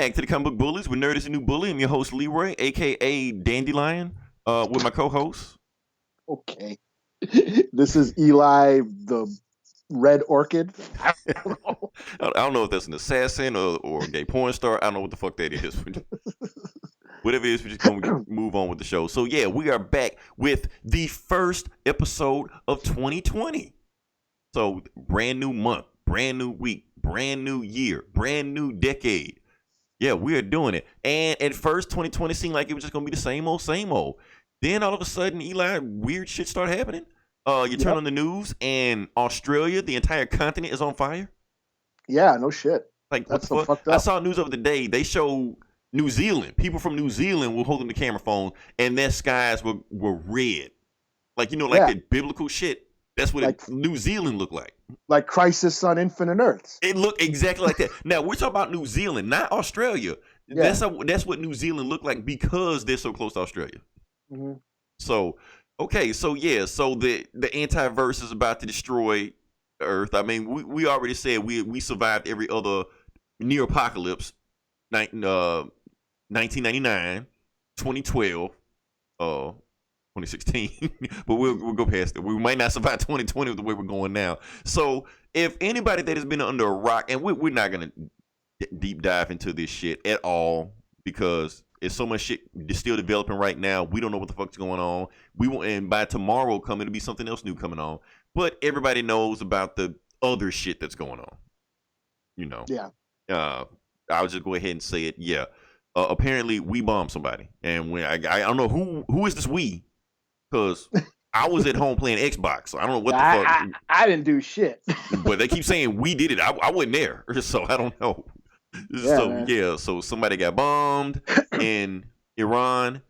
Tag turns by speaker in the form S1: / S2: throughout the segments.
S1: back to the Comic Book Bullies with Nerd is a New Bully. I'm your host, Leroy, a.k.a. Dandelion, with my co-host.
S2: Okay. This is Eli, the Red Orchid. I don't know.
S1: I don't know if that's an assassin or a gay porn star. I don't know what the fuck that is. Whatever it is, we're just going to move on with the show. So, yeah, we are back with the first episode of 2020. So, brand new month, brand new week, brand new year, brand new decade. Yeah, we are doing it. And at first, 2020 seemed like it was just going to be the same old, same old. Then all of a sudden, Eli, weird shit started happening. You turn on the news, and Australia, the entire continent, is on fire.
S2: Yeah, no shit.
S1: Like,
S2: that's
S1: what the fuck?
S2: Fucked up.
S1: I saw news of the day. They showed New Zealand. People from New Zealand were holding the camera phone, and their skies were red. Like, that biblical shit. That's what New Zealand looked like.
S2: Like Crisis on Infinite Earths.
S1: It looked exactly like that. Now, we're talking about New Zealand, not Australia. Yeah. That's what New Zealand looked like because they're so close to Australia.
S2: Mm-hmm.
S1: So, okay, so the anti-verse is about to destroy Earth. I mean, we already said we survived every other near apocalypse. 1999, 2012, 2016, but we'll go past it. We might not survive 2020 with the way we're going now. So if anybody that has been under a rock, and we're not gonna deep dive into this shit at all because it's so much shit still developing right now. We don't know what the fuck's going on. We won't, and by tomorrow coming, it'll be something else new coming on. But everybody knows about the other shit that's going on.
S2: Yeah.
S1: I'll just go ahead and say it. Yeah. Apparently, we bombed somebody, and when I don't know who is this we, because I was at home playing Xbox, so I don't know what the fuck.
S2: I didn't do shit.
S1: But they keep saying we did it. I wasn't there, so I don't know. So somebody got bombed in Iran.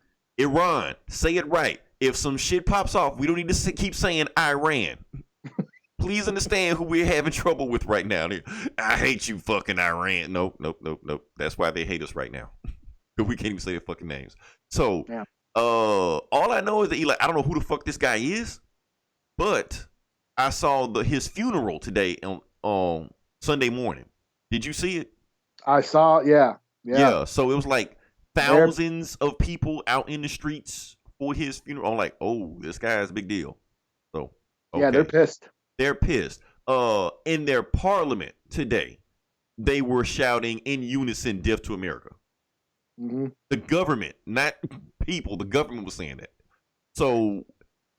S1: Say it right. If some shit pops off, we don't need to keep saying Iran. Please understand who we're having trouble with right now. I hate you, fucking Iran. Nope. That's why they hate us right now. We can't even say their fucking names. So, all I know is that Eli, I don't know who the fuck this guy is, but I saw his funeral today on Sunday morning. Did you see it?
S2: I saw, yeah.
S1: So it was like thousands of people out in the streets for his funeral. I'm like, oh, this guy is a big deal. So, okay.
S2: Yeah, they're pissed.
S1: They're pissed. In their parliament today, they were shouting in unison, "Death to America."
S2: Mm-hmm.
S1: The government, not people, the government was saying that. So,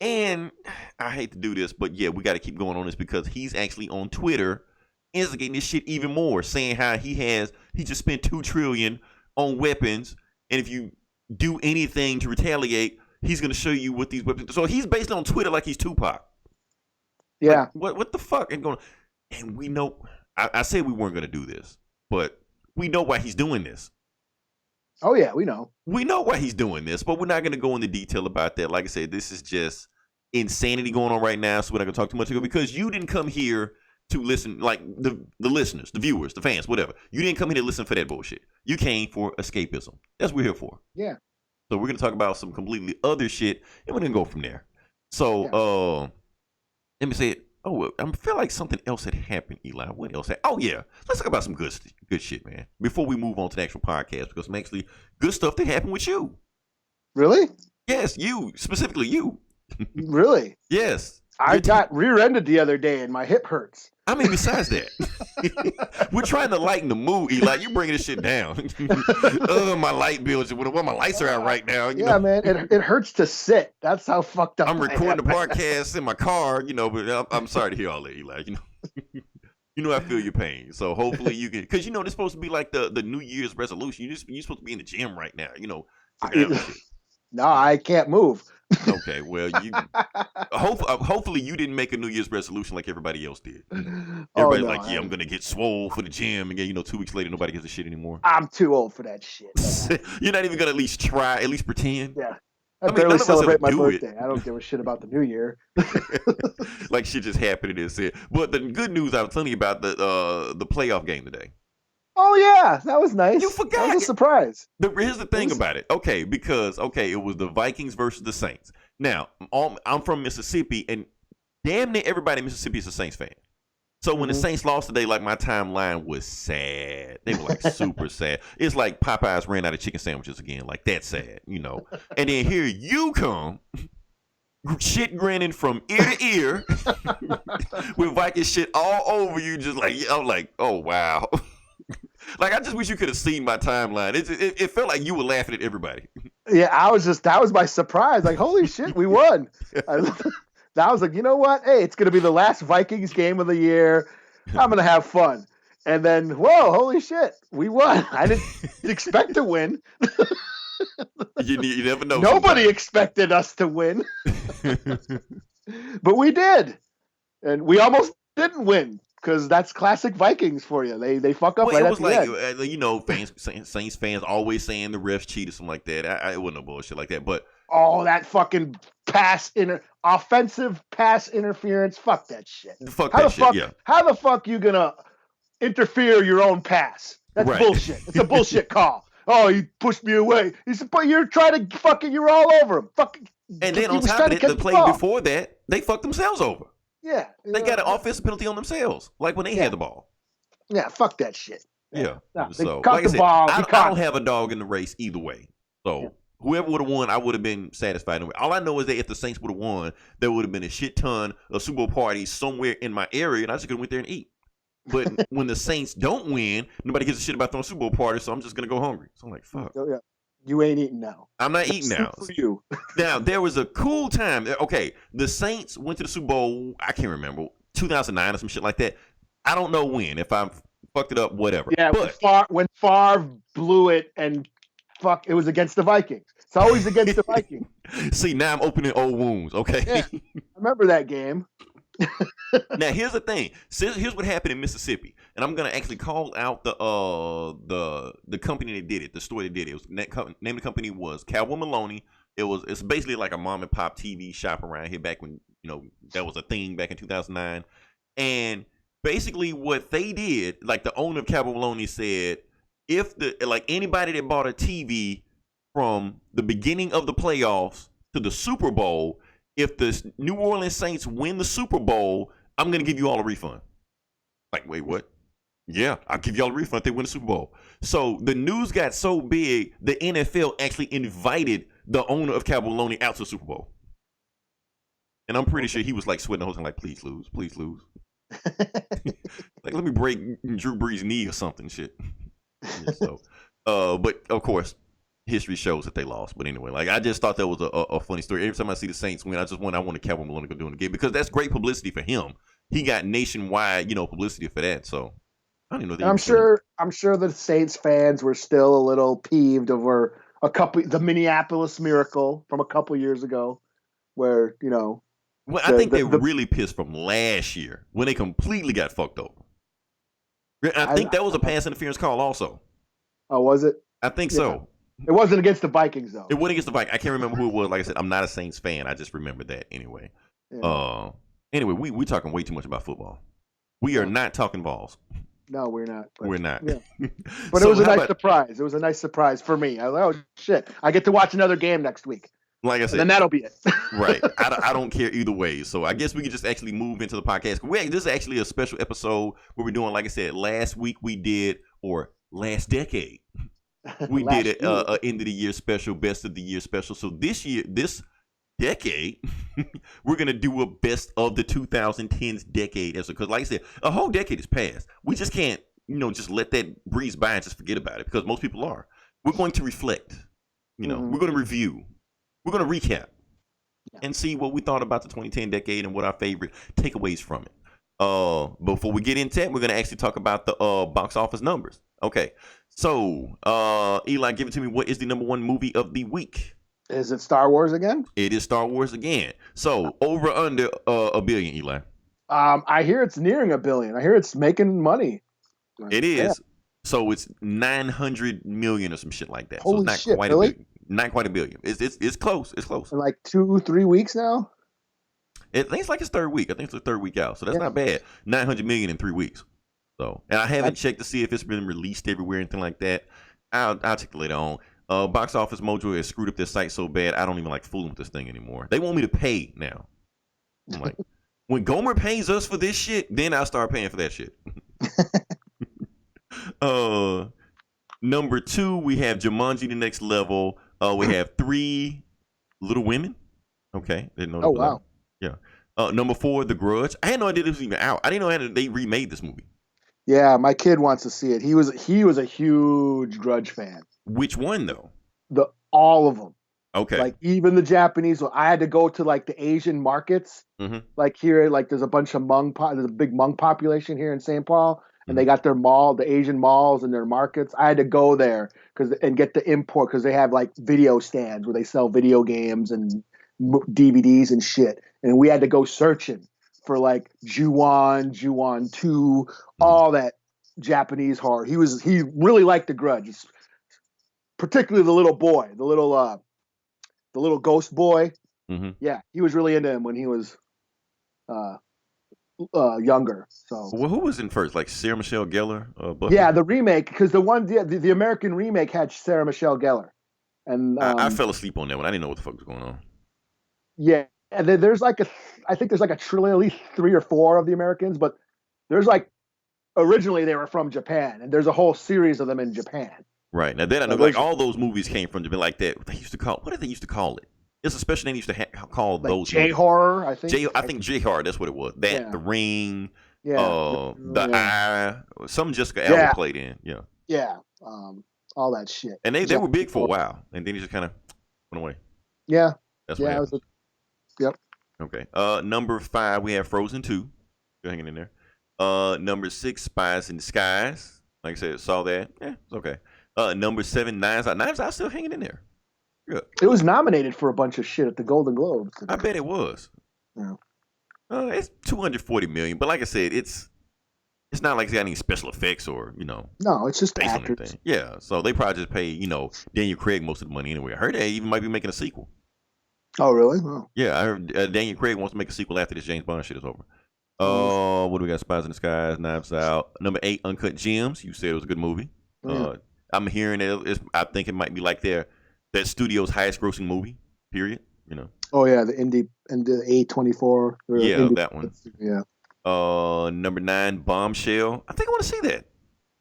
S1: and I hate to do this, but yeah, we got to keep going on this because he's actually on Twitter instigating this shit even more, saying how he just spent $2 trillion on weapons, and if you do anything to retaliate, he's going to show you what these weapons. So he's basically on Twitter like he's Tupac.
S2: Yeah.
S1: Like, what the fuck? And we know. I said we weren't going to do this, but we know why he's doing this.
S2: Oh yeah, we know.
S1: We know why he's doing this, but we're not going to go into detail about that. Like I said, this is just insanity going on right now, so we're not going to talk too much about it because you didn't come here to listen, like the listeners, the viewers, the fans, whatever. You didn't come here to listen for that bullshit. You came for escapism. That's what we're here for.
S2: Yeah.
S1: So we're going to talk about some completely other shit, and we're going to go from there. So, let me say it. Oh, I feel like something else had happened, Eli. What else? Oh, yeah. Let's talk about some good shit, man, before we move on to the actual podcast, because some actually good stuff that happened with you.
S2: Really?
S1: Yes, you. Specifically you.
S2: Really?
S1: Yes.
S2: I got rear-ended the other day, and my hip hurts.
S1: I mean, besides that, we're trying to lighten the mood, Eli. You bringing this shit down. My light bill. Well, my lights are out right now. You know?
S2: Man, it hurts to sit. That's how fucked up
S1: I'm recording the podcast in my car, but I'm sorry to hear all that, Eli. I feel your pain. So hopefully you can, because this is supposed to be like the New Year's resolution. You're supposed to be in the gym right now.
S2: No, I can't move.
S1: Okay, well, hopefully you didn't make a New Year's resolution like everybody else did. Everybody's like, I'm gonna get swole for the gym, and 2 weeks later nobody gives a shit anymore.
S2: I'm too old for that shit.
S1: You're not even gonna at least try, at least pretend.
S2: Yeah, I barely celebrate my birthday. I don't give a shit about the New Year.
S1: Like shit just happened and it's it. But the good news I was telling you about the playoff game today.
S2: Oh yeah, that was nice.
S1: You forgot.
S2: That was a surprise.
S1: Here's the thing about it. Okay, because it was the Vikings versus the Saints. Now, I'm from Mississippi, and damn near everybody in Mississippi is a Saints fan. So when the Saints lost today, like my timeline was sad. They were like super sad. It's like Popeyes ran out of chicken sandwiches again. Like that's sad, you know. And then here you come, shit grinning from ear to ear, with Viking shit all over you. Just like I'm like, oh wow. Like I just wish you could have seen my timeline. It felt like you were laughing at everybody.
S2: Yeah, that was my surprise. Like holy shit, we won. I was like, you know what? Hey, it's going to be the last Vikings game of the year. I'm going to have fun. And then, whoa, holy shit, we won. I didn't expect to win.
S1: You never know.
S2: Nobody expected us to win. But we did. And we almost didn't win because that's classic Vikings for you. They fuck up right at the end.
S1: You know, Saints fans always saying the refs cheated, something like that. It wasn't no bullshit like that. But
S2: that fucking offensive pass interference. Fuck that shit. How the fuck you gonna interfere your own pass? That's bullshit. It's a bullshit call. Oh, he pushed me away. He said, but you're trying to fucking, you're all over him. Fucking.
S1: And then on top of it, the play before that, they fucked themselves over.
S2: Yeah.
S1: They got an offensive penalty on themselves, like when they had the ball.
S2: Yeah, fuck that shit.
S1: Yeah.
S2: No,
S1: so, like I said, I don't have a dog in the race either way. So, whoever would have won, I would have been satisfied. All I know is that if the Saints would have won, there would have been a shit ton of Super Bowl parties somewhere in my area, and I just could have went there and eat. But when the Saints don't win, nobody gives a shit about throwing Super Bowl parties, so I'm just going to go hungry. So I'm like, fuck.
S2: Oh, yeah. You ain't eating now.
S1: I'm not eating now.
S2: For you.
S1: Now, there was a cool time. Okay, the Saints went to the Super Bowl, I can't remember, 2009 or some shit like that. I don't know when. If I fucked it up, whatever.
S2: Yeah, when Favre blew it and it was against the Vikings. It's always against the Vikings.
S1: See, now I'm opening old wounds, okay?
S2: Yeah, I remember that game.
S1: Now here's the thing. Here's what happened in Mississippi, and I'm gonna actually call out the company that did it, the store that did it. Name of the company was Cowboy Maloney. It's basically like a mom and pop TV shop around here back when that was a thing back in 2009. And basically what they did, like the owner of Cowboy Maloney said, if anybody that bought a TV from the beginning of the playoffs to the Super Bowl, if the New Orleans Saints win the Super Bowl, I'm going to give you all a refund. Like, wait, what? Yeah, I'll give you all a refund if they win the Super Bowl. So the news got so big, the NFL actually invited the owner of Cowboy Maloney out to the Super Bowl. And I'm pretty sure he was like sweating the whole thing, like, please lose, please lose. Like, let me break Drew Brees' knee or something, shit. Yeah, so, but of course, history shows that they lost. But anyway, like I just thought that was a funny story. Every time I see the Saints win, I want Cowboy Maloney to go do it again because that's great publicity for him. He got nationwide, publicity for that. So I don't even know.
S2: I'm sure the Saints fans were still a little peeved over the Minneapolis Miracle from a couple years ago, where
S1: Well, I think they're really pissed from last year when they completely got fucked over. I think that was a pass interference call also. Oh,
S2: was it?
S1: I think so.
S2: It wasn't against the Vikings, though.
S1: It wasn't against the Vikings. I can't remember who it was. Like I said, I'm not a Saints fan. I just remember that anyway. Yeah. Anyway, we're talking way too much about football. We are not talking balls.
S2: No, we're not.
S1: We're not.
S2: Yeah. But it was a nice surprise. It was a nice surprise for me. I was like, oh, shit. I get to watch another game next week.
S1: Like I said.
S2: And then that'll be it.
S1: Right. I don't care either way. So I guess we could just actually move into the podcast. This is actually a special episode where we're doing, like I said, last decade. We did a end of the year special, best of the year special. So this decade, we're gonna do a best of the 2010s decade, because like I said, a whole decade has passed. We just can't, just let that breeze by and just forget about it because most people are. We're going to reflect. We're going to review. We're going to recap and see what we thought about the 2010 decade and what our favorite takeaways from it. Before we get into it, we're going to actually talk about the box office numbers. Okay. So, Eli, give it to me. What is the number one movie of the week?
S2: Is it Star Wars again?
S1: It is Star Wars again. So, over under $1 billion, Eli.
S2: I hear it's nearing $1 billion. I hear it's making money.
S1: It is. Yeah. So it's 900 million or some shit like that.
S2: Holy
S1: so it's
S2: not quite really?
S1: $1 billion. Not quite $1 billion. It's close. It's close.
S2: In like 2-3 weeks now.
S1: I think it's like its third week. I think it's the third week out. So that's not bad. 900 million in 3 weeks. So, and I haven't checked to see if it's been released everywhere, anything like that. I'll check it later on. Box Office Mojo has screwed up their site so bad, I don't even like fooling with this thing anymore. They want me to pay now. I'm like, When Gomer pays us for this shit, then I'll start paying for that shit. Number 2, we have Jumanji: The Next Level. We have 3 Little Women. Okay, didn't know that.
S2: Oh wow.
S1: Yeah. Number 4, The Grudge. I had no idea this was even out. I didn't know they remade this movie.
S2: Yeah, my kid wants to see it. He was a huge Grudge fan.
S1: Which one though?
S2: All of them.
S1: Okay.
S2: Like even the Japanese one. I had to go to like the Asian markets.
S1: Mm-hmm.
S2: Like here, like there's a bunch of there's a big Hmong population here in St. Paul, and they got their the Asian malls and their markets. I had to go there and get the import because they have like video stands where they sell video games and DVDs and shit. And we had to go searching for like Ju-on 2, all that Japanese horror. He really liked The Grudge, particularly the little boy, the little ghost boy.
S1: Mm-hmm.
S2: Yeah, he was really into him when he was younger. So,
S1: well, who was in first? Like Sarah Michelle Gellar?
S2: Yeah, the remake, because the American remake had Sarah Michelle Gellar, and
S1: I fell asleep on that one. I didn't know what the fuck was going on.
S2: Yeah, and there's like I think there's like a trillion, at least 3 or 4 of the Americans, but there's like originally they were from Japan, and there's a whole series of them in Japan.
S1: Right. Now then I know like all those movies came from Japan like that. What did they used to call it? It's a special name they used to call like those
S2: J-horror, I think.
S1: I think J-horror, that's what it was. That,
S2: yeah.
S1: The Ring,
S2: The
S1: Eye, some Jessica Alba played in. Yeah.
S2: Yeah. All that shit.
S1: And they were big for a while, and then he just kind of went away.
S2: Yeah.
S1: That's what happened.
S2: Yep.
S1: Okay. Number 5, we have Frozen 2. Still hanging in there. Number 6, Spies in Disguise. Like I said, saw that. Yeah, it's okay. Number 7, Knives Out. Knives Out still hanging in there. Good.
S2: It was nominated for a bunch of shit at the Golden Globes.
S1: I bet it was.
S2: Yeah.
S1: It's $240 million, but like I said, it's not like it's got any special effects or
S2: No, it's just actors.
S1: Yeah, so they probably just pay Daniel Craig most of the money anyway. I heard they even might be making a sequel.
S2: Oh really? Oh.
S1: Yeah, I heard Daniel Craig wants to make a sequel after this James Bond shit is over. What do we got? Spies in Disguise, Knives Out. Number 8, Uncut Gems. You said it was a good movie. Yeah. I'm hearing I think it might be like that studio's highest grossing movie. Period.
S2: Oh yeah, the A24.
S1: Yeah, that one.
S2: Yeah.
S1: Number 9, Bombshell. I think I want to see that.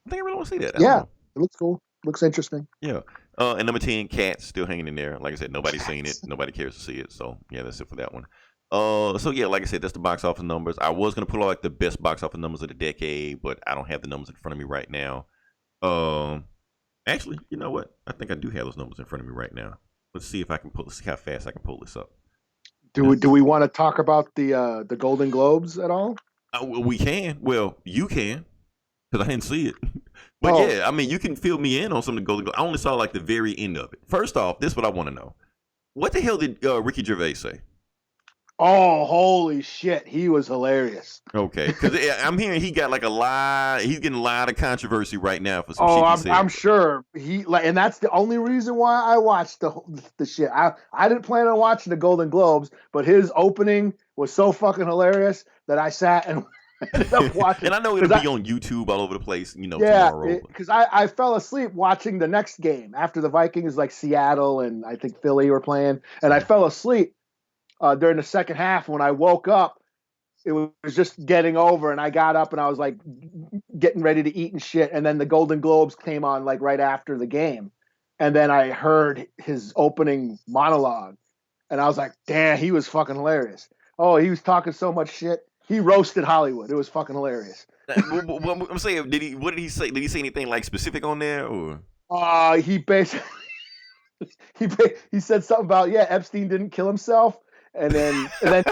S1: I think I really want to see that.
S2: Yeah, it looks cool. Looks interesting.
S1: Yeah. And number 10, Cats, still hanging in there. Like I said, nobody's seen it. Nobody cares to see it. So yeah, that's it for that one. So yeah, like I said, that's the box office numbers. I was gonna put like the best box office numbers of the decade, but I don't have the numbers in front of me right now. Actually, you know what? I think I do have those numbers in front of me right now. Let's see if I can see how fast I can pull this up.
S2: Do we want to talk about the Golden Globes at all?
S1: We can. Well, you can, because I didn't see it. But yeah, I mean, you can fill me in on some of the Golden Globes. I only saw like the very end of it. First off, this is what I want to know. What the hell did Ricky Gervais say?
S2: Oh, holy shit. He was hilarious.
S1: Okay. Because I'm hearing he got he's getting a lot of controversy right now for some shit.
S2: I'm sure. And that's the only reason why I watched the shit. I didn't plan on watching the Golden Globes, but his opening was so fucking hilarious that I sat and ended up watching.
S1: And I know it'll be on YouTube all over the place,
S2: yeah,
S1: tomorrow.
S2: Because I fell asleep watching the next game after the Vikings, like Seattle and I think Philly were playing. And I fell asleep during the second half. When I woke up, it was just getting over, and I got up and I was like getting ready to eat and shit. And then the Golden Globes came on like right after the game. And then I heard his opening monologue and I was like, damn, he was fucking hilarious. Oh, he was talking so much shit. He roasted Hollywood. It was fucking hilarious.
S1: I'm saying, what did he say? Did he say anything like specific on there, or?
S2: He basically he said something about Epstein didn't kill himself, and then and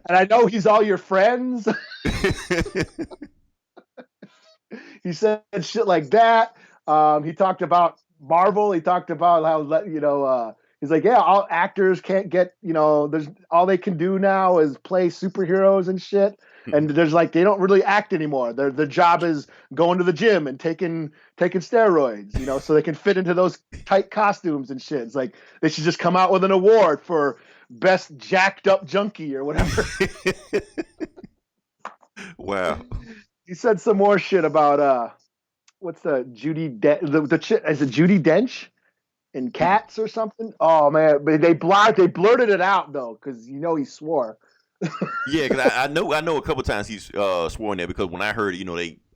S2: I know he's all your friends. He said shit like that. He talked about Marvel. He talked about how he's like, yeah, all actors can't get, there's all they can do now is play superheroes and shit. And there's like, they don't really act anymore. The job is going to the gym and taking steroids, so they can fit into those tight costumes and shit. It's like, they should just come out with an award for best jacked up junkie or whatever.
S1: Wow.
S2: He said some more shit about, what's the the chick, is it Judi Dench? In Cats or something. Oh man, but they blurted it out though, because he swore.
S1: Yeah, because I know a couple times he's sworn that because when I heard,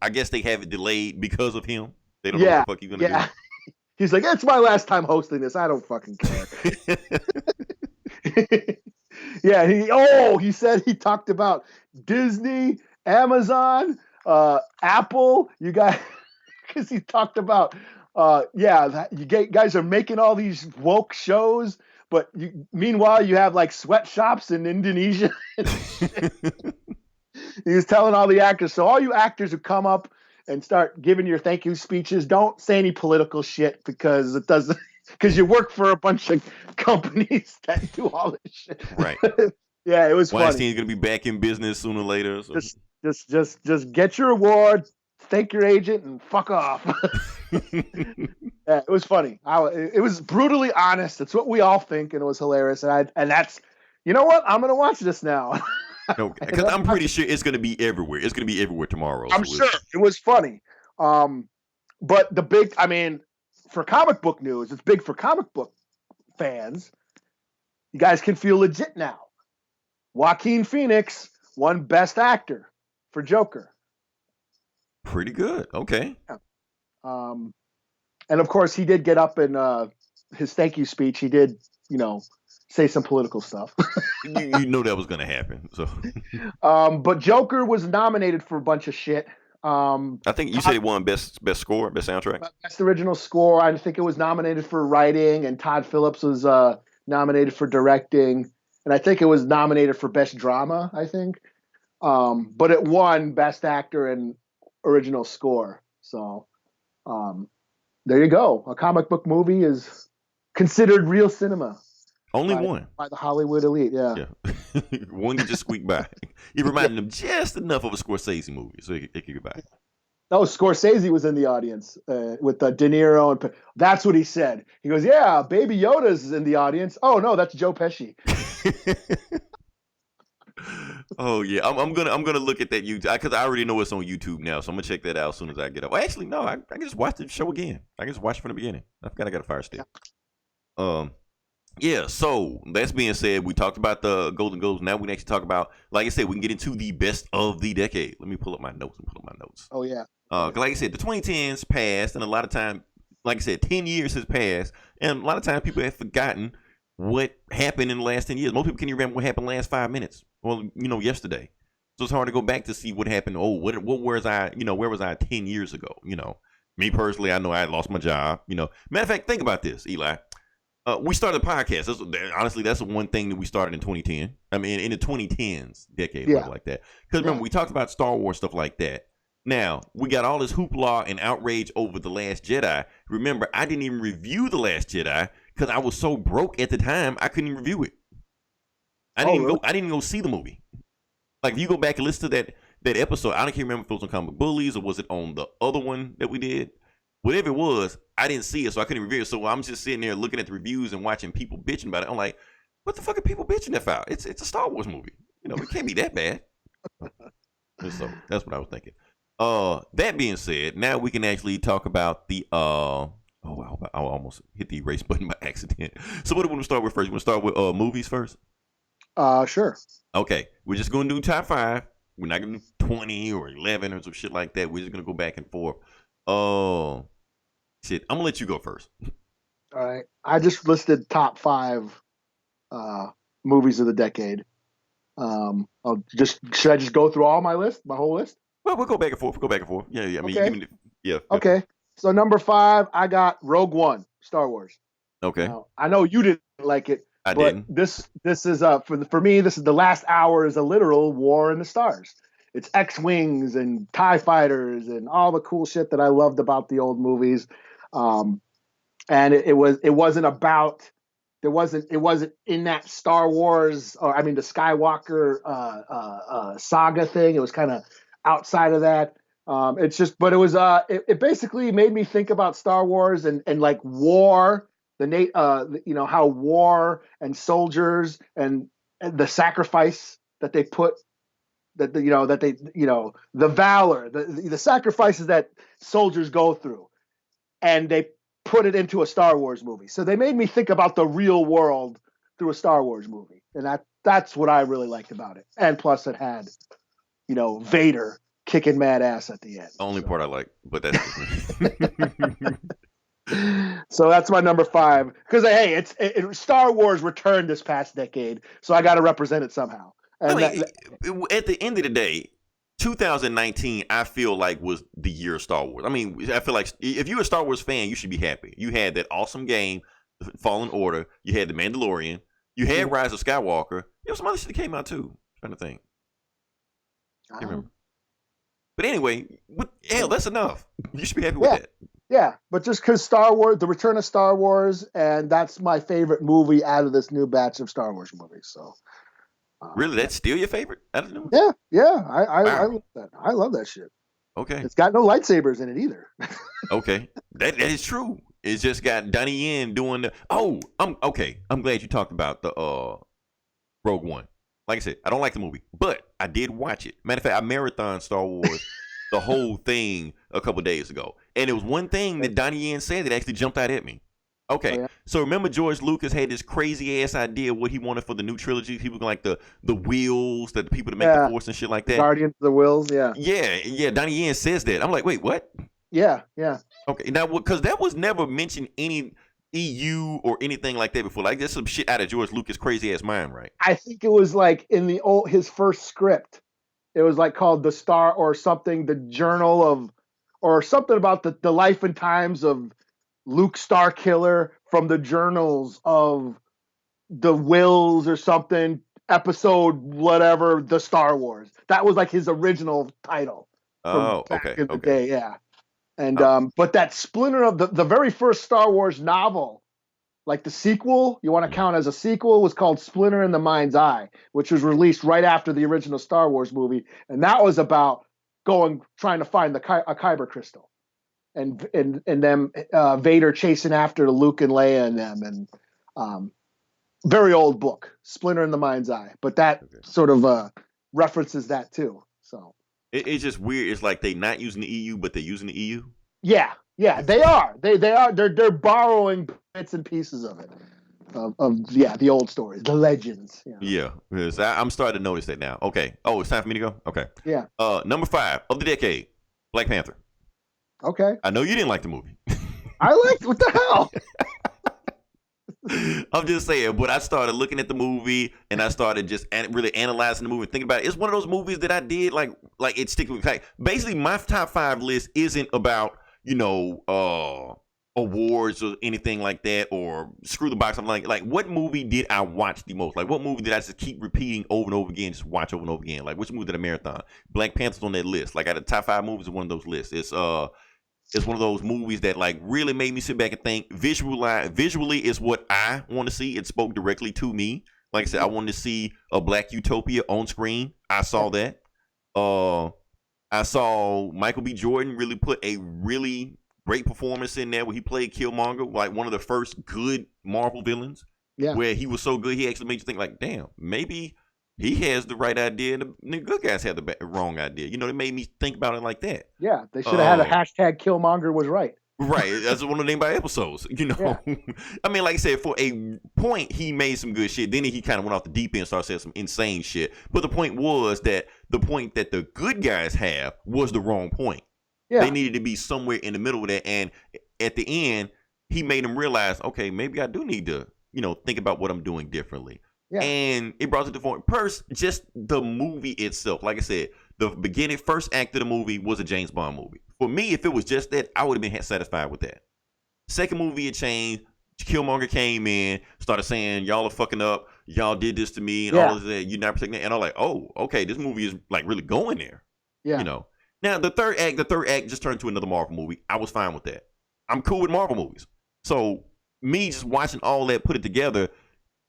S1: I guess they have it delayed because of him. They don't know what the
S2: Yeah,
S1: fuck he's gonna do.
S2: yeah. He's like, it's my last time hosting this. I don't fucking care. Yeah, he said he talked about Disney, Amazon, Apple. You guys, because he talked about, guys are making all these woke shows, but meanwhile you have like sweatshops in Indonesia. He was telling all the actors, so all you actors who come up and start giving your thank you speeches, don't say any political shit because it doesn't. Because you work for a bunch of companies that do all this shit.
S1: Right.
S2: Yeah, it was
S1: Weinstein's
S2: funny.
S1: gonna be back in business sooner or later. So.
S2: Just get your award, thank your agent, and fuck off. Yeah, it was funny. It was brutally honest. It's what we all think, and it was hilarious. And that's, you know what? I'm gonna watch this now.
S1: No, because I'm pretty sure it's gonna be everywhere. It's gonna be everywhere tomorrow.
S2: I'm sure it was funny. But for comic book news, it's big for comic book fans. You guys can feel legit now. Joaquin Phoenix won Best Actor for Joker.
S1: Pretty good. Okay.
S2: Yeah. And of course, he did get up in his thank you speech. He did, say some political stuff.
S1: you know that was going to happen. So.
S2: But Joker was nominated for a bunch of shit.
S1: I think you said it won best score, best soundtrack,
S2: best original score. I think it was nominated for writing, and Todd Phillips was nominated for directing, and I think it was nominated for best drama. I think, but it won best actor and original score. So, there you go. A comic book movie is considered real cinema.
S1: Only one
S2: by the Hollywood elite. Yeah.
S1: One could just squeak by. It reminded them just enough of a Scorsese movie, so it could get by.
S2: No, Scorsese was in the audience with De Niro, and that's what he said. He goes, "Yeah, Baby Yoda's in the audience." Oh no, that's Joe Pesci.
S1: Oh yeah, I'm gonna look at that YouTube because I already know it's on YouTube now, so I'm gonna check that out as soon as I get up. Well, actually, no, I can just watch the show again. I can just watch it from the beginning. I forgot I got a Fire Stick. Yeah, so that's being said, we talked about the Golden Globes. Now we can actually talk about, like I said, we can get into the best of the decade. Let me pull up my notes
S2: Oh, yeah.
S1: Like I said, the 2010s passed, and a lot of time, like I said, 10 years has passed, and a lot of times people have forgotten what happened in the last 10 years. Most people can't even remember what happened last 5 minutes. Well, yesterday. So it's hard to go back to see what happened. Oh, what was I, where was I 10 years ago? Me personally, I know I lost my job. Matter of fact, think about this, Eli. We started a podcast. Honestly, that's the one thing that we started in 2010. I mean, in the 2010s decade, like that. Because remember, we talked about Star Wars, stuff like that. Now, we got all this hoopla and outrage over The Last Jedi. Remember, I didn't even review The Last Jedi because I was so broke at the time, I couldn't even review it. I didn't even go see the movie. Like, if you go back and listen to that episode, I don't remember if it was on Comic Bullies or was it on the other one that we did. Whatever it was, I didn't see it, so I couldn't review it. So I'm just sitting there looking at the reviews and watching people bitching about it. I'm like, what the fuck are people bitching about? It's a Star Wars movie. It can't be that bad. So that's what I was thinking. That being said, now we can actually talk about the I almost hit the erase button by accident. So what do we want to start with first? You want to start with movies first?
S2: Sure.
S1: Okay, we're just going to do top 5. We're not going to do 20 or 11 or some shit like that. We're just going to go back and forth. Oh, shit. I'm going to let you go first.
S2: All right. I just listed top 5 movies of the decade. Should I just go through all my whole list?
S1: Well, we'll go back and forth. Yeah. I mean,
S2: okay.
S1: Yeah.
S2: Okay. So number 5, I got Rogue One, Star Wars.
S1: Okay.
S2: Now, I know you didn't like it.
S1: I didn't.
S2: This is for me. This is the last hour is a literal war in the stars. It's X-wings and TIE fighters and all the cool shit that I loved about the old movies. And it wasn't in that Star Wars or the Skywalker saga thing. It was kind of outside of that. It basically made me think about Star Wars and like war, how war and soldiers and the sacrifice that they put, the valor, the sacrifices that soldiers go through, and they put it into a Star Wars movie. So they made me think about the real world through a Star Wars movie. and that's what I really liked about it. And plus, it had Vader kicking mad ass at the end.
S1: Only part I like, but that's just me.
S2: So that's my number 5 because hey, Star Wars returned this past decade, so I got to represent it somehow. And
S1: I mean, at the end of the day, 2019, I feel like was the year of Star Wars. I mean, I feel like if you're a Star Wars fan, you should be happy. You had that awesome game, Fallen Order. You had The Mandalorian. You had Rise of Skywalker. There was some other shit that came out too. I'm trying to think. I can't remember. But anyway, hell, that's enough. You should be happy with that.
S2: Yeah, but just because Star Wars, the return of Star Wars, and that's my favorite movie out of this new batch of Star Wars movies. So,
S1: really, that's still your favorite out of the new?
S2: Yeah, I love that. I love that shit.
S1: Okay,
S2: it's got no lightsabers in it either.
S1: Okay, that is true. It's just got Donnie Yen doing the. Oh, I'm glad you talked about the Rogue One. Like I said, I don't like the movie, but I did watch it. Matter of fact, I marathon Star Wars. The whole thing a couple days ago. And it was one thing that Donnie Yen said that actually jumped out at me. Okay, So remember George Lucas had this crazy ass idea of what he wanted for the new trilogy. He was like the wheels, that the people to make the Force and shit like that.
S2: Guardians of the Wheels,
S1: Yeah. Donnie Yen says that. I'm like, wait, what?
S2: Yeah.
S1: Okay, now because that was never mentioned any EU or anything like that before. Like, there's some shit out of George Lucas' crazy ass mind, right?
S2: I think it was like in his first script. It was like called the Star or something, the Journal of, or something about the life and times of Luke Starkiller from the journals of the Wills or something, episode whatever, the Star Wars. That was like his original title.
S1: Oh, okay.
S2: In the day, yeah. And but that splinter of the very first Star Wars novel, like the sequel, you want to count as a sequel, was called Splinter in the Mind's Eye, which was released right after the original Star Wars movie, and that was about trying to find a kyber crystal, and them Vader chasing after Luke and Leia and them, and very old book, Splinter in the Mind's Eye, but that sort of references that too. So
S1: it's just weird. It's like they're not using the EU, but they're using the EU.
S2: Yeah, they are. They're borrowing bits and pieces of it, the old stories, the legends.
S1: Yeah, I'm starting to notice that now. Okay. Oh, it's time for me to go. Okay.
S2: Yeah.
S1: Number 5 of the decade, Black Panther.
S2: Okay.
S1: I know you didn't like the movie.
S2: I liked. What the hell?
S1: I'm just saying, but I started looking at the movie and I started just really analyzing the movie and thinking about it. It's one of those movies that I did like it sticks with me. Basically, my top 5 list isn't about awards or anything like that, or screw the box. I'm like what movie did I watch the most? Like, what movie did I just keep repeating over and over again, just watch over and over again? Like, which movie did I marathon? Black Panther's on that list. Like, out of the top 5 movies, is one of those lists. It's one of those movies that like really made me sit back and think. Visually is what I want to see. It spoke directly to me. Like I said, I wanted to see a black utopia on screen. I saw that. I saw Michael B. Jordan really put a really great performance in there where he played Killmonger, like one of the first good Marvel villains. Yeah. Where he was so good, he actually made you think like, damn, maybe he has the right idea and the good guys have the wrong idea. It made me think about it like that.
S2: Yeah, they should have had a hashtag Killmonger was right.
S1: Right, that's one of the name by episodes. Yeah. I mean, like I said, for a point, he made some good shit. Then he kind of went off the deep end and started saying some insane shit. But the point was that the point that the good guys have was the wrong point. Yeah. They needed to be somewhere in the middle of that. And at the end, he made them realize, okay, maybe I do need to, think about what I'm doing differently. Yeah. And it brought to the point. First, just the movie itself. Like I said, the beginning, first act of the movie was a James Bond movie. For me, if it was just that, I would have been satisfied with that. Second movie, it changed. Killmonger came in, started saying, y'all are fucking up. Y'all did this to me and all of that. You're not protecting it. And I'm like, oh, okay, this movie is like really going there. Yeah. Now, the third act just turned to another Marvel movie. I was fine with that. I'm cool with Marvel movies. So me just watching all that, put it together,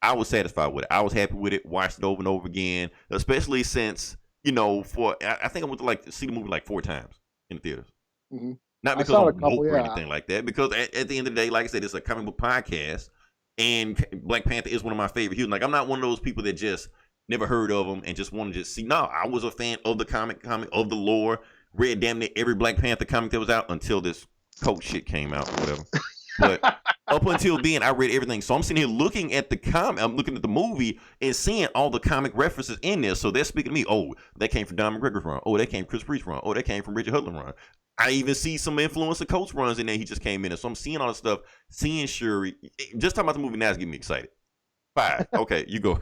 S1: I was satisfied with it. I was happy with it. Watched it over and over again, especially since, I think I went to see the movie like 4 times in the theaters. Mm-hmm. Not because I'm woke or anything like that, because at the end of the day, like I said, it's a comic book podcast, and Black Panther is one of my favorite heroes. Like, I'm not one of those people that just never heard of him and just want to just see. No, I was a fan of the comic of the lore. Read damn near every Black Panther comic that was out until this coat shit came out or whatever. But up until then, I read everything. So I'm sitting here looking at I'm looking at the movie and seeing all the comic references in there. So they're speaking to me. Oh, that came from Don McGregor's run. Oh, that came from Chris Priest's run. Oh, that came from Richard Hudlin run. I even see some influence of Coach runs in there. He just came in. And so I'm seeing all this stuff, seeing Shuri. Just talking about the movie now is getting me excited. 5. Okay, you go.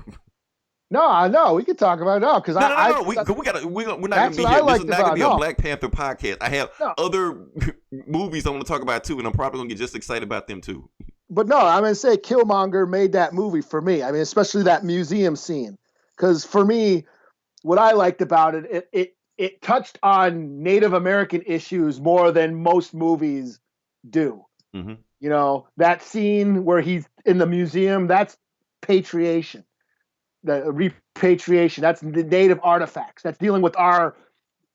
S2: No, I know. We can talk about it now because
S1: no. We're not gonna be here. This is not gonna be a Black Panther podcast. I have other movies I want to talk about too, and I'm probably gonna get just excited about them too.
S2: But no, I'm gonna say Killmonger made that movie for me. I mean, especially that museum scene, because for me, what I liked about it touched on Native American issues more than most movies do.
S1: Mm-hmm.
S2: You know, that scene where he's in the museum, that's patriation. The repatriation, that's the native artifacts. That's dealing with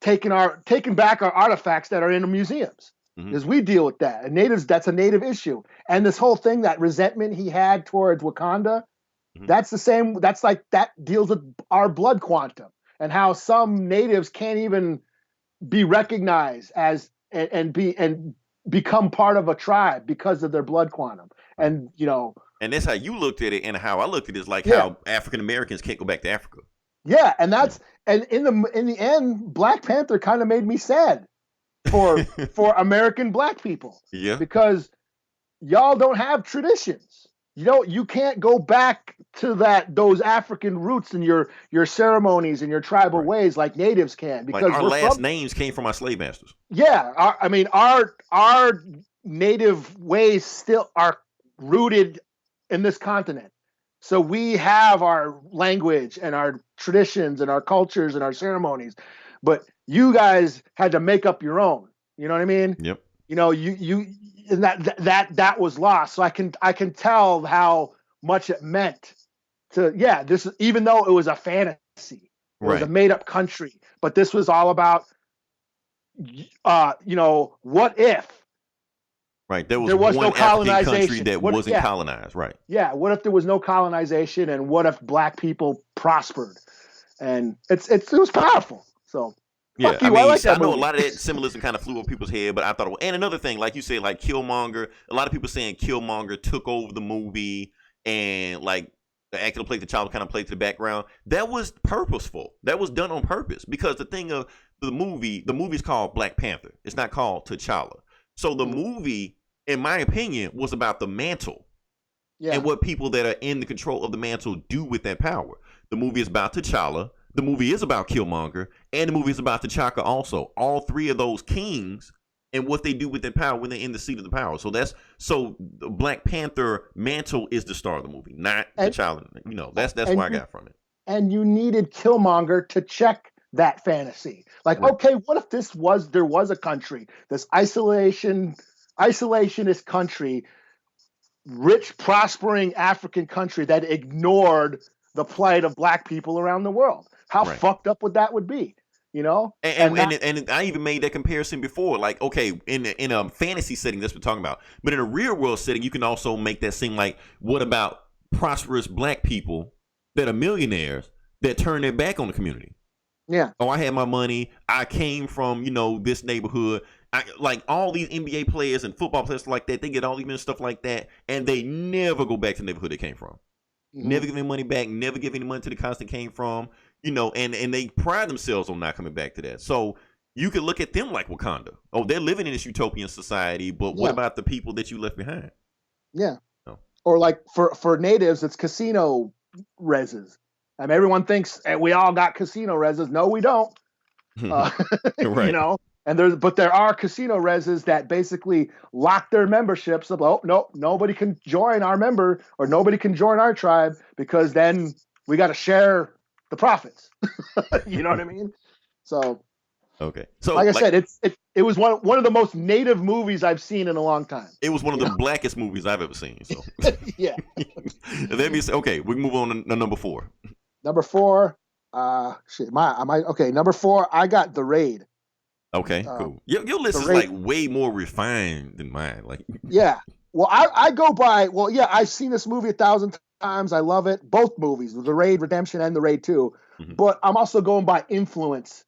S2: taking back our artifacts that are in the museums. Because we deal with that. And natives, that's a native issue. And this whole thing, that resentment he had towards Wakanda, that's the same. That's like that deals with our blood quantum and how some natives can't even be recognized as and become part of a tribe because of their blood quantum. And
S1: and that's how you looked at it, and how I looked at it is like how African Americans can't go back to Africa.
S2: Yeah, and and in the end, Black Panther kind of made me sad for American Black people.
S1: Yeah,
S2: because y'all don't have traditions. You can't go back to those African roots and your ceremonies and your tribal ways like natives can. Because
S1: like our last names came from our slave masters.
S2: Yeah, our native ways still are rooted in this continent. So we have our language and our traditions and our cultures and our ceremonies, but you guys had to make up your own. You know what I mean?
S1: Yep.
S2: You and that was lost. So I can tell how much it meant to this, even though it was a fantasy, it was a made up country, but this was all about what if.
S1: Right, there was no colonization country that wasn't colonized, right?
S2: Yeah, what if there was no colonization, and what if Black people prospered? And it was powerful. So
S1: yeah, I know a lot of that symbolism kind of flew over people's head, but I thought, and another thing, like you said, like Killmonger, a lot of people saying Killmonger took over the movie, and like the actor played the child kind of played to the background. That was purposeful. That was done on purpose, because the thing of the movie's called Black Panther. It's not called T'Challa. So the movie, in my opinion, was about the mantle and what people that are in the control of the mantle do with that power. The movie is about T'Challa. The movie is about Killmonger, and the movie is about T'Chaka also. All three of those kings and what they do with their power when they're in the seat of the power. So the Black Panther mantle is the star of the movie, not T'Challa. That's what I got from it. And
S2: you needed Killmonger to check that fantasy. Like, okay, what if there was a country, this isolationist country, rich, prospering African country that ignored the plight of Black people around the world? How fucked up would that be? And
S1: I even made that comparison before. Like, okay, in a fantasy setting, that's what we're talking about. But in a real world setting, you can also make that seem like, what about prosperous Black people that are millionaires that turn their back on the community?
S2: Yeah.
S1: Oh, I had my money. I came from, this neighborhood. Like all these NBA players and football players like that, they get all these stuff like that, and they never go back to the neighborhood they came from. Mm-hmm. Never give any money back. Never give any money to the country they came from. And they pride themselves on not coming back to that. So you could look at them like Wakanda. Oh, they're living in this utopian society, but what about the people that you left behind?
S2: Yeah. Oh. Or like for natives, it's casino reses. I mean, everyone thinks we all got casino reses. No, we don't.
S1: Right.
S2: And there are casino reses that basically lock their memberships of, nobody can join our member, or nobody can join our tribe, because then we got to share the profits. You know what I mean? So,
S1: okay. So,
S2: like I said, it was one of the most native movies I've seen in a long time.
S1: It was one of the blackest movies I've ever seen. So,
S2: yeah.
S1: Okay, we can move on to number 4.
S2: Number 4, number 4, I got The Raid.
S1: Okay, cool. Your list is like way more refined than mine. Like,
S2: yeah. Well, I go by. Well, yeah, I've seen this movie 1,000 times. I love it. Both movies, The Raid Redemption and The Raid 2. Mm-hmm. But I'm also going by influence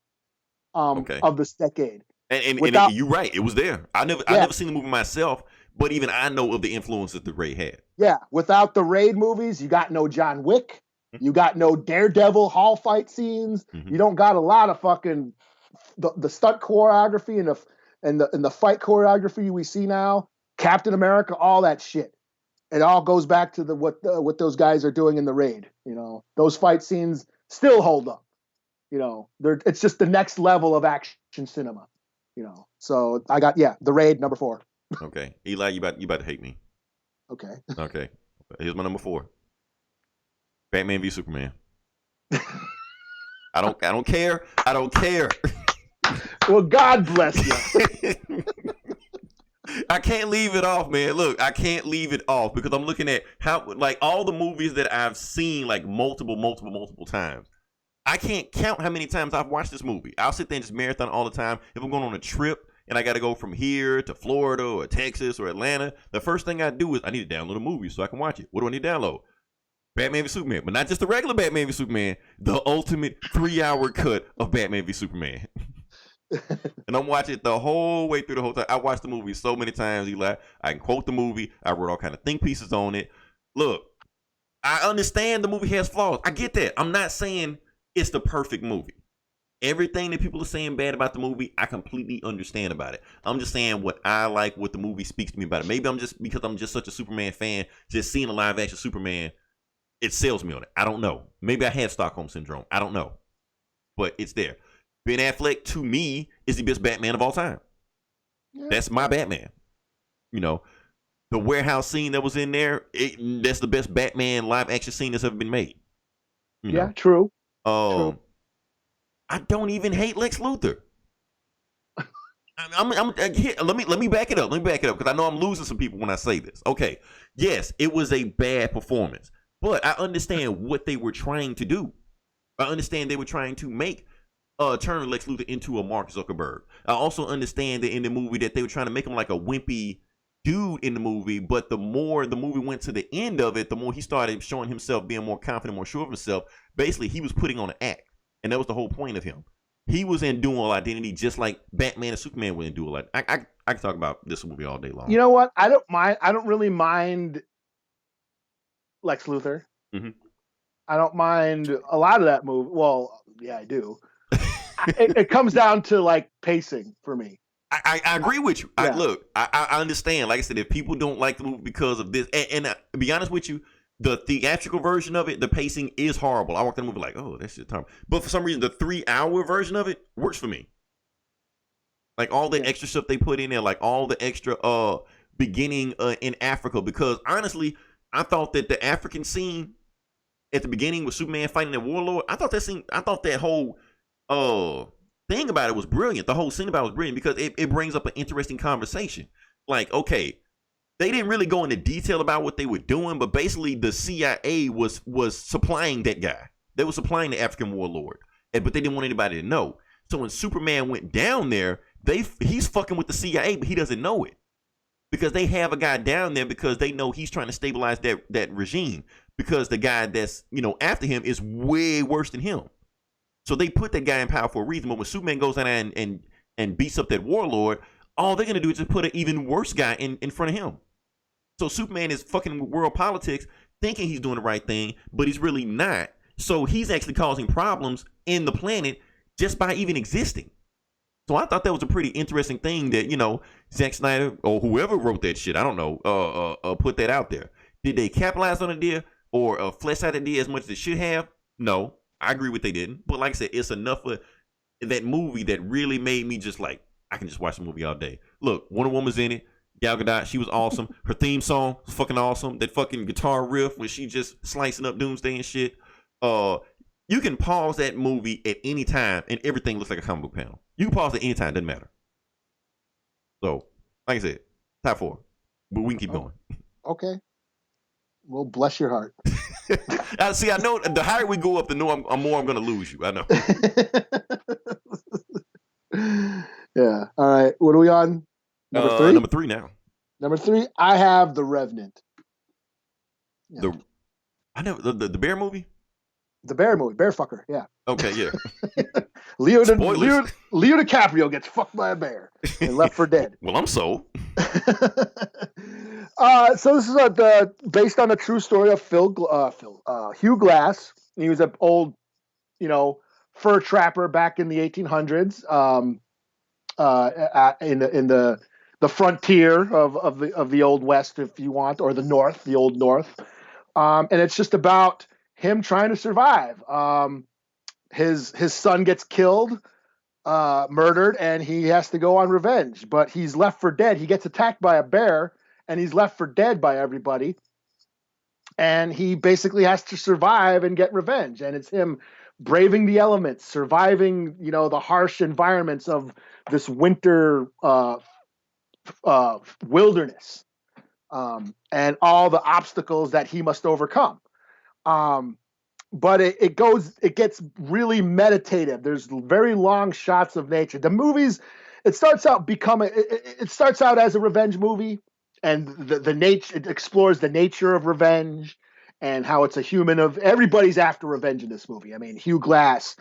S2: of this decade.
S1: And you're right. It was there. I never seen the movie myself, But even I know of the influence that the Raid had.
S2: Yeah, without the Raid movies, you got no John Wick. You got no Daredevil hall fight scenes. You don't got a lot of fucking the stunt choreography and the fight choreography we see now. Captain America, all that shit. It all goes back to what those guys are doing in the Raid. Those fight scenes still hold up. It's just the next level of action cinema. So I got the Raid number 4.
S1: Okay, Eli, you about to hate me.
S2: Okay.
S1: Here's my number 4. Batman v Superman. I don't care. I don't care.
S2: Well, God bless you.
S1: I can't leave it off, man. Look, I can't leave it off because I'm looking at how, like, all the movies that I've seen, like, multiple times. I can't count how many times I've watched this movie. I'll sit there and just marathon all the time. If I'm going on a trip and I got to go from here to Florida or Texas or Atlanta, the first thing I do is I need to download a movie so I can watch it. What do I need to download? Batman v Superman, but not just the regular Batman v Superman, the ultimate 3-hour cut of Batman v Superman. And I'm watching it the whole way through the whole time. I watched the movie so many times, Eli. I can quote the movie. I wrote all kind of think pieces on it. Look, I understand the movie has flaws. I get that. I'm not saying it's the perfect movie. Everything that people are saying bad about the movie, I completely understand about it. I'm just saying what I like, what the movie speaks to me about it. Maybe because I'm just such a Superman fan, just seeing a live action Superman, it sells me on it. I don't know. Maybe I have Stockholm Syndrome. I don't know. But it's there. Ben Affleck, to me, is the best Batman of all time. Yeah. That's my Batman. The warehouse scene that was in there, that's the best Batman live action scene that's ever been made.
S2: True.
S1: True. I don't even hate Lex Luthor. Let me back it up. Because I know I'm losing some people when I say this. Okay. Yes, it was a bad performance. But I understand what they were trying to do. I understand they were trying to turn Lex Luthor into a Mark Zuckerberg. I also understand that in the movie that they were trying to make him like a wimpy dude in the movie, but the more the movie went to the end of it, the more he started showing himself being more confident, more sure of himself. Basically, he was putting on an act. And that was the whole point of him. He was in dual identity just like Batman and Superman were in dual identity. I can talk about this movie all day long.
S2: You know what? I don't really mind Lex Luthor. Mm-hmm. I don't mind a lot of that movie. Well, yeah, I do. It comes down to like pacing for me.
S1: I agree with you. Yeah. I understand. Like I said, if people don't like the movie because of this, and to be honest with you, the theatrical version of it, the pacing is horrible. I walked in the movie like, oh, that shit's horrible. But for some reason, the 3-hour version of it works for me. Like all the extra stuff they put in there, like all the extra beginning in Africa. Because honestly, I thought that the African scene at the beginning with Superman fighting that warlord, I thought that whole thing about it was brilliant. The whole scene about it was brilliant because it brings up an interesting conversation. Like, okay, they didn't really go into detail about what they were doing, but basically the CIA was supplying that guy. They were supplying the African warlord, but they didn't want anybody to know. So when Superman went down there, he's fucking with the CIA, but he doesn't know it because they have a guy down there because they know he's trying to stabilize that regime because the guy that's after him is way worse than him. So they put that guy in power for a reason. But when Superman goes down there and beats up that warlord, all they're gonna do is just put an even worse guy in front of him. So Superman is fucking with world politics, thinking he's doing the right thing, but he's really not. So he's actually causing problems in the planet just by even existing. So I thought that was a pretty interesting thing that, Zack Snyder or whoever wrote that shit, I don't know, put that out there. Did they capitalize on the idea or flesh out the idea as much as they should have? No, I agree with they didn't. But like I said, it's enough of that movie that really made me just like, I can just watch the movie all day. Look, Wonder Woman's in it. Gal Gadot, she was awesome. Her theme song was fucking awesome. That fucking guitar riff when she just slicing up Doomsday and shit. You can pause that movie at any time and everything looks like a comic book panel. You can pause at any time, doesn't matter. So, like I said, top 4. But we can keep going.
S2: Okay. Well, bless your heart.
S1: I know the higher we go up, the more I'm going to lose you. I know.
S2: Yeah. All right. What are we on? Number 3?
S1: Number 3 now.
S2: Number 3, I have The Revenant.
S1: Yeah. The bear movie?
S2: The bear movie, Bear Fucker. Yeah.
S1: Okay, yeah.
S2: Leo DiCaprio gets fucked by a bear and left for dead.
S1: Well, I'm so.
S2: So this is based on a true story of Hugh Glass. He was an old, fur trapper back in the 1800s, in the frontier of the old West, if you want, or the North, the old North. And it's just about him trying to survive. His son gets killed, murdered, and he has to go on revenge. But he's left for dead. He gets attacked by a bear, and he's left for dead by everybody. And he basically has to survive and get revenge. And it's him braving the elements, surviving, the harsh environments of this winter wilderness, and all the obstacles that he must overcome. But it gets really meditative. There's very long shots of nature. The movies, it starts out as a revenge movie, and the nature, it explores the nature of revenge and how it's a human of everybody's after revenge in this movie. I mean, Hugh Glass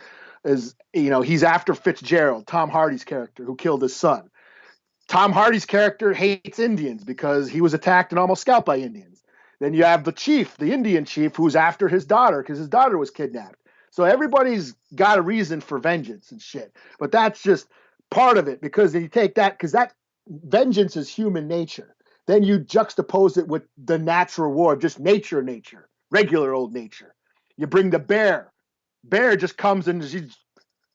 S2: is, he's after Fitzgerald, Tom Hardy's character, who killed his son. Tom Hardy's character hates Indians because he was attacked and almost scalped by Indians. Then you have the chief, the Indian chief, who's after his daughter because his daughter was kidnapped. So everybody's got a reason for vengeance and shit. But that's just part of it, because you take that, because that vengeance is human nature. Then you juxtapose it with the natural war, just nature, regular old nature. You bring the bear. Bear just comes and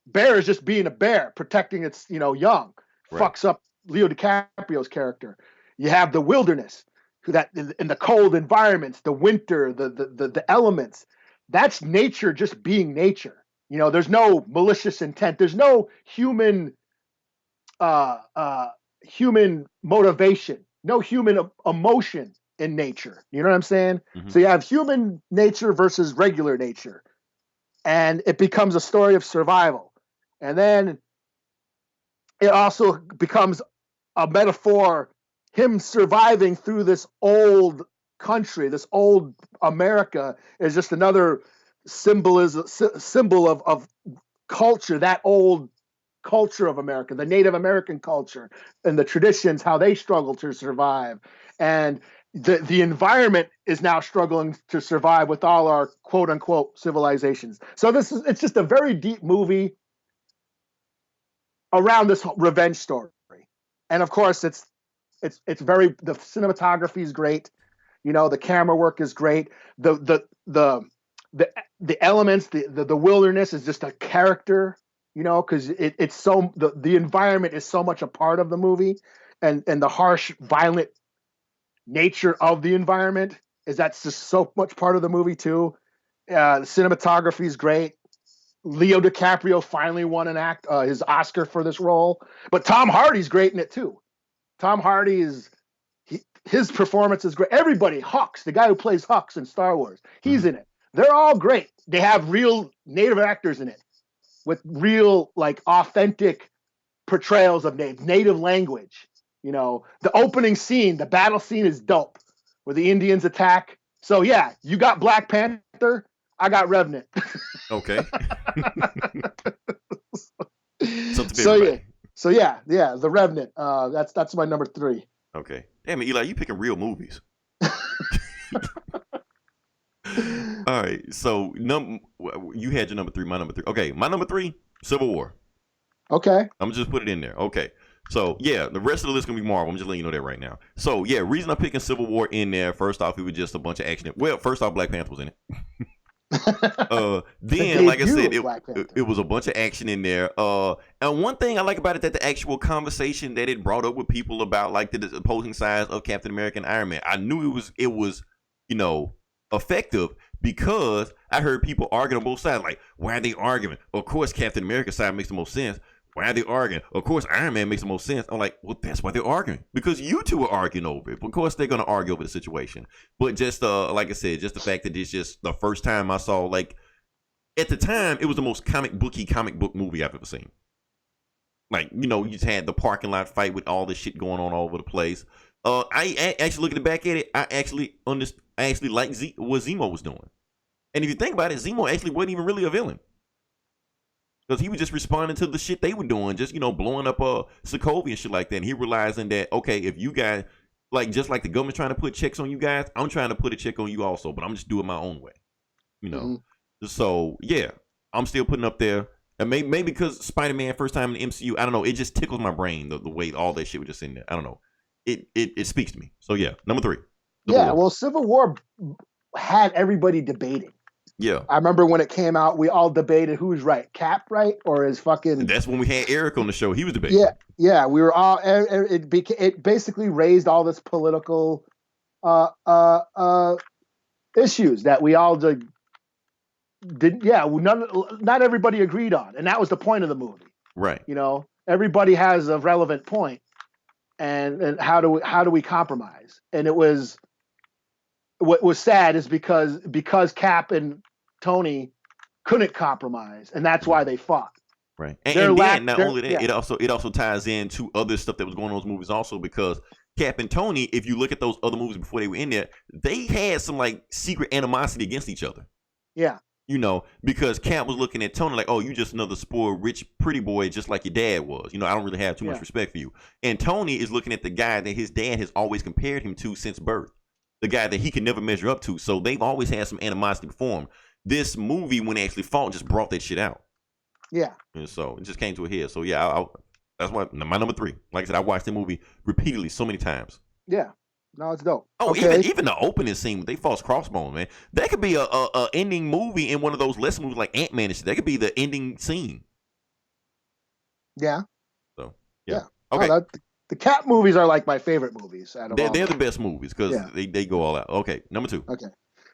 S2: bear is just being a bear, protecting its, young. Right. Fucks up Leo DiCaprio's character. You have the wilderness, that in the cold environments, the winter, the elements. That's nature just being nature. There's no malicious intent. There's no human motivation, no human emotion in nature. You know what I'm saying? Mm-hmm. So you have human nature versus regular nature, and it becomes a story of survival. And then it also becomes a metaphor, him surviving through this old country, this old America, is just another symbol of culture, that old culture of America, the Native American culture and the traditions, how they struggle to survive. And the environment is now struggling to survive with all our quote unquote civilizations. So it's just a very deep movie around this revenge story. And of course the cinematography is great. The camera work is great. The elements, the wilderness is just a character, because it's so, the environment is so much a part of the movie, and the harsh, violent nature of the environment that's just so much part of the movie too. The cinematography is great. Leo DiCaprio finally won his Oscar for this role, but Tom Hardy's great in it too. Tom Hardy his performance is great. Everybody, Hux, the guy who plays Hux in Star Wars, he's in it. They're all great. They have real native actors in it with real, authentic portrayals of native language. The opening scene, the battle scene is dope, where the Indians attack. So yeah, you got Black Panther, I got Revenant.
S1: Okay.
S2: So yeah, The Revenant. That's my number 3.
S1: Okay. Damn it, Eli, you picking real movies. All right. So you had your number 3, my number 3. Okay, my number 3, Civil War.
S2: Okay.
S1: I'm gonna just put it in there. Okay. So yeah, the rest of the list gonna be Marvel. I'm just letting you know that right now. So yeah, reason I'm picking Civil War in there. First off, it was just a bunch of action. Well, first off, Black Panther was in it. Then, like I said, it was a bunch of action in there. And one thing I like about it, that the actual conversation that it brought up with people about the opposing sides of Captain America and Iron Man, I knew it was effective, because I heard people arguing on both sides. Like, why are they arguing? Of course, Captain America's side makes the most sense. Why are they arguing? Of course, Iron Man makes the most sense. I'm like, well, that's why they're arguing, because you two are arguing over it. Of course, they're going to argue over the situation. But just, like I said, just the fact that it's just the first time I saw, at the time, it was the most comic book movie I've ever seen. You just had the parking lot fight with all this shit going on all over the place. I actually, looking back at it, I actually like what Zemo was doing. And if you think about it, Zemo actually wasn't even really a villain. Because he was just responding to the shit they were doing, just, blowing up Sokovia and shit like that. And he realizing that, okay, if you guys, like, just like the government's trying to put checks on you guys, I'm trying to put a check on you also, but I'm just doing my own way. So, yeah, I'm still putting up there. And maybe because Spider-Man first time in the MCU, I don't know, it just tickles my brain, the way all that shit was just in there. I don't know. It speaks to me. So, yeah, number 3.
S2: Well, Civil War had everybody debating.
S1: Yeah.
S2: I remember when it came out, we all debated who's right. Cap right? Or is fucking...
S1: And that's when we had Eric on the show. He was debating.
S2: Yeah. We were all... It basically raised all this political issues that we all didn't... not everybody agreed on. And that was the point of the movie.
S1: Right.
S2: Everybody has a relevant point. And how do we compromise? And it was... What was sad is because Cap and Tony couldn't compromise, and that's why they fought.
S1: Right, and then not only that, it also ties into other stuff that was going on in those movies also, because Cap and Tony, if you look at those other movies before they were in there, they had some like secret animosity against each other.
S2: Yeah.
S1: Because Cap was looking at Tony like, oh, you just another spoiled, rich, pretty boy, just like your dad was. I don't really have too much respect for you. And Tony is looking at the guy that his dad has always compared him to since birth. The guy that he could never measure up to. So they've always had some animosity before him. This movie, when they actually fought, just brought that shit out.
S2: Yeah.
S1: And so it just came to a head. So yeah, that's why my number 3. Like I said, I watched the movie repeatedly so many times.
S2: Yeah. No, it's dope.
S1: Oh, okay. even the opening scene with they false crossbones, man. That could be a ending movie in one of those lesser movies like Ant-Man and shit. That could be the ending scene.
S2: Yeah.
S1: So yeah. Okay.
S2: The Cap movies are like my favorite movies.
S1: They're the best movies because they go all out. Okay, number 2.
S2: Okay,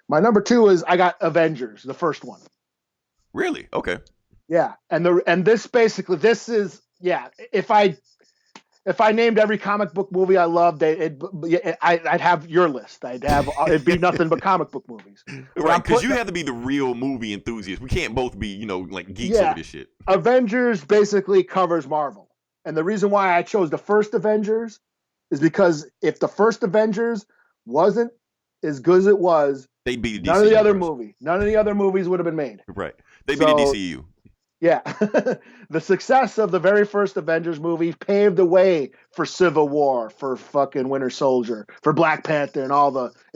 S2: my number 2 is I got Avengers, the first one.
S1: Really? Okay.
S2: Yeah, and this is If I named every comic book movie I loved, I'd have your list. It'd be nothing but comic book movies.
S1: Right, because you have to be the real movie enthusiast. We can't both be like geeks over this shit.
S2: Avengers basically covers Marvel. And the reason why I chose the first Avengers is because if the first Avengers wasn't as good as it was,
S1: they'd be the
S2: none of the other movies would have been made.
S1: Right. They'd be the DCU.
S2: Yeah. The success of the very first Avengers movie paved the way for Civil War, for fucking Winter Soldier, for Black Panther and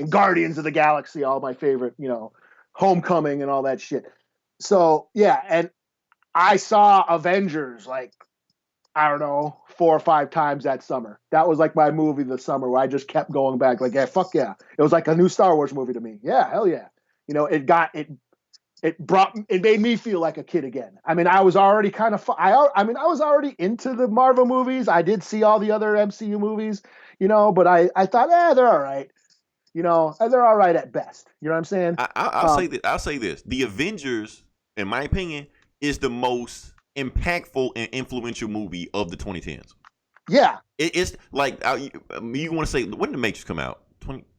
S2: Guardians of the Galaxy, all my favorite, Homecoming and all that shit. So, yeah, and I saw Avengers like, I don't know, 4 or 5 times that summer. That was like my movie this summer where I just kept going back. Like, yeah, fuck yeah. It was like a new Star Wars movie to me. Yeah, hell yeah. It made me feel like a kid again. I mean, I was already I was already into the Marvel movies. I did see all the other MCU movies, but I thought, they're all right. They're all right at best. You know what I'm saying?
S1: I'll say this. The Avengers, in my opinion, is the most impactful and influential movie of the 2010s.
S2: Yeah.
S1: It's like, you want to say, when did The Matrix come out?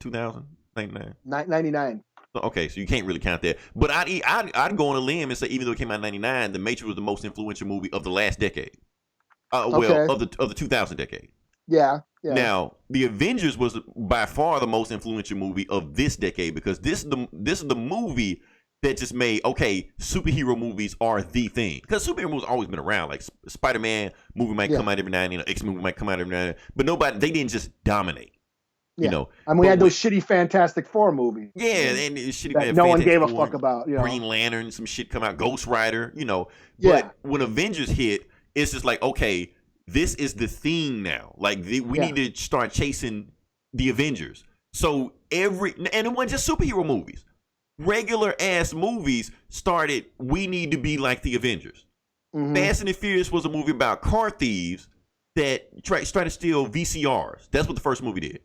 S1: 2000?
S2: 99.
S1: Okay, so you can't really count that. But I'd go on a limb and say, even though it came out in 99, The Matrix was the most influential movie of the last decade. Of the 2000 decade.
S2: Yeah.
S1: Now, The Avengers was by far the most influential movie of this decade, because this is the movie that just made, superhero movies are the thing. Because superhero movies always been around. Like Spider-Man movie might come out every now and then, X movie might come out every now and then, but they didn't just dominate.
S2: Yeah. We had those shitty Fantastic Four movies.
S1: Yeah, and shitty
S2: that no one gave a fuck about.
S1: Green Lantern, some shit come out, Ghost Rider, But when Avengers hit, it's just like, okay, this is the theme now. Like, we need to start chasing the Avengers. So and it wasn't just superhero movies. Regular ass movies started, we need to be like the Avengers. Mm-hmm. Fast and the Furious was a movie about car thieves that tried to steal VCRs. That's what the first movie did.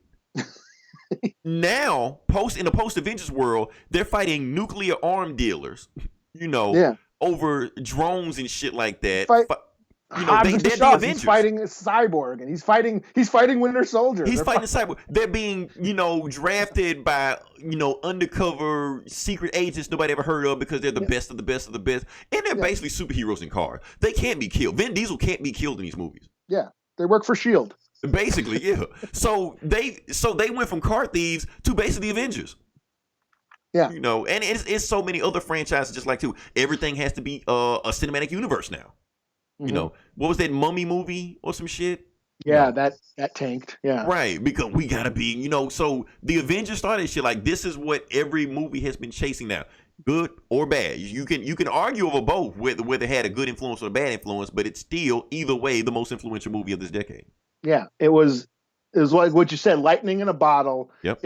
S1: Now, in the post-Avengers world, they're fighting nuclear arm dealers, over drones and shit like that.
S2: They're the Avengers. He's fighting a cyborg, and he's fighting Winter Soldier.
S1: He's fighting a cyborg. They're being, drafted by, undercover secret agents nobody ever heard of because they're the best of the best of the best. And they're basically superheroes in cars. They can't be killed. Vin Diesel can't be killed in these movies.
S2: Yeah, they work for S.H.I.E.L.D.
S1: Basically, yeah. So they went from car thieves to basically Avengers.
S2: Yeah.
S1: You know, and it's so many other franchises just like too. Everything has to be a cinematic universe now. You know, what was that Mummy movie or some shit?
S2: Yeah, that tanked. Yeah.
S1: Right, because we gotta be, you know, so the Avengers started shit like this is what every movie has been chasing now. Good or bad. You can argue over both whether it had a good influence or a bad influence, but it's still either way the most influential movie of this decade.
S2: Yeah. It was like what you said, lightning in a bottle.
S1: Yep.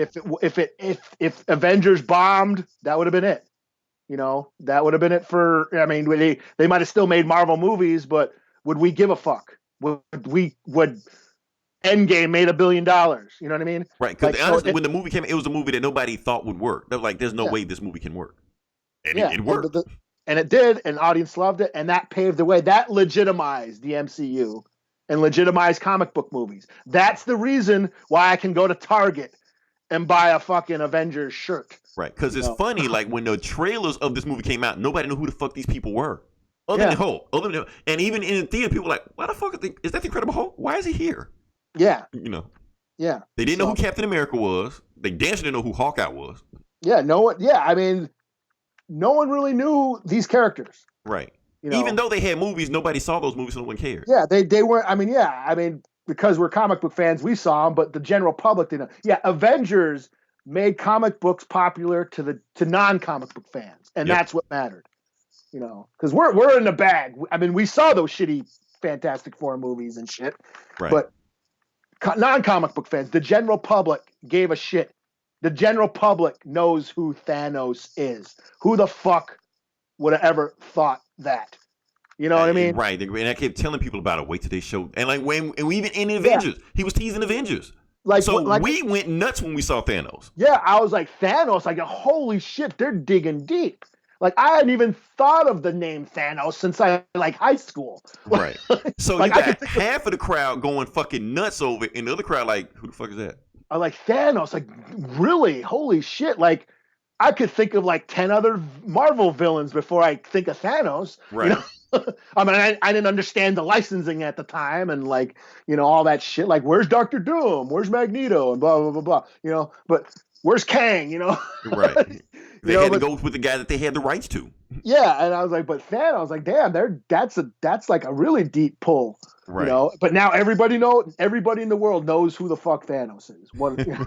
S2: If Avengers bombed, that would have been it. You know, that would have been it for. I mean, they might have still made Marvel movies, but would we give a fuck? Would Endgame made $1 billion? You know what I mean?
S1: Right. Because honestly, when the movie came, it was a movie that nobody thought would work. They were like, "There's no way this movie can work," and it worked.
S2: And it did, and audience loved it, and that paved the way. That legitimized the MCU and legitimized comic book movies. That's the reason why I can go to Target and buy a fucking Avengers shirt.
S1: Right, because it's funny, like when the trailers of this movie came out, nobody knew who the fuck these people were. Other than Hulk. And even in the theater, people were like, why the fuck is that the Incredible Hulk? Why is he here?
S2: Yeah.
S1: You know.
S2: Yeah.
S1: They didn't know who Captain America was. They damn sure didn't know who Hawkeye was.
S2: Yeah, I mean, no one really knew these characters.
S1: Right.
S2: You know?
S1: Even though they had movies, nobody saw those movies, so no one cared.
S2: Yeah, they weren't. I mean, because we're comic book fans, we saw them, but the general public didn't. Yeah, Avengers made comic books popular to non-comic book fans, and that's what mattered. You know, because we're in the bag. I mean, we saw those shitty Fantastic Four movies and shit,
S1: right.
S2: But non-comic book fans, the general public gave a shit. The general public knows who Thanos is. Who the fuck would have ever thought that? You know what I mean?
S1: Right. And I kept telling people about it. Wait till they show. And like and even in Avengers, he was teasing Avengers. We went nuts when we saw Thanos.
S2: Yeah, I was like, Thanos, like, holy shit, they're digging deep. Like, I hadn't even thought of the name Thanos since I like high school.
S1: Right. So like, you got half of the crowd going fucking nuts over it, and the other crowd like, who the fuck is that?
S2: I like Thanos, like, really? Holy shit. Like, I could think of like 10 other Marvel villains before I think of Thanos.
S1: Right.
S2: You know? I mean, I didn't understand the licensing at the time and like, you know, all that shit. Like, where's Dr. Doom? Where's Magneto? And blah, blah, blah, blah. You know, but where's Kang? You know?
S1: Right. They had to go with the guy that they had the rights to.
S2: Yeah. And I was like, but Thanos, like, damn, that's like a really deep pull. Right. You know, but now everybody in the world knows who the fuck Thanos is. What? You know?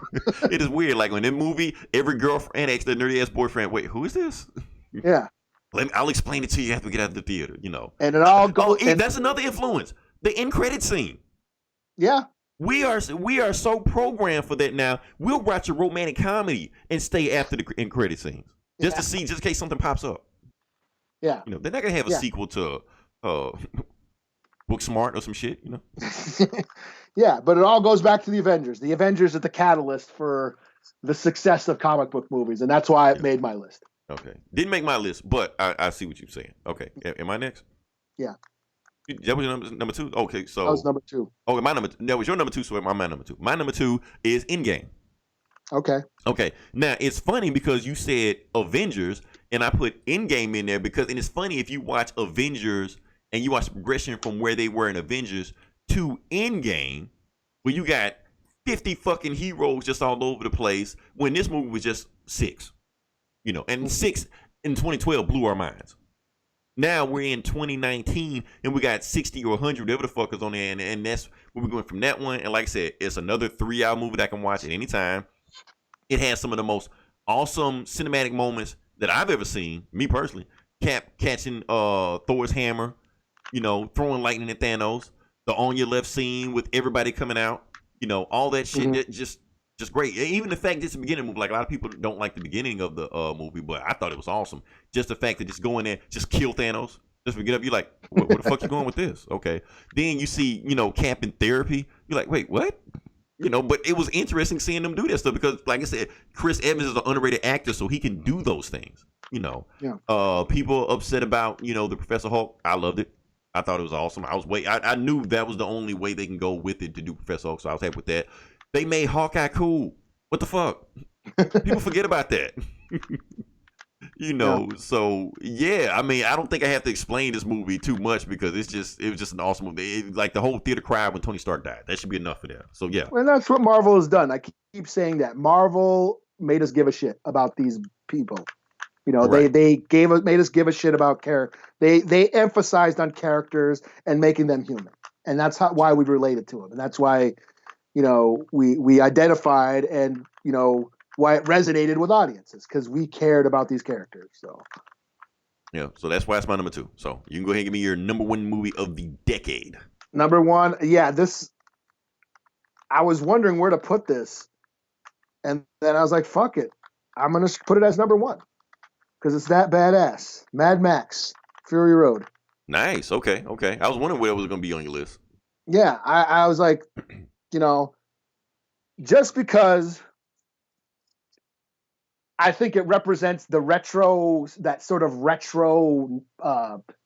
S1: It is weird. Like when in movie, every girlfriend asks their nerdy ass boyfriend, "Wait, who is this?"
S2: Yeah.
S1: I'll explain it to you after we get out of the theater. You know.
S2: And it all goes.
S1: That's another influence. The end credit scene.
S2: Yeah.
S1: We are so programmed for that now. We'll watch a romantic comedy and stay after the end credit scenes just to see, just in case something pops up.
S2: Yeah.
S1: You know, they're not gonna have a sequel to Book Smart or some shit, you know?
S2: Yeah, but it all goes back to the Avengers. The Avengers are the catalyst for the success of comic book movies, and that's why it made my list.
S1: Okay. Didn't make my list, but I see what you're saying. Okay. Am I next?
S2: Yeah.
S1: That was your number two? Okay, so...
S2: That was number two.
S1: Okay, that was your number two, so my number two. My number two is Endgame.
S2: Okay.
S1: Okay. Now, it's funny because you said Avengers, and I put Endgame in there because... And it's funny if you watch Avengers... and you watch the progression from where they were in Avengers to Endgame, where you got 50 fucking heroes just all over the place, when this movie was just 6. You know, and 6 in 2012 blew our minds. Now we're in 2019, and we got 60 or 100, whatever the fuck is on there, and that's where we're going from that one. And like I said, it's another 3-hour movie that I can watch at any time. It has some of the most awesome cinematic moments that I've ever seen, me personally. Cap catching Thor's hammer, you know, throwing lightning at Thanos, the on your left scene with everybody coming out, you know, all that shit, just great. Even the fact that it's the beginning movie, like a lot of people don't like the beginning of the movie, but I thought it was awesome. Just the fact that just go in there, just kill Thanos, just get up, you're like, where the fuck you going with this? Okay. Then you see, you know, Cap in therapy, you're like, wait, what? You know, but it was interesting seeing them do that stuff because, like I said, Chris Evans is an underrated actor, so he can do those things, you know. Yeah. People upset about, you know, the Professor Hulk. I loved it. I thought it was awesome. I knew that was the only way they can go with it to do Professor Hulk, so I was happy with that. They made Hawkeye cool. What the fuck? People forget about that. You know, so yeah, I mean, I don't think I have to explain this movie too much because it was just an awesome movie. Like the whole theater cried when Tony Stark died. That should be enough for them. So yeah.
S2: And that's what Marvel has done. I keep saying that. Marvel made us give a shit about these people. You know,
S1: Right.
S2: they made us give a shit about character. They emphasized on characters and making them human, and that's why we related to them, and that's why, you know, we identified, and you know why it resonated with audiences, because we cared about these characters. So
S1: Yeah, so that's why it's my number 2. So you can go ahead and give me your number 1 movie of the decade.
S2: number 1, yeah, this. I was wondering where to put this, and then I was like, "Fuck it, I'm gonna put it as number 1 because it's that badass." Mad Max, Fury Road.
S1: Nice. Okay. I was wondering where it was going to be on your list.
S2: Yeah, I was like, you know, just because I think it represents that sort of retro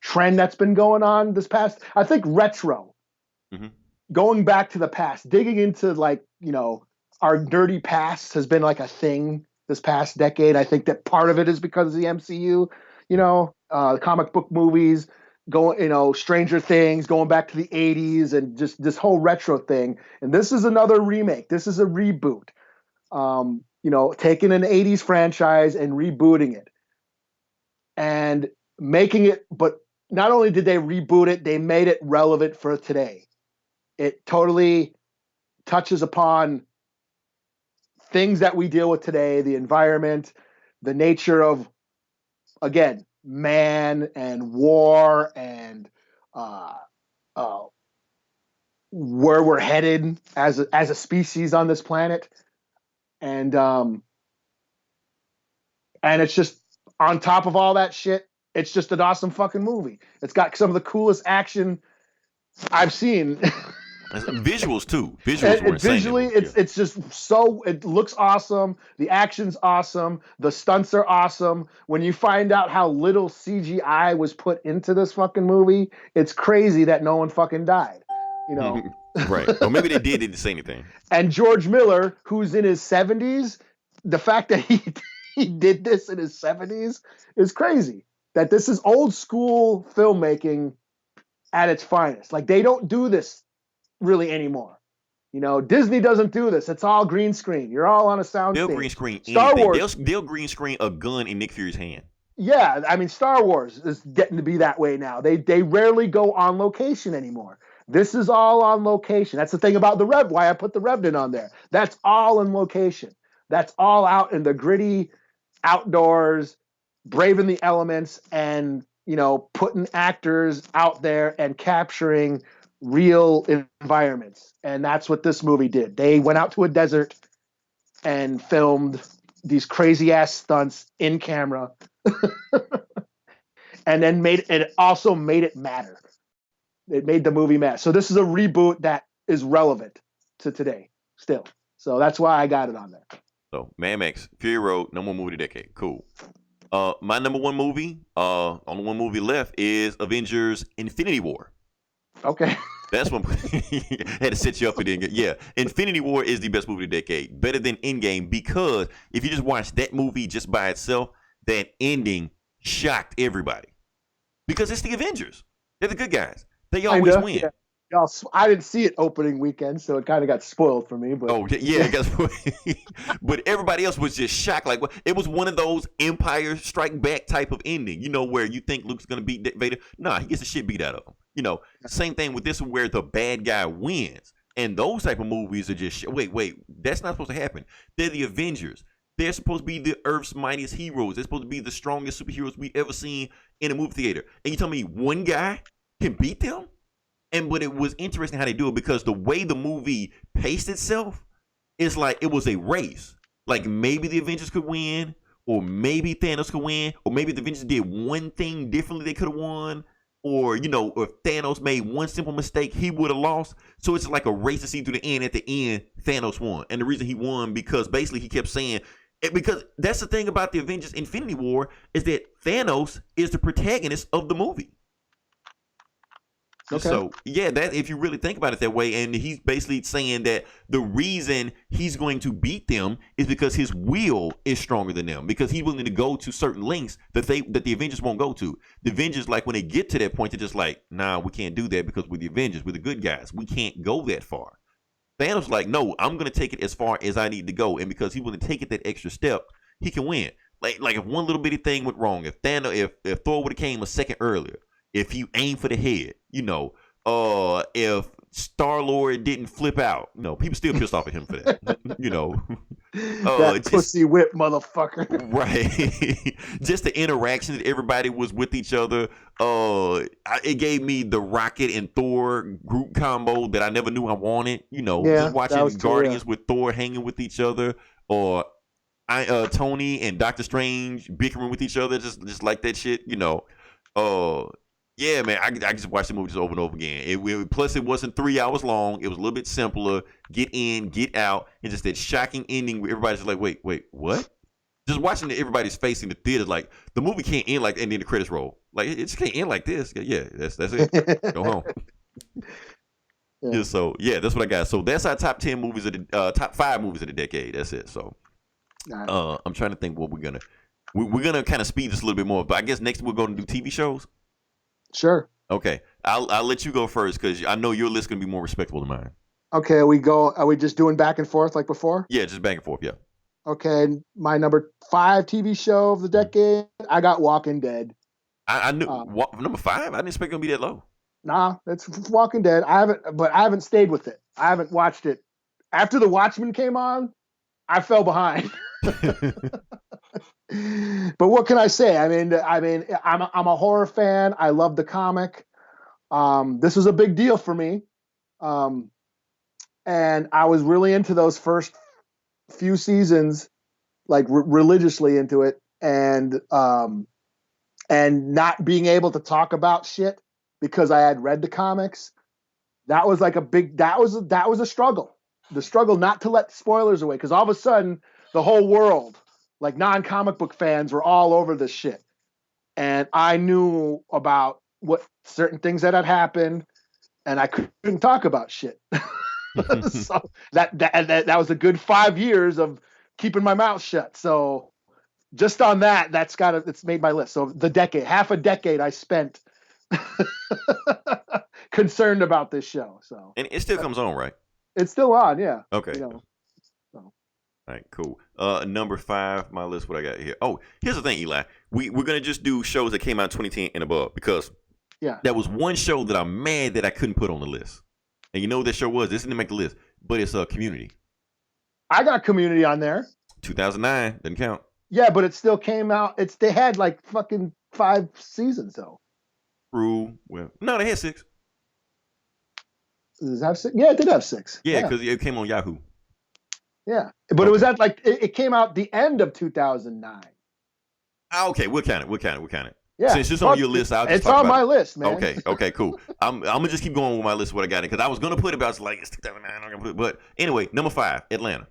S2: trend that's been going on this past. I think retro,
S1: Mm-hmm.
S2: going back to the past, digging into, like, you know, our dirty past has been like a thing this past decade. I think that part of it is because of the MCU, you know, comic book movies, you know, Stranger Things, going back to the 80s, and just this whole retro thing. And this is another remake. This is a reboot. You know, taking an 80s franchise and rebooting it and making it, but not only did they reboot it, they made it relevant for today. It totally touches upon things that we deal with today, the environment, the nature of, again, man and war, and uh, uh, where we're headed as a species on this planet. And it's just, on top of all that shit, it's just an awesome fucking movie. It's got some of the coolest action I've seen.
S1: Visuals too. Visuals were insane.
S2: Visually, it's just so, it looks awesome. The action's awesome. The stunts are awesome. When you find out how little CGI was put into this fucking movie, it's crazy that no one fucking died. You know,
S1: right? Or maybe they didn't say anything.
S2: And George Miller, who's in his 70s, the fact that he did this in his 70s is crazy. That this is old school filmmaking at its finest. Like, they don't do this really anymore. You know, Disney doesn't do this. It's all green screen. You're all on a sound
S1: They'll
S2: stage.
S1: green screen
S2: Star
S1: anything.
S2: Wars.
S1: They'll green screen a gun in Nick Fury's hand.
S2: Yeah, I mean, Star Wars is getting to be that way now. They rarely go on location anymore. This is all on location. That's the thing about the Rev. Why I put the Revenant on there. That's all in location. That's all out in the gritty outdoors, braving the elements, and, you know, putting actors out there and capturing real environments. And that's what this movie did. They went out to a desert and filmed these crazy ass stunts in camera, and then also made it matter. It made the movie matter. So this is a reboot that is relevant to today still. So that's why I got it on there.
S1: So Mad Max, Fury Road, number 1 movie of the decade. Cool. My number 1 movie, only 1 movie left, is Avengers: Infinity War.
S2: Okay.
S1: That's one. Had to set you up for it. Yeah, Infinity War is the best movie of the decade, better than Endgame, because if you just watch that movie just by itself, that ending shocked everybody. Because it's the Avengers. They're the good guys. They always win.
S2: Yeah. I didn't see it opening weekend, so it kind of got spoiled for me. But
S1: it got spoiled. But everybody else was just shocked. Like, it was one of those Empire Strike Back type of ending, you know, where you think Luke's gonna beat Vader. Nah, he gets the shit beat out of him. You know, same thing with this one, where the bad guy wins. And those type of movies are just wait, that's not supposed to happen. They're the Avengers. They're supposed to be the Earth's mightiest heroes. They're supposed to be the strongest superheroes we've ever seen in a movie theater. And you tell me one guy can beat them? But it was interesting how they do it, because the way the movie paced itself, it's like it was a race. Like, maybe the Avengers could win, or maybe Thanos could win, or maybe the Avengers did one thing differently, they could have won, or, you know, if Thanos made one simple mistake, he would have lost. So it's like a race to see through the end. At the end, Thanos won. And the reason he won, because basically he kept saying, because that's the thing about the Avengers Infinity War, is that Thanos is the protagonist of the movie. Okay. So, yeah, that, if you really think about it that way, and he's basically saying that the reason he's going to beat them is because his will is stronger than them, because he's willing to go to certain lengths that the Avengers won't go to. The Avengers, like, when they get to that point, they're just like, nah, we can't do that, because we're the Avengers, we're the good guys. We can't go that far. Thanos like, no, I'm gonna take it as far as I need to go, and because he willing to take it that extra step, he can win. Like if one little bitty thing went wrong, if Thor would have came a second earlier, if he aimed for the head, if Star-Lord didn't flip out, people still pissed off at him for that.
S2: That pussy whip motherfucker.
S1: Right. Just the interaction that everybody was with each other. It gave me the Rocket and Thor group combo that I never knew I wanted. Just watching Guardians with Thor hanging with each other, or Tony and Doctor Strange bickering with each other, just like that shit. Yeah, man, I just watched the movie just over and over again. Plus, it wasn't 3 hours long. It was a little bit simpler. Get in, get out, and just that shocking ending where everybody's just like, wait, what? Just watching everybody's face in the theater, like the movie can't end like, and then the credits roll. Like it just can't end like this. Yeah, that's it. Go home. That's what I got. So that's our top 10 movies of the top 5 movies of the decade. That's it. So I'm trying to think what we're gonna kind of speed this a little bit more. But I guess next we're going to do TV shows.
S2: Sure.
S1: Okay, I'll let you go first because I know your list gonna be more respectable than mine.
S2: Okay, are we just doing back and forth like before?
S1: Yeah, just back and forth. Yeah.
S2: Okay, my number 5 TV show of the decade, I got Walking Dead.
S1: I knew number 5. I didn't expect it to be that low.
S2: Nah, it's Walking Dead. I haven't stayed with it. I haven't watched it after The Watchmen came on. I fell behind. But what can I say? I mean, I'm a horror fan. I love the comic. This was a big deal for me, and I was really into those first few seasons, like religiously into it, and not being able to talk about shit because I had read the comics. That was like that was a struggle. The struggle not to let spoilers away, because all of a sudden the whole world, like non-comic book fans, were all over this shit. And I knew about what certain things that had happened, and I couldn't talk about shit. So that was a good 5 years of keeping my mouth shut. So just on that, it's made my list. So half a decade I spent concerned about this show. So, and
S1: it still comes on, right?
S2: It's still on, yeah.
S1: Okay. So. All right, cool. Number 5, my list. What I got here? Oh, here's the thing, Eli. We're gonna just do shows that came out 2010 and above, because that was one show that I'm mad that I couldn't put on the list. And you know what that show was? This didn't make the list, but it's Community.
S2: I got Community on there.
S1: 2009 doesn't count.
S2: Yeah, but it still came out. They had like fucking 5 seasons though.
S1: True. Well, no, they had 6.
S2: Does it have 6? Yeah, it did have 6.
S1: Yeah, because it came on Yahoo.
S2: Yeah, but it was at it came out the end of 2009.
S1: Okay, we'll count it.
S2: Yeah,
S1: since it's on your list,
S2: it's on my list, man.
S1: Okay, cool. I'm gonna just keep going with my list. What I got in, because I was gonna put it, but I was like, it's 2009. I'm gonna put it. But anyway, number 5, Atlanta.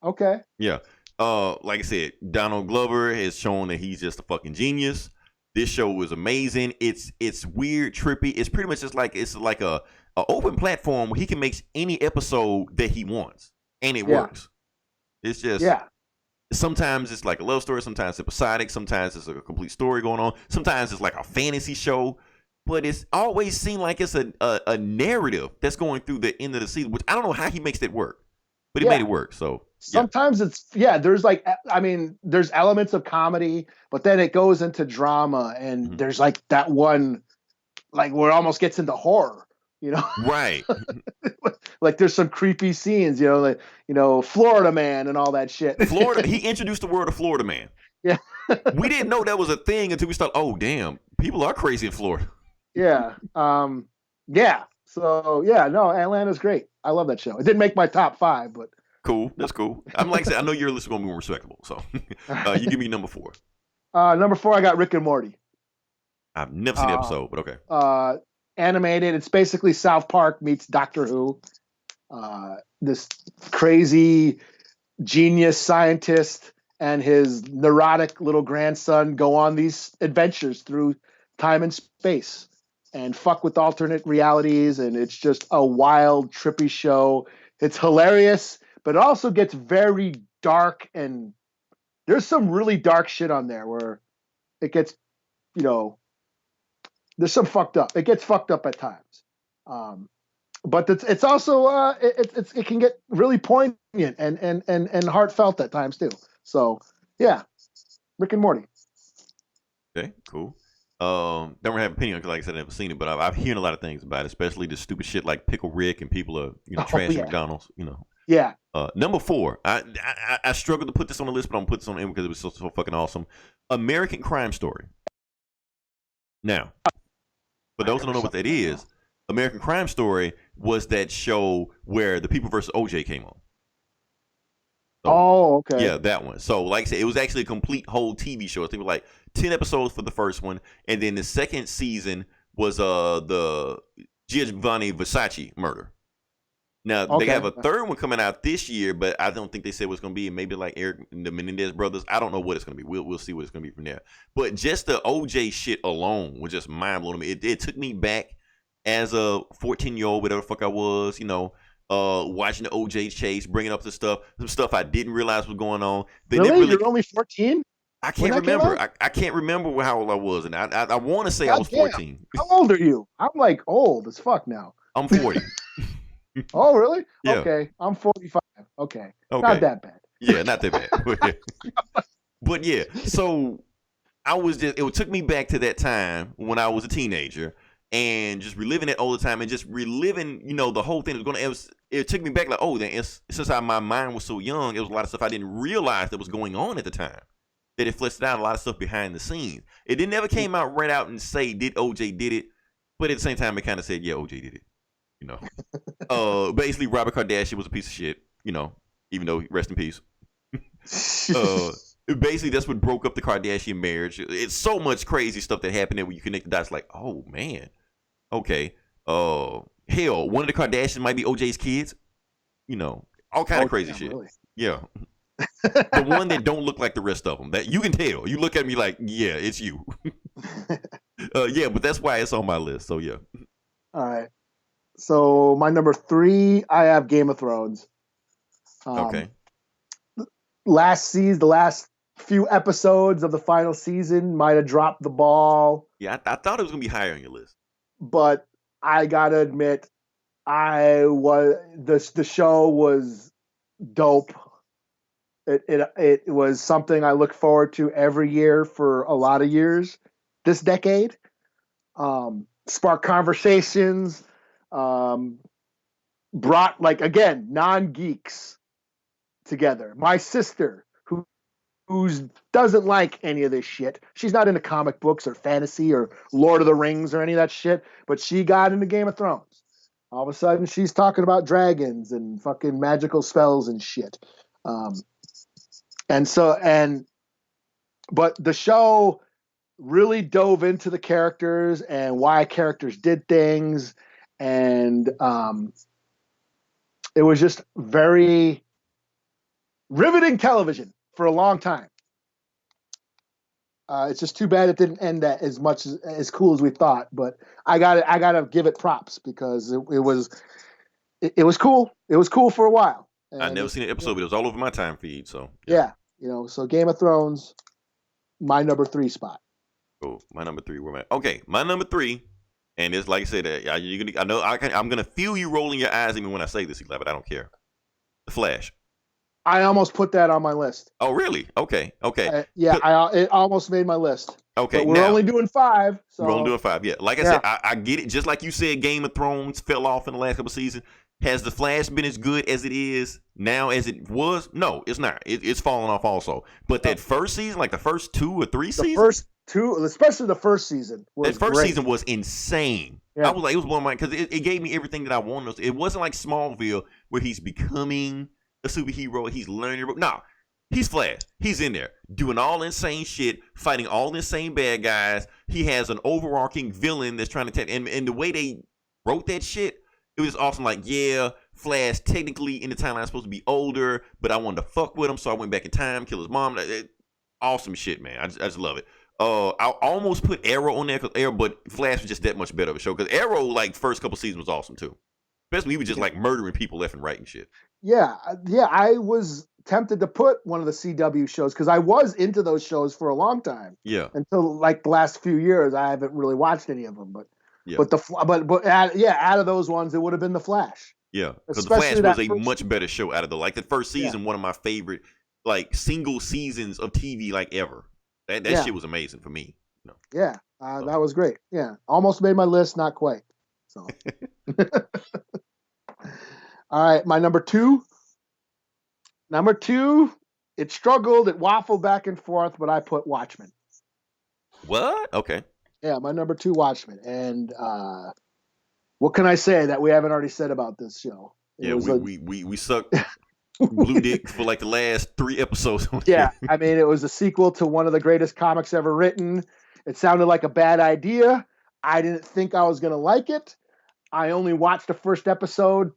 S2: Okay.
S1: Yeah. Like I said, Donald Glover has shown that he's just a fucking genius. This show was amazing. It's weird, trippy. It's pretty much just like a open platform where he can make any episode that he wants, and it works. It's just sometimes it's like a love story, sometimes it's episodic, sometimes it's a complete story going on, sometimes it's like a fantasy show, but it's always seemed like it's a narrative that's going through the end of the season, which I don't know how he makes that work, but he made it work. So
S2: sometimes there's there's elements of comedy, but then it goes into drama, and there's like that one, like where it almost gets into horror.
S1: Right.
S2: Like there's some creepy scenes, like Florida Man and all that shit.
S1: He introduced the word of Florida Man.
S2: Yeah.
S1: We didn't know that was a thing until we started. Oh damn, people are crazy in Florida.
S2: Yeah. Yeah. So no, Atlanta's great. I love that show. It didn't make my top 5, but
S1: cool. That's cool. I'm like I said, I know your list is gonna be more respectable. So you give me number 4.
S2: Number 4, I got Rick and Morty.
S1: I've never seen the episode, but okay.
S2: Animated. It's basically South Park meets Doctor Who. This crazy genius scientist and his neurotic little grandson go on these adventures through time and space and fuck with alternate realities. And it's just a wild, trippy show. It's hilarious, but it also gets very dark, and there's some really dark shit on there where it gets, there's some fucked up. It gets fucked up at times. but it's also it can get really poignant and heartfelt at times too. So yeah, Rick and Morty.
S1: Okay, cool. Don't really have an opinion because, like I said, I've never seen it, but I've heard a lot of things about it, especially the stupid shit like Pickle Rick and people are
S2: Oh
S1: trashing
S2: yeah,
S1: McDonald's.
S2: yeah.
S1: Number four, I struggled to put this on the list, but I'm gonna put this on in because it was so fucking awesome. American Crime Story. Now, for those who don't know what that is, American Crime Story was that show where the People versus OJ came on. So,
S2: Oh, okay.
S1: yeah, that one. So, like I said, it was actually a complete whole TV show. I think it was like 10 episodes for the first one, and then the second season was the Giovanni Versace murder. Now they have a third one coming out this year, but I don't think they said what's going to be. Maybe like Eric and the Menendez brothers. I don't know what it's going to be. We'll see what it's going to be from there. But just the OJ shit alone was just mind blowing to me. It took me back as a 14-year-old, whatever the fuck I was, watching the OJ chase, bringing up some stuff I didn't realize was going on.
S2: Really? You're only 14?
S1: I can't remember. I can't remember how old I was, and I want to say I was 14.
S2: How old are you? I'm like old as fuck now.
S1: I'm 40.
S2: Oh, really?
S1: Yeah.
S2: Okay. I'm 45. Okay. Not that bad.
S1: Yeah, not that bad. But yeah, so it took me back to that time when I was a teenager and just reliving it all the time and just reliving, the whole thing. It took me back like, oh, then since my mind was so young, it was a lot of stuff I didn't realize that was going on at the time. That it fleshed out a lot of stuff behind the scenes. It didn't never came out right out and say, did OJ did it? But at the same time, it kind of said, yeah, OJ did it. Basically, Robert Kardashian was a piece of shit, even though rest in peace. Basically, that's what broke up the Kardashian marriage. It's so much crazy stuff that happened there when you connect the dots like, oh, man. Okay. Hell, one of the Kardashians might be OJ's kids. All kind of crazy shit. Really? Yeah. The one that don't look like the rest of them. That you can tell. You look at me like, yeah, it's you. Yeah, but that's why it's on my list. So, yeah.
S2: All right. So my number 3, I have Game of Thrones.
S1: Okay.
S2: Last season, the last few episodes of the final season might have dropped the ball.
S1: Yeah, I thought it was gonna be higher on your list.
S2: But I gotta admit, the show was dope. It was something I look forward to every year for a lot of years this decade. Sparked conversations. Brought again non-geeks together. My sister, who doesn't like any of this shit. She's not into comic books or fantasy or Lord of the Rings or any of that shit, but she got into Game of Thrones. All of a sudden, she's talking about dragons and fucking magical spells and shit. But the show really dove into the characters and why characters did things. And it was just very riveting television for a long time. It's just too bad it didn't end that as cool as we thought. But I gotta give it props because it was cool. It was cool for a while.
S1: I never seen an episode, but it was all over my time feed. So
S2: yeah, so Game of Thrones, my number 3 spot.
S1: Oh, my number 3. Where am I? Okay, my number 3. And it's like I said, I know I'm gonna feel you rolling your eyes even when I say this, Eli, but I don't care. The Flash.
S2: I almost put that on my list.
S1: Oh, really? Okay.
S2: It almost made my list.
S1: Okay,
S2: but we're only doing 5. So.
S1: We're only doing 5. Yeah, like I said, I get it. Just like you said, Game of Thrones fell off in the last couple of seasons. Has the Flash been as good as it is now as it was? No, it's not. It's falling off also. But that first season, like the first 2 or 3 seasons,
S2: first 2, especially the first season,
S1: season was insane. Yeah. I was like, it was one of my because it gave me everything that I wanted. It wasn't like Smallville where he's becoming a superhero. He's learning. No, he's Flash. He's in there doing all insane shit, fighting all insane bad guys. He has an overarching villain that's trying to take. And the way they wrote that shit, it was awesome. Like, yeah, Flash technically in the timeline supposed to be older, but I wanted to fuck with him, so I went back in time, kill his mom. Awesome shit, man. I just love it. I almost put Arrow on there but Flash was just that much better of a show. Because Arrow, like, first couple seasons was awesome too. Especially he was just like murdering people left and right and shit.
S2: Yeah. I was tempted to put one of the CW shows because I was into those shows for a long time.
S1: Yeah.
S2: Until like the last few years, I haven't really watched any of them. But
S1: Yeah.
S2: But out of those ones, it would have been the Flash.
S1: Yeah, because the Flash was a much better show out of the first season. One of my favorite single seasons of TV ever. That shit was amazing for me.
S2: Yeah, that was great. Yeah, almost made my list, not quite. So, all right, my number two. Number two, it struggled, it waffled back and forth, but I put Watchmen.
S1: What? Okay.
S2: Yeah, my number two, Watchmen, and what can I say that we haven't already said about this show?
S1: We sucked blue dick for the last 3 episodes.
S2: Yeah, I mean, it was a sequel to one of the greatest comics ever written. It sounded like a bad idea. I didn't think I was going to like it. I only watched the first episode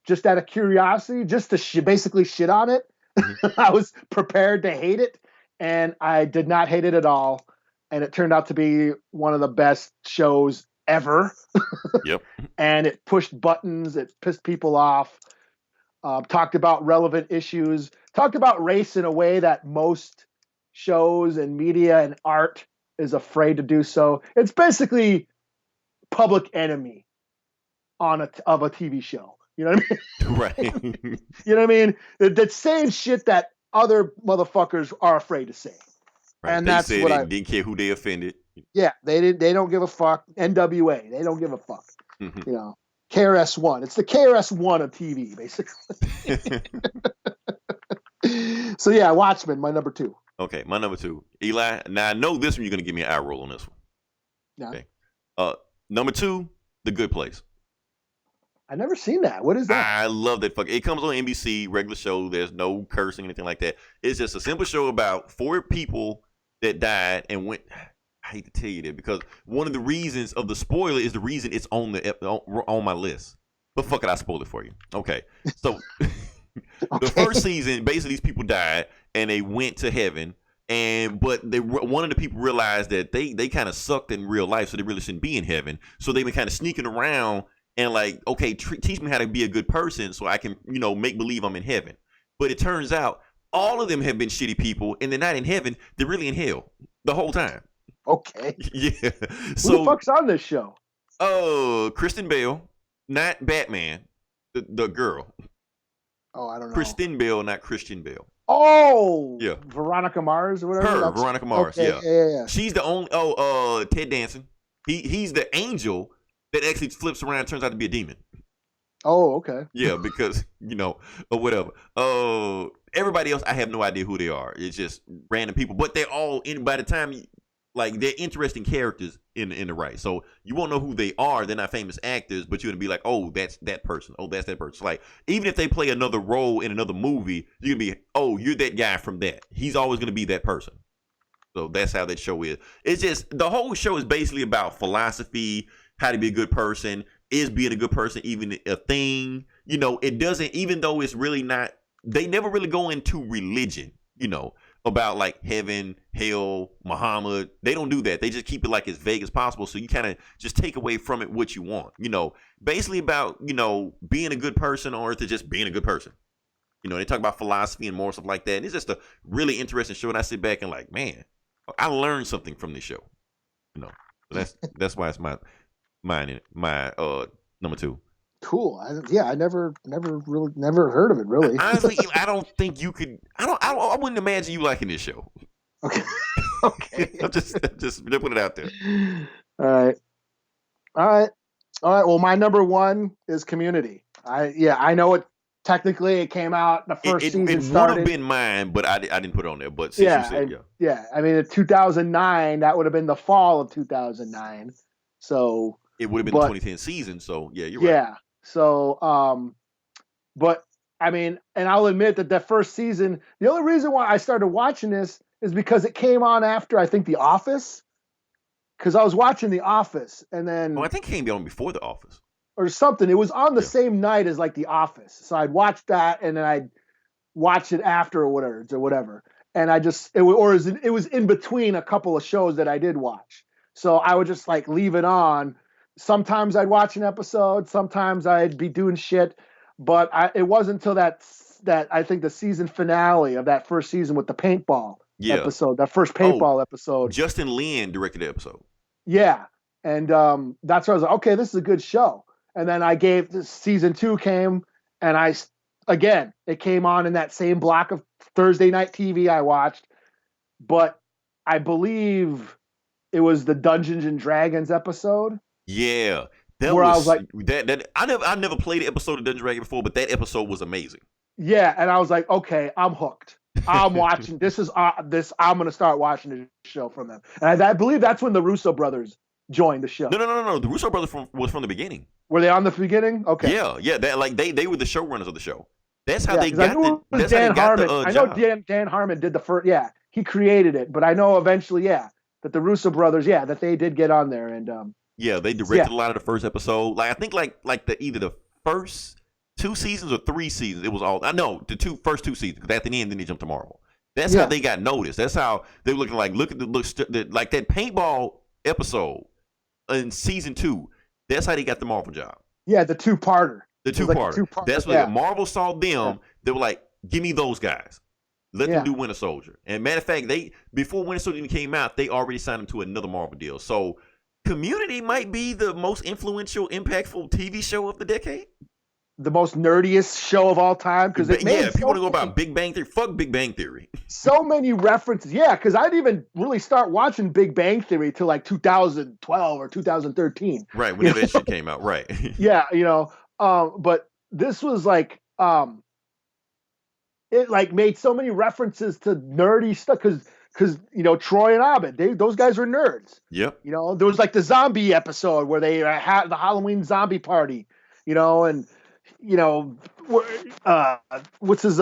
S2: just out of curiosity, just to basically shit on it. Mm-hmm. I was prepared to hate it, and I did not hate it at all. And it turned out to be one of the best shows ever.
S1: Yep.
S2: And it pushed buttons. It pissed people off. Talked about relevant issues. Talked about race in a way that most shows and media and art is afraid to do so. It's basically Public Enemy of a TV show. You know what I mean?
S1: Right.
S2: You know what I mean? That's saying shit that other motherfuckers are afraid to say.
S1: Right. And that's what I didn't care who they offended.
S2: Yeah, they don't give a fuck. NWA, they don't give a fuck. Mm-hmm. You know, KRS-One. It's the KRS-One of TV, basically. So yeah, Watchmen, my number two.
S1: Okay, my number two. Eli, now I know this one you're gonna give me an eye roll on this one.
S2: Yeah.
S1: Okay. Number two, The Good Place.
S2: I've never seen that. What is that?
S1: I love that fuck. It comes on NBC, regular show. There's no cursing, anything like that. It's just a simple show about 4 people that died and went. I hate to tell you that because one of the reasons of the spoiler is the reason it's on my list. But fuck it, I spoiled it for you. Okay, so the first season, basically these people died and they went to heaven. But one of the people realized that they kind of sucked in real life, so they really shouldn't be in heaven. So they've been kind of sneaking around and okay, teach me how to be a good person so I can, make believe I'm in heaven. But it turns out all of them have been shitty people, and they're not in heaven. They're really in hell the whole time.
S2: Okay.
S1: Yeah.
S2: So, who the fuck's on this show?
S1: Oh, Kristen Bell, not Batman, the girl.
S2: Oh, I don't know.
S1: Kristen Bell, not Christian Bell.
S2: Oh,
S1: yeah.
S2: Veronica Mars or whatever.
S1: Veronica Mars.
S2: Okay. Yeah.
S1: She's the only. Ted Danson. He's the angel that actually flips around and turns out to be a demon.
S2: Oh, okay.
S1: Yeah, because or whatever. Everybody else, I have no idea who they are. It's just random people, but they're all in. By the time, they're interesting characters in the right. So you won't know who they are. They're not famous actors, but you're gonna be like, oh, that's that person. Oh, that's that person. Even if they play another role in another movie, you're gonna be, oh, you're that guy from that. He's always gonna be that person. So that's how that show is. It's just the whole show is basically about philosophy, how to be a good person. Is being a good person even a thing? It doesn't, even though it's really not, they never really go into religion, about heaven, hell, Muhammad. They don't do that. They just keep it as vague as possible. So you kind of just take away from it what you want, basically about, being a good person on earth is just being a good person. They talk about philosophy and more stuff like that. And it's just a really interesting show. And I sit back and man, I learned something from this show, that's why it's my number two.
S2: Cool. I never heard of it really.
S1: Honestly, I don't think you could. I wouldn't imagine you liking this show.
S2: Okay. Okay.
S1: I'm just put it out there.
S2: All right. Well, my number one is Community. I know it. Technically, it came out the first season. It would
S1: have been mine, but I didn't put it on there. But since you said,
S2: yeah. I mean, in 2009, that would have been the fall of 2009. So
S1: it would have been the 2010 season. So yeah, you're right.
S2: Yeah. So, but I mean, and I'll admit that first season, the only reason why I started watching this is because it came on after, I think, The Office. Because I was watching The Office, and then
S1: I think it came on before The Office
S2: or something. It was on the same night as The Office, so I'd watch that, and then I'd watch it afterwards or whatever. And it was in between a couple of shows that I did watch, so I would just leave it on. Sometimes I'd watch an episode, sometimes I'd be doing shit, but it wasn't until that I think the season finale of that first season with the paintball episode, that first paintball episode.
S1: Justin Lin directed the episode.
S2: Yeah. And that's where I was like, okay, this is a good show. And then season 2 came, and it came on in that same block of Thursday night TV I watched. But I believe it was the Dungeons and Dragons episode.
S1: Yeah.
S2: I was like,
S1: I never played an episode of Dungeons and Dragons before, but that episode was amazing.
S2: Yeah, and I was like, okay, I'm hooked. I'm watching. I'm gonna start watching the show from them. And I believe that's when the Russo brothers joined the show.
S1: No. The Russo brothers was from the beginning.
S2: Were they on the beginning? Okay.
S1: Yeah. They were the showrunners of the show. That's how they got the
S2: Dan Harmon.
S1: job.
S2: I know Dan Harmon did the first. Yeah, he created it, but I know eventually, that the Russo brothers, that they did get on there, and
S1: they directed a lot of the first episode. Like I think either the first 2 seasons or 3 seasons. It was all the first 2 seasons. Because at the end, then they jumped to Marvel. That's how they got noticed. That's how they were looking like. Look at like that paintball episode in season 2. That's how they got the Marvel job.
S2: Yeah, the 2-parter.
S1: The 2-parter. That's what Marvel saw them. Yeah. They were like, "Give me those guys. Let them do Winter Soldier." And matter of fact, before Winter Soldier even came out, they already signed him to another Marvel deal. So, Community might be the most influential, impactful TV show of the decade.
S2: The most nerdiest show of all time, because
S1: if you want to go about Big Bang Theory, fuck Big Bang Theory.
S2: So many references, because I didn't even really start watching Big Bang Theory till like 2012 or 2013.
S1: Right, whenever that shit came out, right?
S2: Yeah, but this was like, it like made so many references to nerdy stuff because Troy and Abed, those guys were nerds.
S1: Yep.
S2: There was like the zombie episode where they had the Halloween zombie party, and. What's his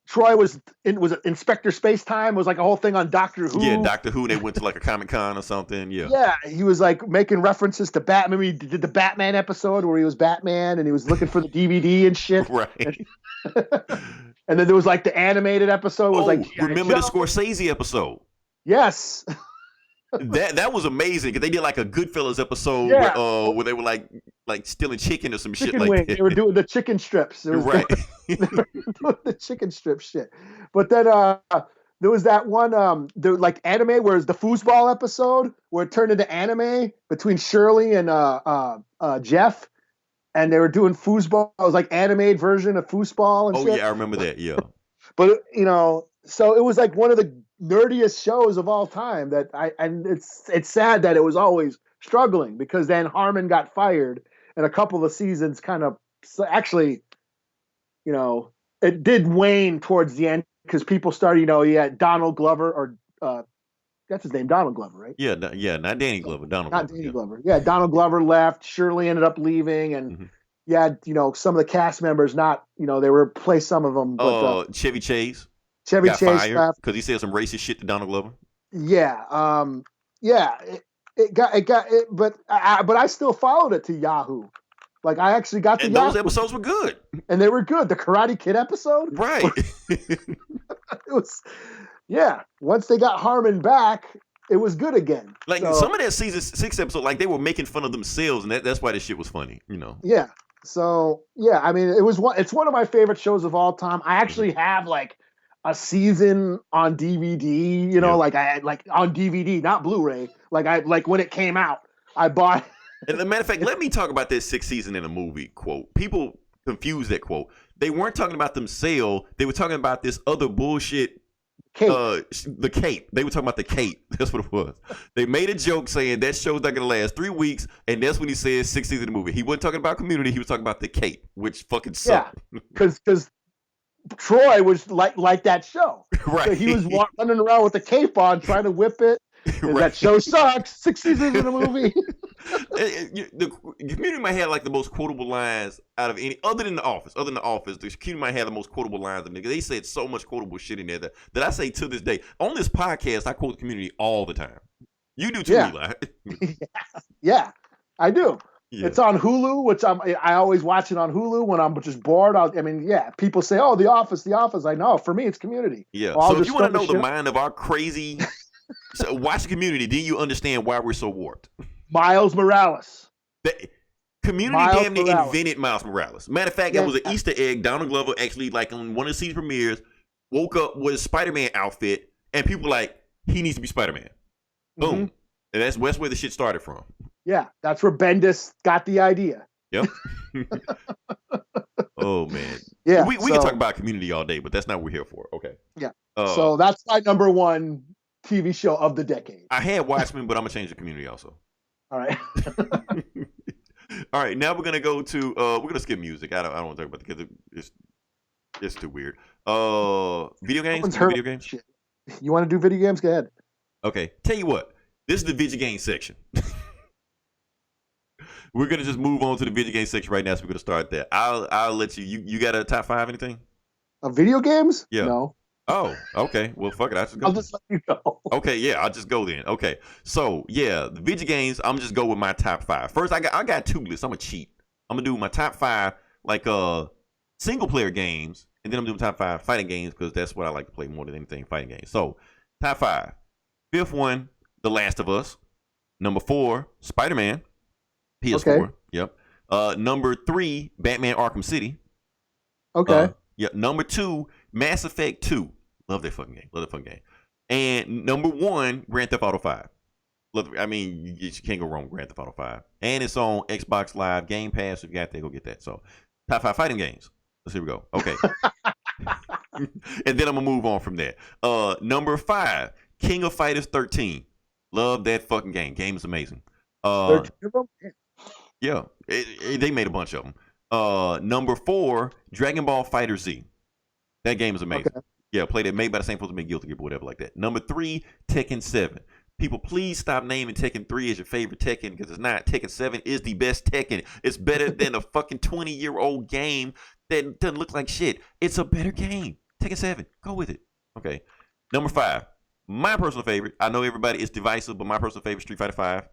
S2: Troy was it Inspector Space Time? It was like a whole thing on Doctor Who.
S1: Yeah, Doctor Who. They went to like a Comic-Con or something. Yeah.
S2: Yeah, he was like making references to Batman. He did the Batman episode where he was Batman and he was looking for the DVD and shit.
S1: Right.
S2: And then there was like the animated episode. Was like
S1: remember the Scorsese episode?
S2: Yes.
S1: That was amazing because they did like a Goodfellas episode where they were like stealing chicken or some shit like
S2: wing.
S1: that.
S2: They were doing the chicken strips.
S1: Right.
S2: They were doing the chicken strip shit. But then there was that one like anime where it's the foosball episode where it turned into anime between Shirley and Jeff, and they were doing foosball. It was like animated version of foosball and shit.
S1: Yeah, I remember that. Yeah.
S2: But so it was like one of the nerdiest shows of all time and it's sad that it was always struggling because then Harmon got fired and a couple of seasons kind of actually, it did wane towards the end because people started, Donald Glover or that's his name, Donald Glover, right?
S1: Yeah, not Danny Glover, Donald
S2: not
S1: Glover.
S2: Danny Glover. Yeah, Donald Glover left. Shirley ended up leaving, and some of the cast members they replaced some of them. But,
S1: Chevy Chase.
S2: Chevy
S1: got
S2: Chase
S1: fired
S2: left
S1: because he said some racist shit to Donald Glover.
S2: Yeah, it got it, but I still followed it to Yahoo. Like I actually got the
S1: those episodes were good,
S2: and they were good. The Karate Kid episode,
S1: right?
S2: It was, once they got Harmon back, it was good again.
S1: Like some of that season 6 episode, like they were making fun of themselves, and that's why this shit was funny,
S2: Yeah. So I mean, it's one of my favorite shows of all time. I actually have like a season on DVD, like I had like on DVD, not Blu-ray. Like when it came out, I bought.
S1: And as a matter of fact, let me talk about this 6th season in a movie quote. People confuse that quote. They weren't talking about themselves. They were talking about this other bullshit.
S2: Cape.
S1: The cape. They were talking about the cape. That's what it was. They made a joke saying that show's not gonna last 3 weeks, and that's when he said 6th season of the movie. He wasn't talking about Community. He was talking about the cape, which fucking sucked.
S2: Yeah, because Troy was like that show.
S1: Right.
S2: So he was running around with the cape on, trying to whip it. Right. That show sucks. 6 seasons in a movie.
S1: The Community might have like the most quotable lines out of any, other than The Office. The Community might have the most quotable lines of niggas. They said so much quotable shit in there that I say to this day. On this podcast, I quote the Community all the time. You do too, Eli.
S2: Yeah, I do.
S1: Yeah.
S2: It's on Hulu, which I always watch it on Hulu when I'm just bored. People say, "Oh, The Office." I know. For me, it's Community.
S1: Yeah. So if you want to know the mind of our crazy, so watch Community. Then you understand why we're so warped.
S2: Miles Morales.
S1: Community damn near invented Miles Morales. Matter of fact, that was an Easter egg. Donald Glover actually, like on one of the season premieres, woke up with a Spider-Man outfit, and people were like, he needs to be Spider-Man. Boom. And that's where the shit started from.
S2: Yeah, that's where Bendis got the idea.
S1: Yep. Oh man.
S2: Yeah,
S1: we can talk about Community all day, but that's not what we're here for. Okay.
S2: Yeah. So that's my number one TV show of the decade.
S1: I had Watchmen, but I'm gonna change the Community also.
S2: All right.
S1: All right. Now we're gonna go to we're gonna skip music. I don't want to talk about it because it's too weird. Video games. Video games.
S2: Shit. You want to do video games? Go ahead.
S1: Okay. Tell you what. This is the video game section. We're gonna just move on to the video game section right now, so we're gonna start there. I'll let you. You got a top 5 anything?
S2: Video games?
S1: Yeah.
S2: No.
S1: Oh, okay. Well, fuck it.
S2: I'll just let you go.
S1: Okay, yeah, I'll just go then. Okay, so yeah, the video games. I'm just go with my top 5. First, I got 2 lists. I'm gonna cheat. I'm gonna do my top 5 like single player games, and then I'm doing top 5 fighting games because that's what I like to play more than anything, fighting games. So top 5. 5th one, The Last of Us. Number 4, Spider-Man. PS4. Okay. Yep. Number 3, Batman Arkham City.
S2: Okay.
S1: Yeah. Number 2, Mass Effect 2. Love that fucking game. Love that fucking game. And number 1, Grand Theft Auto 5. I mean, you can't go wrong with Grand Theft Auto 5. And it's on Xbox Live Game Pass. If you got that, go get that. So top 5 fighting games. Here we go. Okay. And then I'm going to move on from there. Number 5, King of Fighters 13. Love that fucking game. Game is amazing. 13 of them? Yeah, they made a bunch of them. Number 4, Dragon Ball Fighter Z. That game is amazing. Okay. Yeah, played it, made by the same folks who made Guilty Gear, whatever like that. Number 3, Tekken 7. People, please stop naming Tekken 3 as your favorite Tekken because it's not. Tekken 7 is the best Tekken. It's better than a fucking 20-year-old game that doesn't look like shit. It's a better game. Tekken 7. Go with it. Okay. Number 5, my personal favorite. I know everybody is divisive, but my personal favorite, Street Fighter 5.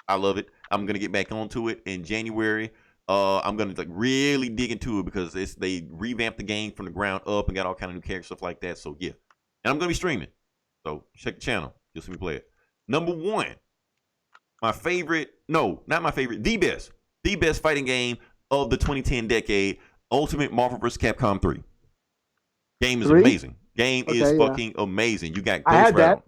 S1: I love it. I'm gonna get back onto it in January. I'm gonna really dig into it because they revamped the game from the ground up and got all kind of new characters, stuff like that. So yeah, and I'm gonna be streaming. So check the channel. You'll see me play it. Number 1, my favorite. No, not my favorite. The best fighting game of the 2010 decade. Ultimate Marvel vs. Capcom 3. Game is amazing. Game is fucking amazing. You got Ghost Rider.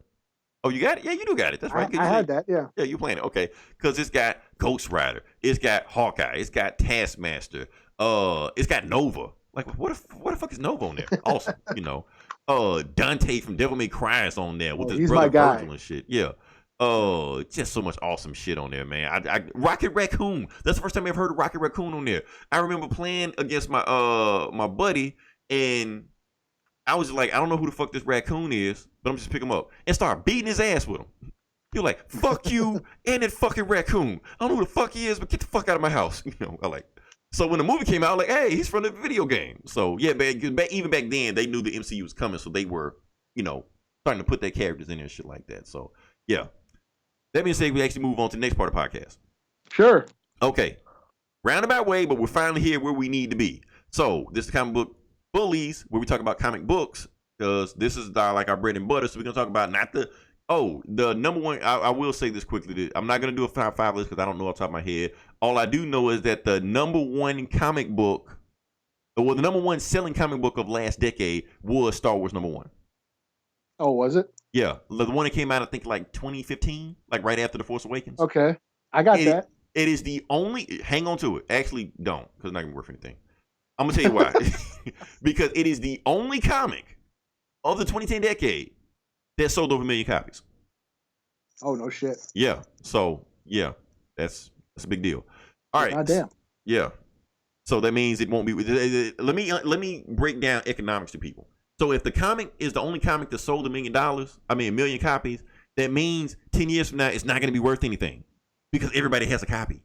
S1: Oh, you got it? Yeah, you do got it. That's right.
S2: I had that, yeah.
S1: Yeah, you playing it. Okay. Because it's got Ghost Rider. It's got Hawkeye. It's got Taskmaster. It's got Nova. Like, what the fuck is Nova on there? Awesome. You know. Dante from Devil May Cry is on there with his brother Virgil and shit. Yeah. Just so much awesome shit on there, man. I Rocket Raccoon. That's the first time I ever heard of Rocket Raccoon on there. I remember playing against my my buddy, and I was like, I don't know who the fuck this raccoon is, but I'm just pick him up and start beating his ass with him. You're like, fuck you and that fucking raccoon. I don't know who the fuck he is, but get the fuck out of my house. You know, I like. So when the movie came out, I'm like, hey, he's from the video game. So yeah, even back then, they knew the MCU was coming, so they were, you know, starting to put their characters in there and shit like that. So yeah. That being said, we actually move on to the next part of the podcast.
S2: Sure.
S1: Okay. Roundabout way, but we're finally here where we need to be. So this is the comic book bullies, where we talk about comic books, because this is like our bread and butter. So we're gonna talk about not the number one. I will say this quickly. I'm not gonna do a top 5 list because I don't know off the top of my head. All I do know is that the number one comic book, or the number one selling comic book of last decade was Star Wars #1.
S2: Oh, was it?
S1: Yeah, the one that came out I think like 2015, like right after The Force Awakens.
S2: Okay, I got that.
S1: It is the only. Hang on to it. Actually, don't, because it's not gonna be worth anything. I'm gonna tell you why. Because it is the only comic of the 2010 decade that sold over 1 million copies.
S2: Oh, no shit.
S1: Yeah. So yeah, that's a big deal. All right.
S2: Goddamn.
S1: Yeah. So that means it won't be. Let me break down economics to people. So if the comic is the only comic that sold $1 million, 1 million copies, that means 10 years from now it's not going to be worth anything because everybody has a copy.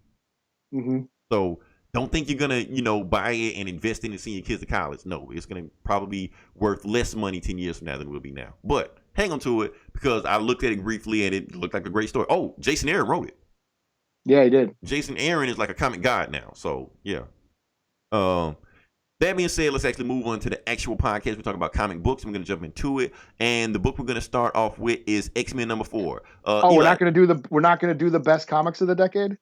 S2: Mm-hmm.
S1: So don't think you're gonna, buy it and invest in it and send your kids to college. No, it's gonna probably be worth less money 10 years from now than it will be now. But hang on to it because I looked at it briefly and it looked like a great story. Oh, Jason Aaron wrote it.
S2: Yeah, he did.
S1: Jason Aaron is like a comic god now. So yeah. That being said, let's actually move on to the actual podcast. We're talking about comic books. We're gonna jump into it, and the book we're gonna start off with is X-Men #4.
S2: Eli, we're not gonna do the best comics of the decade.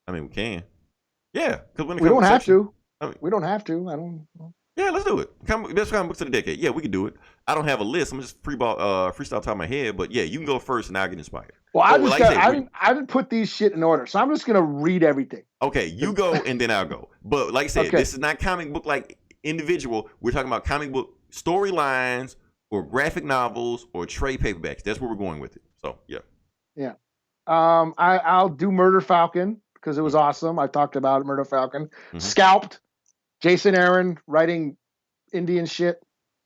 S1: I mean, we can. Yeah, because
S2: we don't have to. We don't have to. I don't.
S1: Yeah, let's do it. Best comic books of the decade. Yeah, we can do it. I don't have a list. I'm just freestyle top of my head. But yeah, you can go first, and I'll get inspired.
S2: Well, I didn't put these shit in order, so I'm just gonna read everything.
S1: Okay, you go, and then I'll go. But like I said,
S2: Okay.
S1: this is not comic book like individual. We're talking about comic book storylines or graphic novels or trade paperbacks. That's where we're going with it. So yeah.
S2: Yeah. I'll do Murder Falcon because it was awesome. I talked about it, Murder Falcon.
S1: Mm-hmm.
S2: Scalped. Jason Aaron writing Indian shit,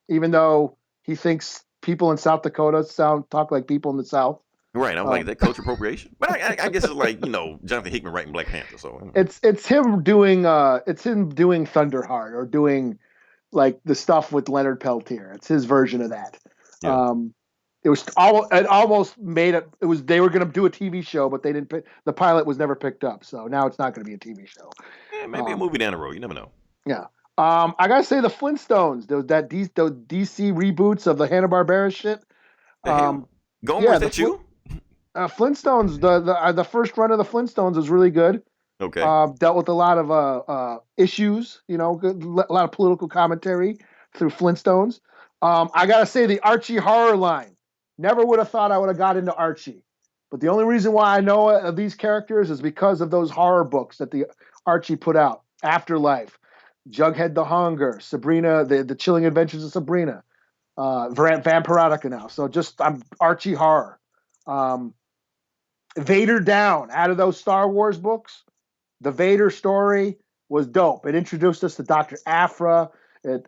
S2: even though he thinks people in South Dakota talk like people in the South.
S1: Right, I'm like that culture appropriation, but I guess it's like Jonathan Hickman writing Black Panther. So
S2: it's him doing Thunderheart or doing like the stuff with Leonard Peltier. It's his version of that. Yeah. It almost made it. It was they were going to do a TV show, but they didn't. The pilot was never picked up, so now it's not going to be a TV show.
S1: Yeah, maybe a movie down the road. You never know.
S2: Yeah. I gotta say the Flintstones, those DC reboots of the Hanna-Barbera shit.
S1: Gomer, is that you?
S2: Flintstones, the first run of the Flintstones was really good.
S1: Okay.
S2: Dealt with a lot of issues, a lot of political commentary through Flintstones. I gotta say the Archie horror line. Never would have thought I would have got into Archie, but the only reason why I know of these characters is because of those horror books that the Archie put out. Afterlife, Jughead the Hunger, Sabrina, the Chilling Adventures of Sabrina, Vampiritica now. So I'm Archie horror. Vader Down, out of those Star Wars books, the Vader story was dope. It introduced us to Dr. Aphra. It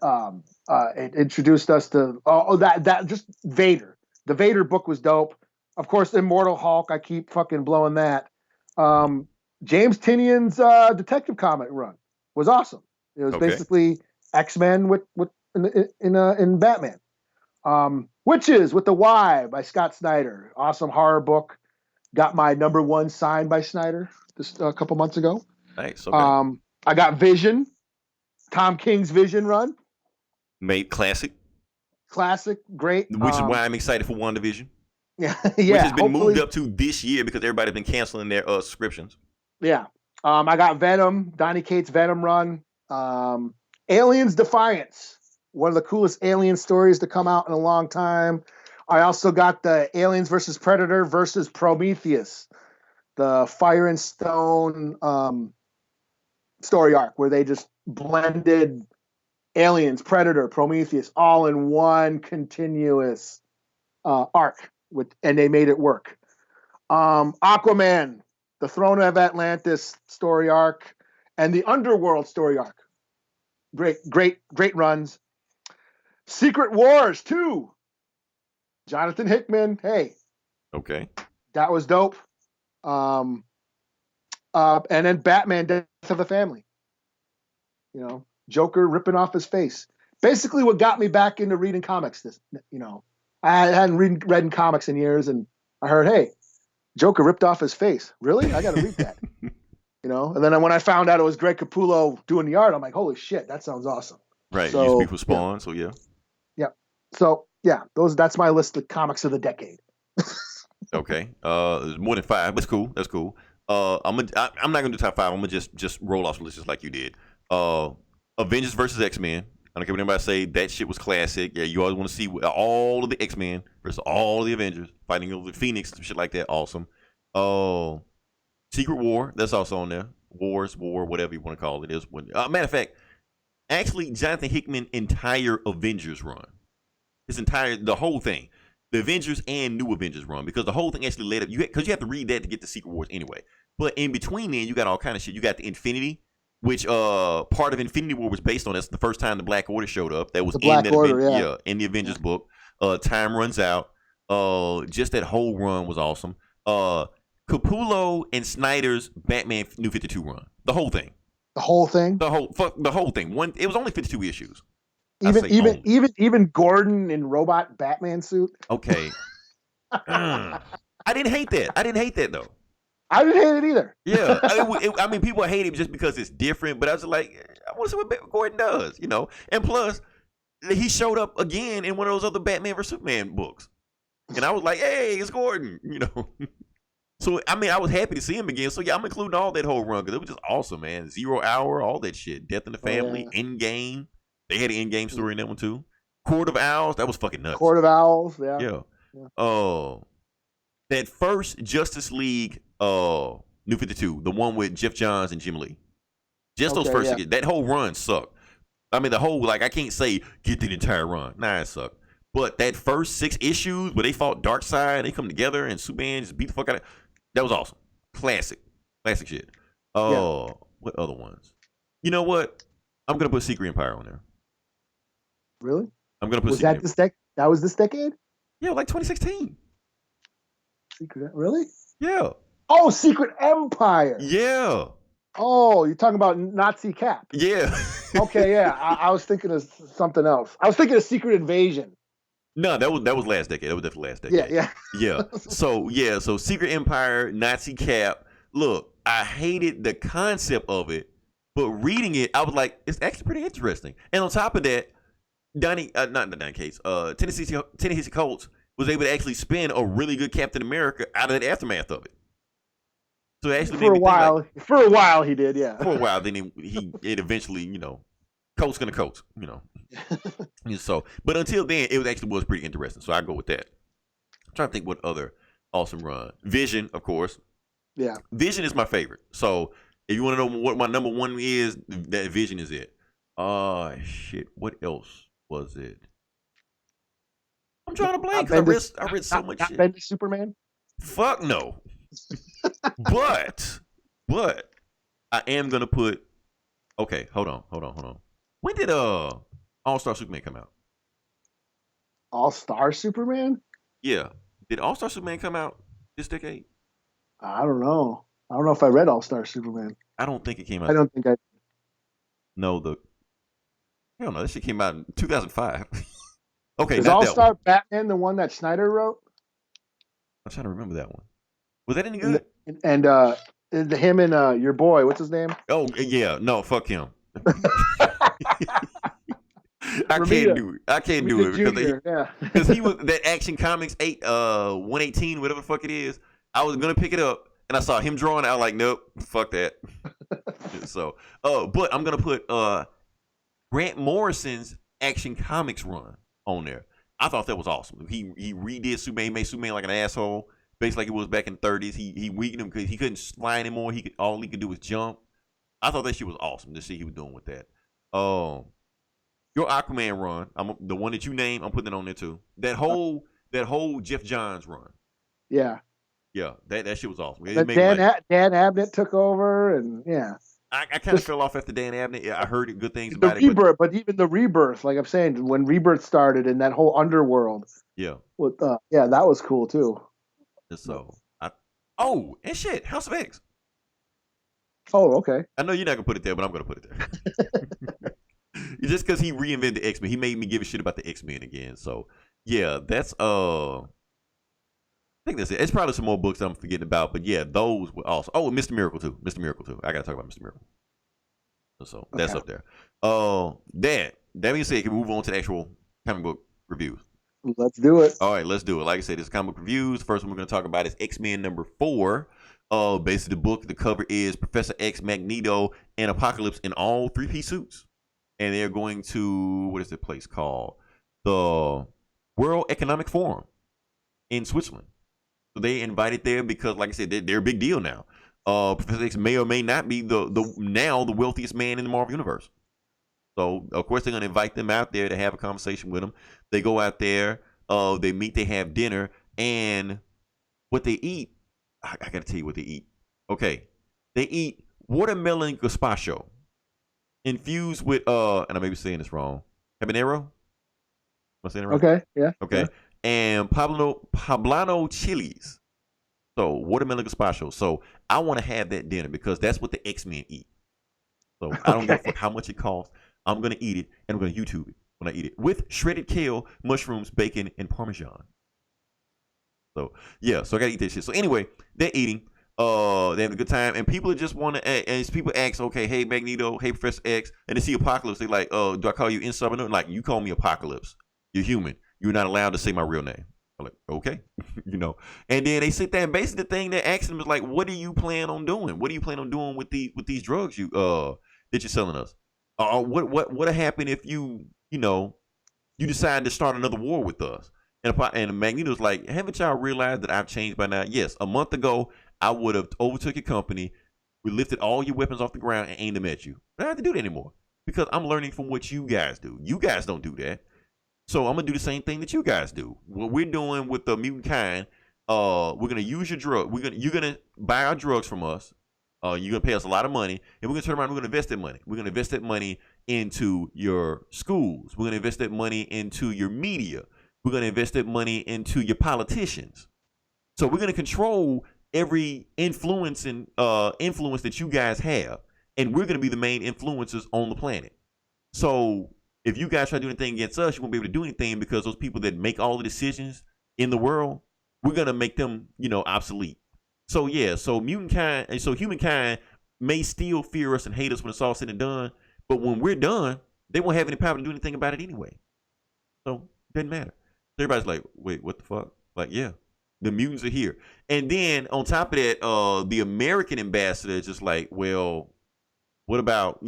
S2: introduced us to that just Vader. The Vader book was dope. Of course, Immortal Hulk. I keep fucking blowing that. James Tynion's detective comic run was awesome. It was basically X-Men in Batman. Witches with the Y by Scott Snyder. Awesome horror book. Got my #1 signed by Snyder just a couple months ago.
S1: Nice. Okay.
S2: I got Vision. Tom King's Vision run.
S1: Made classic.
S2: Great.
S1: Which is why I'm excited for WandaVision.
S2: Yeah.
S1: Which has been moved up to this year because everybody's been canceling their subscriptions.
S2: Yeah. I got Venom, Donny Cates' Venom run. Aliens Defiance. One of the coolest alien stories to come out in a long time. I also got the Aliens versus Predator versus Prometheus. The Fire and Stone story arc where they just blended Aliens, Predator, Prometheus all in one continuous arc and they made it work. Aquaman, the Throne of Atlantis story arc, and the Underworld story arc. Great runs. Secret Wars 2. Jonathan Hickman. Hey.
S1: Okay.
S2: That was dope. And then Batman, Death of the Family. Joker ripping off his face. Basically what got me back into reading comics. I hadn't read comics in years, and I heard, hey, Joker ripped off his face. Really? I got to read that. And then when I found out it was Greg Capullo doing the art, I'm like, holy shit, that sounds awesome.
S1: Right. So, you speak for Spawn, yeah. So yeah.
S2: Yeah. So yeah, that's my list of comics of the decade.
S1: Okay. There's more than 5. That's cool. I'm not gonna do top 5. I'm gonna just roll off the list just like you did. Avengers versus X-Men. I don't care what anybody say. That shit was classic. Yeah, you always want to see all of the X-Men versus all of the Avengers fighting over Phoenix and shit like that. Awesome. Secret War. That's also on there. War, whatever you want to call it is. Matter of fact, actually, Jonathan Hickman entire Avengers run. The whole thing. The Avengers and New Avengers run, because the whole thing actually led up, because you have to read that to get the Secret Wars anyway. But in between then, you got all kind of shit. You got the Infinity, which part of Infinity War was based on. That's the first time the Black Order showed up. That was in the Avengers book. Time Runs Out. Just that whole run was awesome. Capullo and Snyder's Batman New 52 run. The whole thing.
S2: The whole thing.
S1: The whole thing. It was only 52 issues.
S2: Even Gordon in robot Batman suit.
S1: Okay. I didn't hate that. Though.
S2: I didn't hate it either.
S1: Yeah. I mean, people hate him just because it's different, but I was like, I want to see what Gordon does, And plus, he showed up again in one of those other Batman vs Superman books, and I was like, hey, it's Gordon, So I mean, I was happy to see him again. So yeah, I'm including all that whole run because it was just awesome, man. 0 Hour, all that shit, Death in the Family, Endgame. They had an in-game story in that one too. Court of Owls, that was fucking nuts.
S2: Court of Owls, yeah.
S1: Yeah. That first Justice League New 52, the one with Jeff Johns and Jim Lee. Just those first, that whole run sucked. I mean, the whole, like, I can't say get the entire run. Nah, it sucked. But that first 6 issues where they fought Darkseid, they come together and Superman just beat the fuck out of it, that was awesome. Classic shit. What other ones? You know what? I'm gonna put Secret Empire on there.
S2: Really?
S1: I'm gonna put.
S2: Was that this decade? That was this decade?
S1: Yeah, like 2016.
S2: Secret? Really?
S1: Yeah.
S2: Oh, Secret Empire.
S1: Yeah.
S2: Oh, you're talking about Nazi Cap.
S1: Yeah.
S2: Okay, yeah. I was thinking of something else. I was thinking of Secret Invasion.
S1: No, that was last decade. That was definitely last decade.
S2: Yeah.
S1: So Secret Empire, Nazi Cap. Look, I hated the concept of it, but reading it, I was like, it's actually pretty interesting. And on top of that, Tennessee Colts was able to actually spin a really good Captain America out of the aftermath of it. So it actually
S2: for a while he did, yeah.
S1: For a while, then it eventually, Colts gonna coach, So, but until then, it was pretty interesting. So I go with that. I'm trying to think what other awesome run. Vision, of course.
S2: Yeah.
S1: Vision is my favorite. So if you want to know what my number one is, that Vision is it. Shit. What else was it? I'm trying to blank. I read so much shit.
S2: Bendis Superman?
S1: Fuck no. but I am gonna put. Okay, hold on. When did All-Star Superman come out?
S2: All-Star Superman?
S1: Yeah. Did All-Star Superman come out this decade?
S2: I don't know. I don't know if I read All-Star Superman.
S1: I don't think it came out.
S2: I don't think I.
S1: No, hell no, that shit came out in 2005. Okay,
S2: is All-Star Batman the one that Snyder wrote?
S1: I'm trying to remember that one. Was that any good?
S2: And him and your boy, what's his name?
S1: Oh yeah, no, fuck him. I can't do it because he was that Action Comics 118, whatever the fuck it is. I was gonna pick it up and I saw him drawing. I was like, nope, fuck that. So, but I'm gonna put Grant Morrison's Action Comics run on there. I thought that was awesome. He redid Superman, made Superman like an asshole, basically like it was back in the 30s. He weakened him because he couldn't fly anymore. All he could do was jump. I thought that shit was awesome to see he was doing with that. Your Aquaman run, the one that you named, I'm putting it on there too. That whole Jeff Johns run.
S2: Yeah.
S1: Yeah, that shit was awesome.
S2: Dan Abnett took over, and yeah.
S1: I kind of fell off after Dan Abnett. Yeah, I heard good things about
S2: it. But even the Rebirth, like I'm saying, when Rebirth started and that whole underworld.
S1: Yeah.
S2: With that was cool too.
S1: So and shit, House of X.
S2: Oh, okay.
S1: I know you're not gonna put it there, but I'm gonna put it there. Just because he reinvented the X-Men, he made me give a shit about the X-Men again. So yeah, that's I think that's it. It's probably some more books I'm forgetting about, but yeah, those were awesome. Oh, Mr. Miracle too. I gotta talk about Mr. Miracle. So that's up there. That being said, can we move on to the actual comic book reviews?
S2: Let's do it.
S1: All right, let's do it. Like I said, it's comic book reviews. First one we're gonna talk about is X-Men number 4. Basically the book, the cover is Professor X, Magneto, and Apocalypse in all 3-piece suits. And they're going to, what is the place called? The World Economic Forum in Switzerland. So they invited there because, like I said, they're a big deal now. Professor X may or may not be the wealthiest man in the Marvel Universe. So, of course, they're going to invite them out there to have a conversation with them. They go out there, they meet, they have dinner, and what they eat, I got to tell you what they eat. Okay. They eat watermelon gazpacho infused with, and I may be saying this wrong, habanero? Am I saying it right?
S2: Okay, yeah.
S1: Okay.
S2: Yeah.
S1: And poblano chilies. So watermelon gazpacho. So I want to have that dinner because that's what the X-Men eat. So I don't give a fuck how much it costs. I'm going to eat it and I'm going to YouTube it when I eat it with shredded kale, mushrooms, bacon, and Parmesan. So yeah, so I got to eat that shit. So anyway, they're eating. They have a good time, and people just want to. And people ask, okay, hey Magneto, hey Professor X, and they see Apocalypse. They like, do I call you Insubordinate? Like, you call me Apocalypse. You're human. You're not allowed to say my real name. I'm like, okay, And then they sit there, and basically the thing they're asking them is like, what do you plan on doing? What do you plan on doing with these drugs that you're selling us? What happen if you decide to start another war with us? And Magneto's like, haven't y'all realized that I've changed by now? Yes, a month ago I would have overtook your company, we lifted all your weapons off the ground and aimed them at you. I don't have to do that anymore because I'm learning from what you guys do. You guys don't do that, so I'm gonna do the same thing that you guys do. What we're doing with the mutant kind, we're gonna use your drug. You're gonna buy our drugs from us. You're gonna pay us a lot of money, and we're gonna turn around. We're gonna invest that money. We're gonna invest that money into your schools. We're gonna invest that money into your media. We're gonna invest that money into your politicians. So we're gonna control every influence that you guys have, and we're gonna be the main influencers on the planet. So if you guys try to do anything against us, you won't be able to do anything because those people that make all the decisions in the world, we're gonna make them, obsolete. So yeah, so humankind may still fear us and hate us when it's all said and done, but when we're done, they won't have any power to do anything about it anyway. So it doesn't matter. Everybody's like, wait, what the fuck? Like, yeah, the mutants are here. And then on top of that, the American ambassador is just like, well, what about,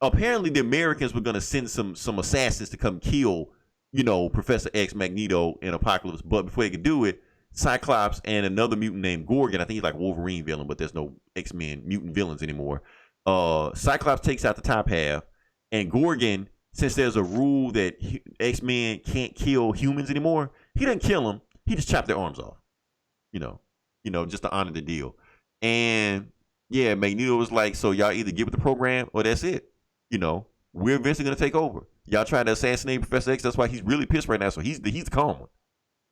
S1: apparently the Americans were gonna send some assassins to come kill, Professor X, Magneto, and Apocalypse, but before they could do it, Cyclops and another mutant named Gorgon, I think he's like a Wolverine villain, but there's no X-Men mutant villains anymore. Cyclops takes out the top half, and Gorgon, since there's a rule that X-Men can't kill humans anymore, he doesn't kill them. He just chopped their arms off. Just to honor the deal. And yeah, Magneto was like, so y'all either give it the program or that's it. We're eventually gonna take over. Y'all tried to assassinate Professor X, that's why he's really pissed right now. So he's the calm one.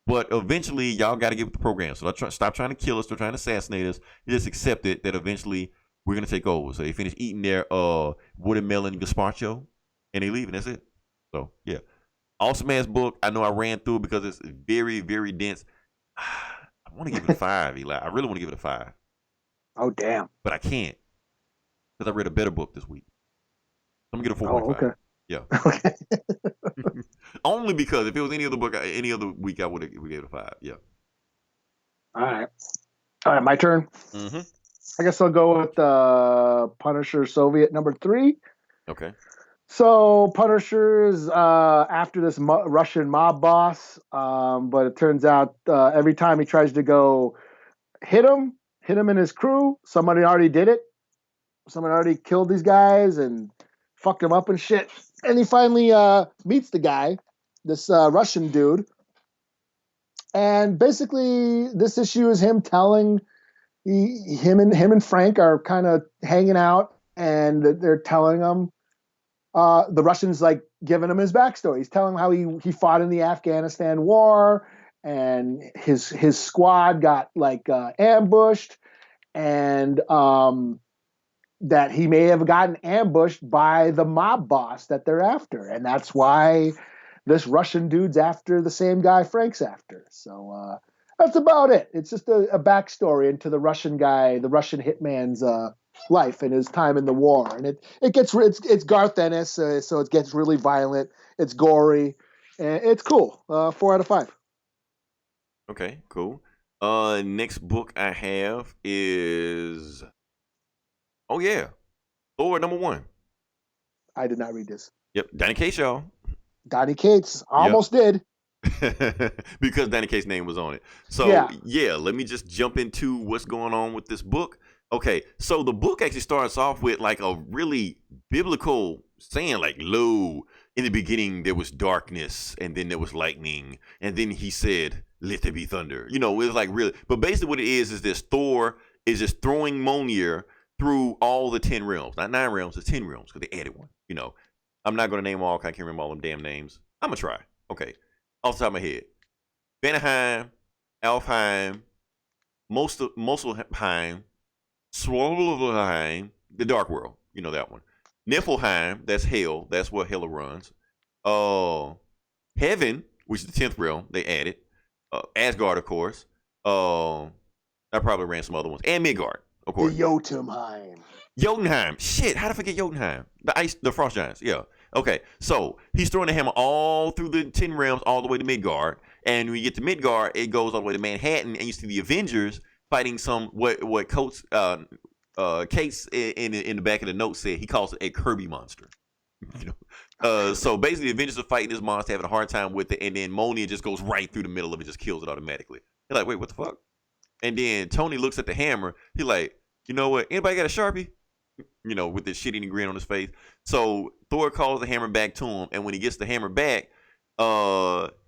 S1: But eventually, y'all got to get with the program. So stop trying to kill us. Stop trying to assassinate us. You just accept it that eventually we're going to take over. So they finish eating their watermelon gazpacho, and they leave, and that's it. So, yeah. Awesome-ass book. I know I ran through it because it's very, very dense. I want to give it a 5, Eli. I really want to give it a 5.
S2: Oh, damn.
S1: But I can't because I read a better book this week. I'm going to get a 4.5.
S2: Oh, okay.
S1: Yeah. Okay. Only because if it was any other book, any other week, I would have gave it a 5. Yeah.
S2: All right. My turn.
S1: Mm-hmm.
S2: I guess I'll go with Punisher Soviet number 3.
S1: Okay.
S2: So Punisher is after this Russian mob boss, but it turns out every time he tries to go hit him and his crew, somebody already did it. Someone already killed these guys and fucked him up and shit. And he finally meets the guy, this Russian dude. And basically, this issue is him telling him and Frank are kind of hanging out, and they're telling him the Russians like giving him his backstory. He's telling him how he fought in the Afghanistan war, and his squad got like ambushed, and that he may have gotten ambushed by the mob boss that they're after. And that's why this Russian dude's after the same guy Frank's after. So that's about it. It's just a backstory into the Russian guy, the Russian hitman's life and his time in the war. And it's Garth Ennis, so it gets really violent. It's gory. And it's cool. 4 out of 5.
S1: Okay, cool. Next book I have is... Oh, yeah. Thor, number 1.
S2: I did not read this.
S1: Yep. Donny Cates, y'all.
S2: Donny Cates. Almost did.
S1: Because Donny Cates' name was on it. So, yeah, let me just jump into what's going on with this book. Okay, so the book actually starts off with like a really biblical saying, like, lo, in the beginning there was darkness, and then there was lightning, and then he said, let there be thunder. It was like really, but basically what it is this Thor is just throwing Mjolnir through all the 10 realms. Not 9 realms, it's 10 realms, because they added one. I'm not going to name all, I can't remember all them damn names. I'm going to try. Okay. Off the top of my head. Vanaheim, Alfheim, Muspelheim, Swallow, the Dark World. You know that one. Niflheim, that's hell. That's where Hela runs. Heaven, which is the 10th realm, they added. Asgard, of course. I probably ran some other ones. And Midgard, of course.
S2: Jotunheim.
S1: Jotunheim. Shit, how did I forget Jotunheim? The Frost Giants, yeah. Okay, so he's throwing the hammer all through the 10 realms all the way to Midgard. And when you get to Midgard, it goes all the way to Manhattan, and you see the Avengers fighting some what Coates Case in the back of the note said he calls it a Kirby monster. You know, so basically, the Avengers are fighting this monster, having a hard time with it, and then Mjolnir just goes right through the middle of it, just kills it automatically. They're like, wait, what the fuck? And then Tony looks at the hammer. He like, you know what? Anybody got a Sharpie? You know, with this shit-eating grin on his face. So Thor calls the hammer back to him, and when he gets the hammer back,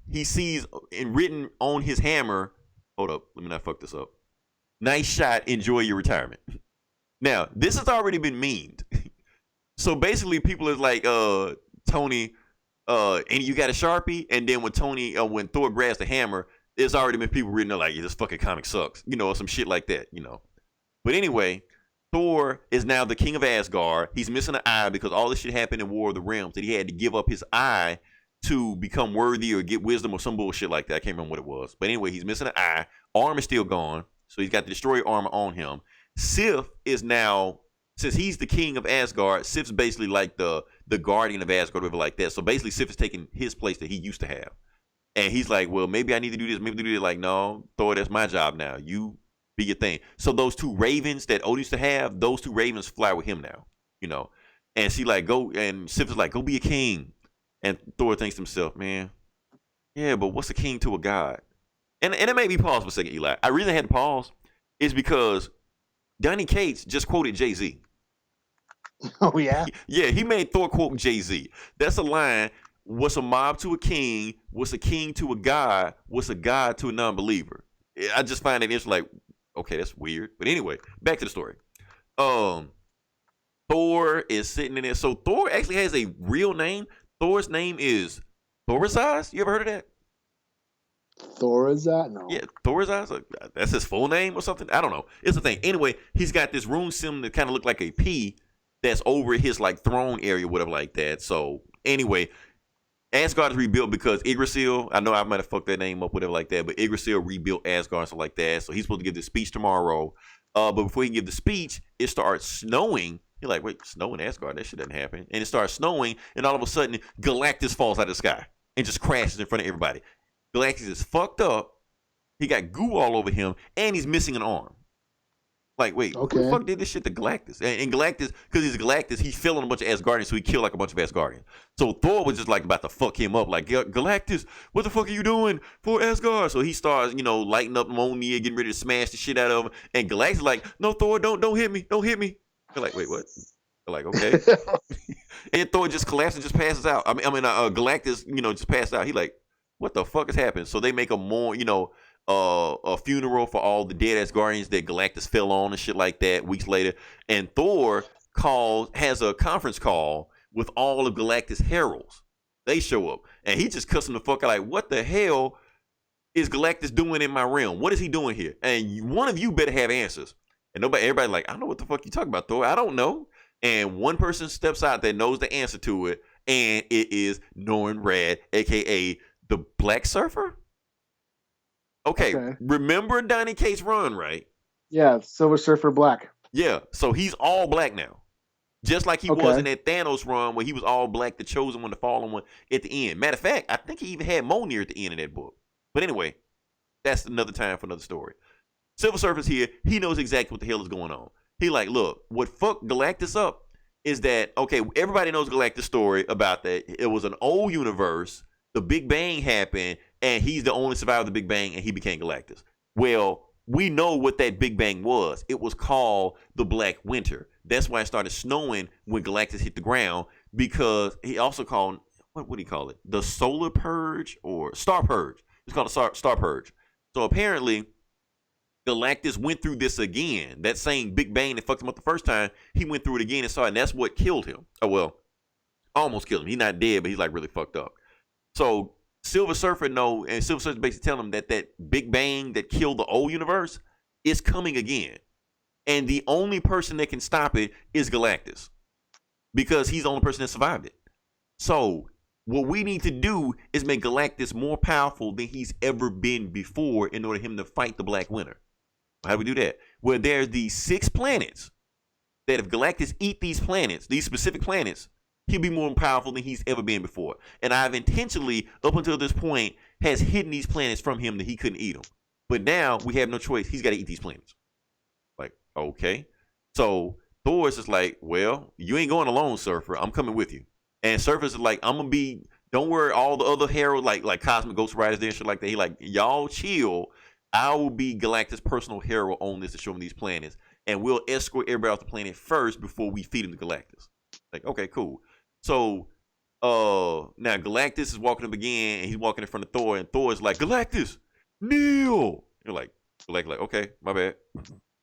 S1: he sees written on his hammer. Hold up, let me not fuck this up. Nice shot. Enjoy your retirement. Now, this has already been memed. So basically, people is like, Tony, and you got a Sharpie? And then when Thor grabs the hammer, there's already been people reading like, yeah, this fucking comic sucks. You know, or some shit like that, you know. But anyway, Thor is now the king of Asgard. He's missing an eye because all this shit happened in War of the Realms that he had to give up his eye to become worthy or get wisdom or some bullshit like that. I can't remember what it was. But anyway, he's missing an eye. Arm is still gone. So he's got the destroyer armor on him. Sif is now... Since he's the king of Asgard, Sif's basically like the guardian of Asgard, whatever like that. So basically, Sif is taking his place that he used to have. And he's like, well, maybe I need to do this, maybe do that. Like, no, Thor, that's my job now. You be your thing. So those two ravens that Odin used to have, those two ravens fly with him now, you know. And she like, go, and Sif is like, go be a king. And Thor thinks to himself, man, yeah, but what's a king to a god? And it made me pause for a second, Eli. I really had to pause is because Donny Cates just quoted Jay-Z.
S2: Oh, yeah?
S1: Yeah, he made Thor quote Jay-Z. That's a line. What's a mob to a king? What's a king to a god? What's a god to a non-believer? I just find it interesting, like, okay, that's weird. But anyway, back to the story. Thor is sitting in there. So Thor actually has a real name. Thor's name is Thorazaz. You ever heard of that?
S2: Thorazaz? No.
S1: Yeah, Thorazaz. That's his full name or something? I don't know. It's a thing. Anyway, he's got this rune symbol that kind of look like a P that's over his like throne area, whatever like that. So anyway, Asgard is rebuilt because Yggdrasil, I know I might have fucked that name up, whatever like that, but Yggdrasil rebuilt Asgard and stuff like that. So he's supposed to give this speech tomorrow. But before he can give the speech, it starts snowing. You're like, wait, snow in Asgard? That shit doesn't happen. And it starts snowing, and all of a sudden, Galactus falls out of the sky and just crashes in front of everybody. Galactus is fucked up. He got goo all over him, and he's missing an arm. Like, wait,
S2: okay.
S1: Who the fuck did this shit to Galactus? And Galactus, because he's Galactus, he's filling a bunch of Asgardians, so he killed like a bunch of Asgardians. So Thor was just like about to fuck him up, like, Galactus, what the fuck are you doing for Asgard? So he starts, you know, lighting up Mjolnir, getting ready to smash the shit out of him. And Galactus is like, no, Thor, don't hit me, don't hit me. They're like, wait, what? They're like, okay. And Thor just collapses and just passes out. Galactus, you know, just passed out. He like, what the fuck has happened? So they make a more, you know, a funeral for all the dead Asgardians that Galactus fell on and shit like that weeks later. And Thor has a conference call with all of Galactus' heralds. They show up. And he just cussing the fuck out like, what the hell is Galactus doing in my realm? What is he doing here? And one of you better have answers. And everybody like, I don't know what the fuck you talking about, Thor. I don't know. And one person steps out that knows the answer to it. And it is Norrin Radd, a.k.a. the Black Surfer. Okay, remember Donny Cates' run, right?
S2: Yeah, Silver Surfer Black.
S1: Yeah, so he's all black now. Just like he was in that Thanos run where he was all black, the chosen one, the fallen one at the end. Matter of fact, I think he even had Mjolnir at the end of that book. But anyway, that's another time for another story. Silver Surfer's here. He knows exactly what the hell is going on. He like, look, what fucked Galactus up is that, okay, everybody knows Galactus' story about that. It was an old universe. The Big Bang happened, and he's the only survivor of the Big Bang, and he became Galactus. Well, we know what that Big Bang was. It was called the Black Winter. That's why it started snowing when Galactus hit the ground, because he also called, what would he call it? The Solar Purge or Star Purge. It's called a Star Purge. So apparently, Galactus went through this again. That same Big Bang that fucked him up the first time, he went through it again and saw it, and that's what killed him. Oh, well, almost killed him. He's not dead, but he's like really fucked up. So Silver Surfer and Silver Surfer basically telling him that Big Bang that killed the old universe is coming again. And the only person that can stop it is Galactus, because he's the only person that survived it. So what we need to do is make Galactus more powerful than he's ever been before in order for him to fight the Black Winter. How do we do that? Well, there's these 6 planets that if Galactus eat these planets, these specific planets, he'll be more powerful than he's ever been before. And I've intentionally, up until this point, has hidden these planets from him that he couldn't eat them. But now we have no choice. He's got to eat these planets. Like, okay. So Thor is just like, well, you ain't going alone, Surfer. I'm coming with you. And Surfer is like, I'm gonna be. Don't worry, all the other heralds like Cosmic Ghost Riders there and shit like that. He like, y'all chill. I will be Galactus' personal herald on this to show him these planets, and we'll escort everybody off the planet first before we feed him to Galactus. Like, okay, cool. So, now Galactus is walking up again, and he's walking in front of Thor, and Thor is like, Galactus, kneel. You're like, Galactus, like, okay, my bad.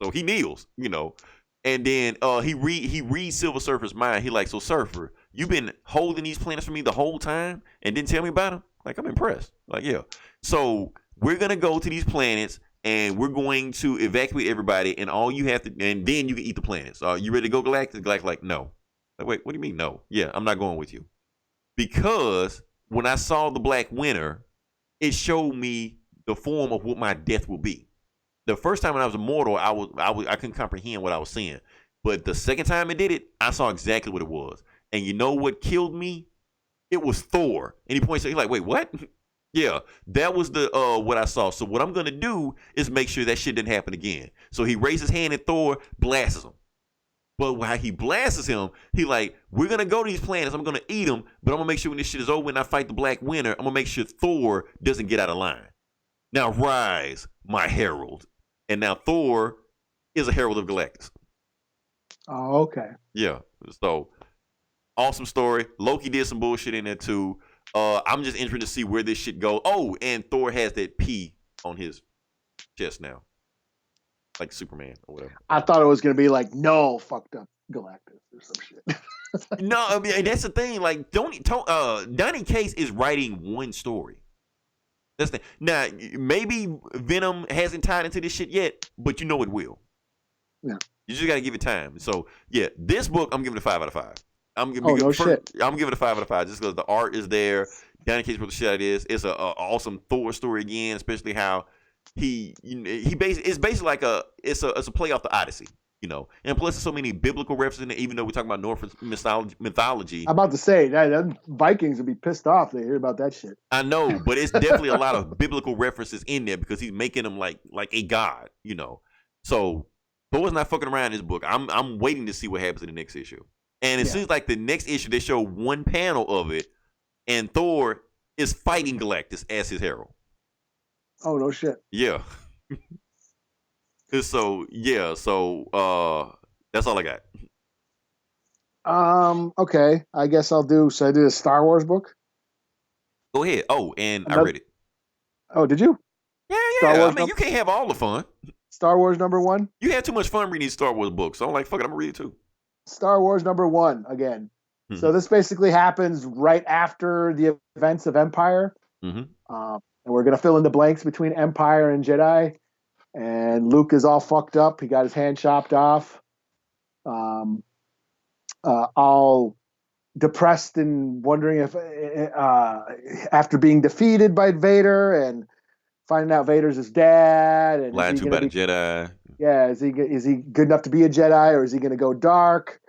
S1: So he kneels, and then he reads Silver Surfer's mind. He like, so Surfer, you been holding these planets for me the whole time and didn't tell me about them? Like, I'm impressed. Like, yeah. So we're gonna go to these planets and we're going to evacuate everybody, and all you have to, and then you can eat the planets. You ready to go, Galactus? Galactus like, no. Like, wait, what do you mean no? Yeah, I'm not going with you. Because when I saw the Black Winter, it showed me the form of what my death will be. The first time when I was immortal, I couldn't comprehend what I was seeing. But the second time it did it, I saw exactly what it was. And you know what killed me? It was Thor. And he points out, he's like, wait, what? Yeah, that was the what I saw. So what I'm gonna do is make sure that shit didn't happen again. So he raises his hand at Thor, blasts him. But while he blasts him, he like, we're gonna go to these planets. I'm gonna eat them, but I'm gonna make sure when this shit is over and I fight the Black Winter, I'm gonna make sure Thor doesn't get out of line. Now rise, my herald. And now Thor is a herald of Galactus.
S2: Oh, okay.
S1: Yeah. So awesome story. Loki did some bullshit in there too. I'm just interested to see where this shit goes. Oh, and Thor has that P on his chest now, like Superman or whatever.
S2: I thought it was gonna be like, no, fucked up Galactus or some shit.
S1: No, I mean that's the thing. Like, Donny Cates is writing one story. That's the now maybe Venom hasn't tied into this shit yet, but you know it will.
S2: Yeah,
S1: you just got to give it time. So yeah, this book I'm giving it a 5 out of 5. I'm giving it a 5 out of 5 just because the art is there. Donny Cates wrote the shit out of this. It's a awesome Thor story again, especially how it's basically like it's a play off the Odyssey, and plus there's so many biblical references in it. Even though we're talking about Norse mythology,
S2: I'm about to say that Vikings would be pissed off if they hear about that shit.
S1: I know, but it's definitely a lot of biblical references in there because he's making them like a god, So Thor's not fucking around in this book. I'm waiting to see what happens in the next issue. And it seems like the next issue, they show one panel of it, and Thor is fighting Galactus as his herald.
S2: Oh, no shit.
S1: Yeah. So that's all I
S2: got. Okay. I guess I'll do, so I did a Star Wars book?
S1: Go ahead. Oh, and I read it.
S2: Oh, did you?
S1: Yeah. You can't have all the fun.
S2: Star Wars #1?
S1: You had too much fun reading these Star Wars books. So I'm like, fuck it, I'm going to read it too.
S2: Star Wars #1 again. Mm-hmm. So this basically happens right after the events of Empire.
S1: Mm-hmm.
S2: And we're going to fill in the blanks between Empire and Jedi. And Luke is all fucked up. He got his hand chopped off. All depressed and wondering if after being defeated by Vader and finding out Vader's his dad. And
S1: lied to by the Jedi.
S2: Yeah, is he good enough to be a Jedi, or is he going to go dark?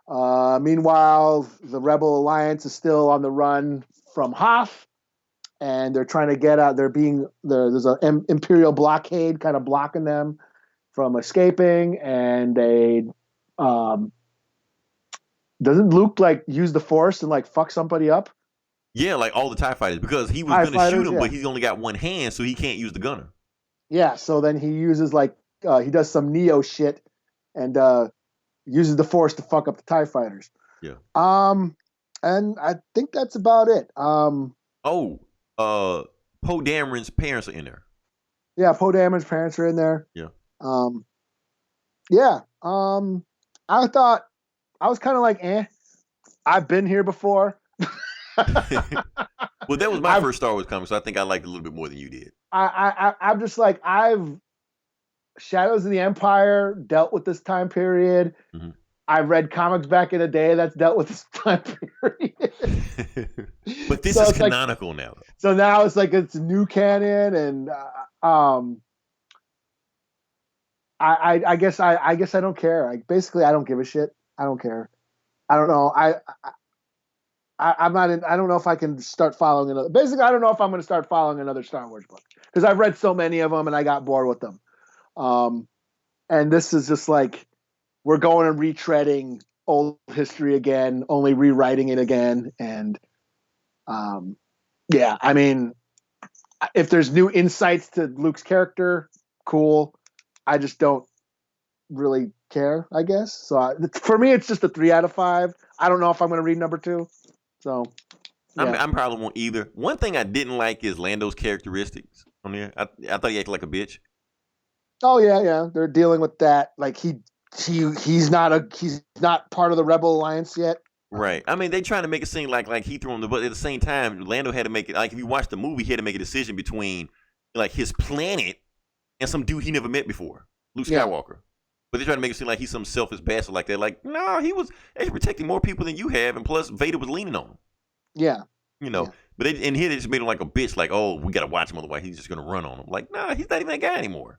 S2: Meanwhile, the Rebel Alliance is still on the run from Hoth, and they're trying to get out. There's an Imperial blockade kind of blocking them from escaping, and they doesn't Luke like use the Force and like fuck somebody up?
S1: Yeah, like all the TIE fighters, because he was going to shoot him, but he's only got one hand, so he can't use the gunner.
S2: Yeah, so then he uses he does some Neo shit and uses the Force to fuck up the TIE fighters.
S1: Yeah.
S2: And I think that's about it.
S1: Poe Dameron's parents are in there.
S2: Yeah, Poe Dameron's parents are in there.
S1: Yeah.
S2: I thought, I was kind of like, I've been here before.
S1: Well, that was my first Star Wars comic, so I think I liked it a little bit more than you did.
S2: I'm just like, Shadows of the Empire dealt with this time period.
S1: Mm-hmm.
S2: I've read comics back in the day that's dealt with this time period.
S1: But this is canonical now.
S2: So now it's like it's new canon, and I guess I don't care. Basically, I don't give a shit. I don't care. I don't know. I'm not in. I don't know if I can start following another. Basically, I don't know if I'm going to start following another Star Wars book because I've read so many of them and I got bored with them. And this is just like we're going and retreading old history again, only rewriting it again. And yeah, I mean, if there's new insights to Luke's character, cool. I just don't really care, I guess. So for me, it's just a 3 out of 5. I don't know if I'm going to read number 2. So yeah.
S1: I'm probably won't either. One thing I didn't like is Lando's characteristics on there. I thought he acted like a bitch.
S2: Oh yeah. They're dealing with that. Like he's not part of the Rebel Alliance yet.
S1: Right. I mean, they trying to make it seem like he threw him but at the same time, Lando had to make it like if you watch the movie, he had to make a decision between like his planet and some dude he never met before, Luke Skywalker. But they're trying to make it seem like he's some selfish bastard like that. Like, no, he was actually protecting more people than you have, and plus Vader was leaning on him.
S2: Yeah.
S1: You know. Yeah. But in here they just made him like a bitch, like, oh, we gotta watch him otherwise he's just gonna run on him. Like, nah, he's not even that guy anymore.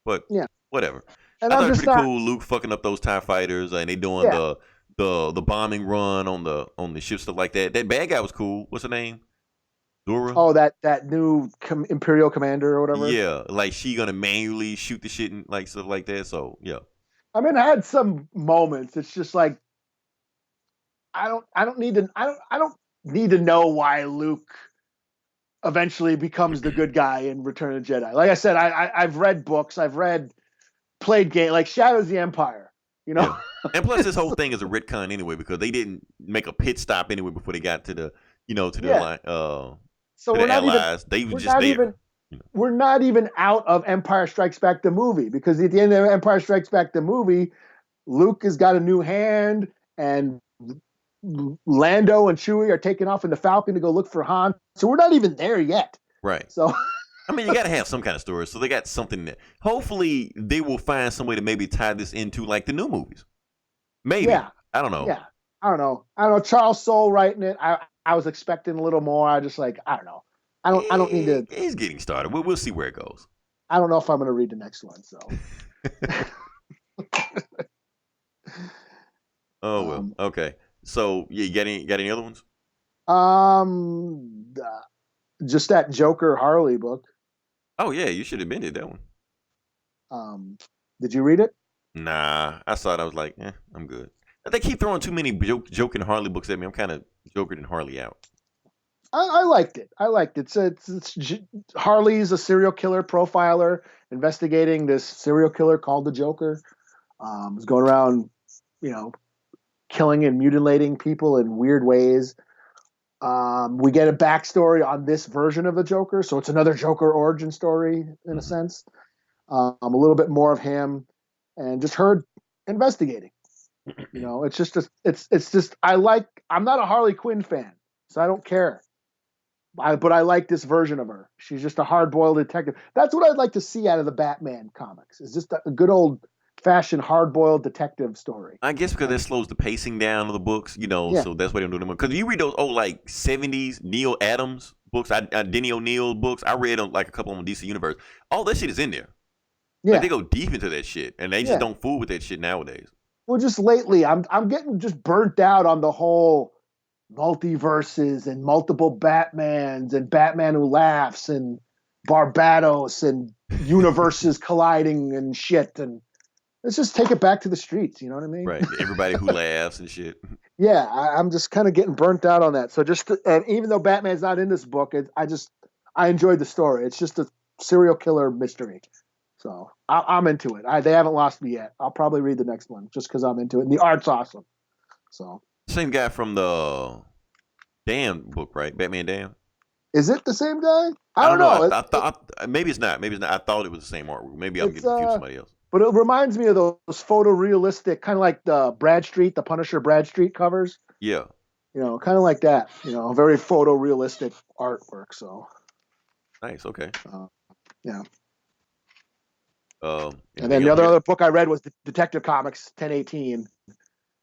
S1: But whatever. And I thought it was pretty cool, Luke fucking up those TIE fighters and they doing the bombing run on the ship, stuff like that. That bad guy was cool. What's her name? Dora?
S2: Oh, that new Imperial commander or whatever.
S1: Yeah, like she gonna manually shoot the shit and like stuff like that. So yeah.
S2: I mean, I had some moments. It's just like I don't need to know why Luke eventually becomes the good guy in Return of the Jedi. Like I said, I've read books, played game like Shadows of the Empire. You know.
S1: Yeah. And plus, this whole thing is a retcon anyway because they didn't make a pit stop anyway before they got to the line. So we're not allies.
S2: We're not even out of Empire Strikes Back the movie because at the end of Empire Strikes Back the movie, Luke has got a new hand and Lando and Chewie are taking off in the Falcon to go look for Han. So we're not even there yet.
S1: Right.
S2: So
S1: I mean, you got to have some kind of story. So they got something that hopefully they will find some way to maybe tie this into like the new movies. Maybe. Yeah. I don't know.
S2: Yeah. I don't know. Charles Soule writing it. I was expecting a little more. I just like, I don't know. I don't need to.
S1: He's getting started. We'll see where it goes.
S2: I don't know if I'm going to read the next one. So.
S1: Oh well. Okay. So you got any other ones?
S2: Just that Joker Harley book.
S1: Oh yeah, you should have been to that
S2: one. Did you read it?
S1: Nah, I saw it. I was like, I'm good. They keep throwing too many Joker and Harley books at me. I'm kind of Jokered and Harley out.
S2: I liked it. It's Harley's a serial killer profiler investigating this serial killer called the Joker. He's going around, killing and mutilating people in weird ways. We get a backstory on this version of the Joker, so it's another Joker origin story in a sense. A little bit more of him, and just her investigating. It's just I'm not a Harley Quinn fan, so I don't care. But I like this version of her. She's just a hard-boiled detective. That's what I'd like to see out of the Batman comics. Is just a good old-fashioned hard-boiled detective story.
S1: I guess because that slows the pacing down of the books, so that's why they don't do them. Because you read those old, 70s Neil Adams books, Denny O'Neil books, I read like a couple on DC Universe. All that shit is in there. Yeah. Like, they go deep into that shit, and they just don't fool with that shit nowadays.
S2: Well, just lately, I'm getting just burnt out on the whole multiverses and multiple Batmans and Batman Who Laughs and Barbados and universes colliding and shit. And let's just take it back to the streets. You know what I mean?
S1: Right. Everybody who laughs and shit.
S2: Yeah, I'm just kind of getting burnt out on that. So and even though Batman's not in this book, I enjoyed the story. It's just a serial killer mystery. So I'm into it. They haven't lost me yet. I'll probably read the next one just because I'm into it. And the art's awesome. So
S1: same guy from the Damn book, right? Batman Damn.
S2: Is it the same guy? I don't know.
S1: I thought maybe it's not. Maybe it's not. I thought it was the same artwork. Maybe I'm getting confused with somebody else.
S2: But it reminds me of those photorealistic, kind of like the the Punisher Bradstreet covers.
S1: Yeah.
S2: Kind of like that. Very photorealistic artwork. So.
S1: Nice. Okay.
S2: Yeah. And then the other book I read was Detective Comics 1018.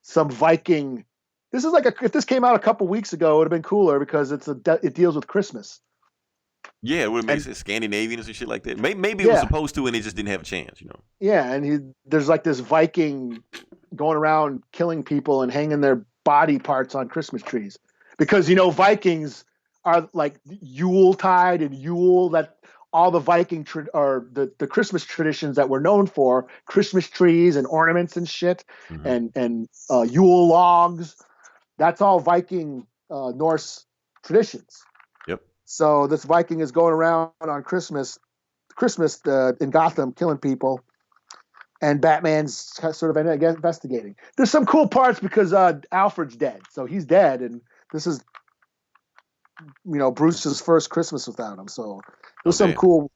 S2: Some Viking. This is if this came out a couple weeks ago, it would have been cooler because it deals with Christmas.
S1: Yeah, it would have made Scandinavian and shit like that. Maybe it was supposed to, and it just didn't have a chance.
S2: Yeah, and there's this Viking going around killing people and hanging their body parts on Christmas trees because Vikings are like Yuletide and Yule, that all the Viking or the Christmas traditions that we're known for, Christmas trees and ornaments and shit, and Yule logs. That's all Viking Norse traditions.
S1: Yep.
S2: So this Viking is going around on Christmas in Gotham killing people, and Batman's sort of investigating. There's some cool parts because Alfred's dead, so he's dead, and this is Bruce's first Christmas without him. So there's some cool,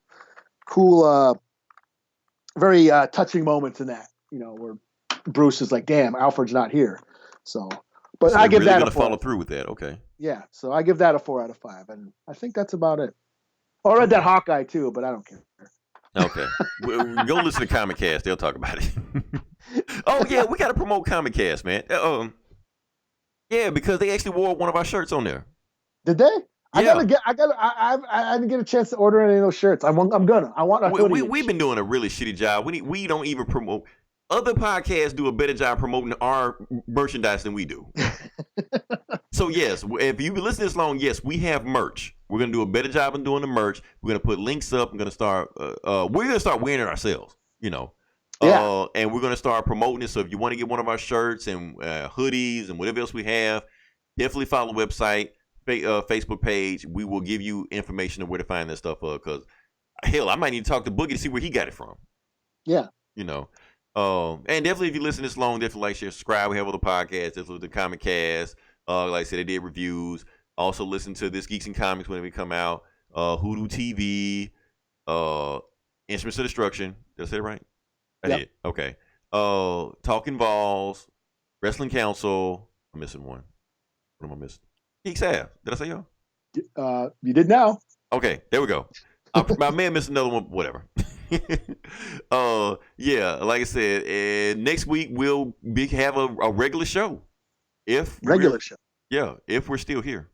S2: very touching moments in that. Where Bruce is like, "Damn, Alfred's not here." So, but I give
S1: really
S2: that
S1: gonna
S2: a 4.
S1: follow through with that. Okay.
S2: Yeah, so I give that a 4 out of 5, and I think that's about it. Oh, I read that Hawkeye too, but I don't care.
S1: Okay. Go listen to Comic Cast. They'll talk about it. Oh, yeah. We got to promote Comic Cast, man. Yeah, because they actually wore one of our shirts on there.
S2: Did they?
S1: Yeah.
S2: I didn't get a chance to order any of those shirts. I want a hoodie.
S1: We've been doing a really shitty job. We don't even promote. Other podcasts do a better job promoting our merchandise than we do. So, yes, if you've been listening this long, yes, we have merch. We're going to do a better job in doing the merch. We're going to put links up. We're going to start wearing it ourselves, Yeah. And we're going to start promoting it. So if you want to get one of our shirts and hoodies and whatever else we have, definitely follow the website, Facebook page. We will give you information on where to find that stuff because, hell, I might need to talk to Boogie to see where he got it from.
S2: Yeah.
S1: And definitely if you listen this long, definitely like, share, subscribe. We have other podcasts. This was the Comic Cast. Like I said, they did reviews. Also listen to This Geeks and Comics when we come out. Hoodoo TV. Instruments of Destruction. Did I say it right? I did. Okay. Talking Balls. Wrestling Council. I'm missing one. What am I missing? Geeks Have. Did I say y'all?
S2: You did now.
S1: Okay. There we go. I may have missed another one. Whatever. Yeah. Like I said, next week we'll have a regular show. Show. Yeah, if we're still here.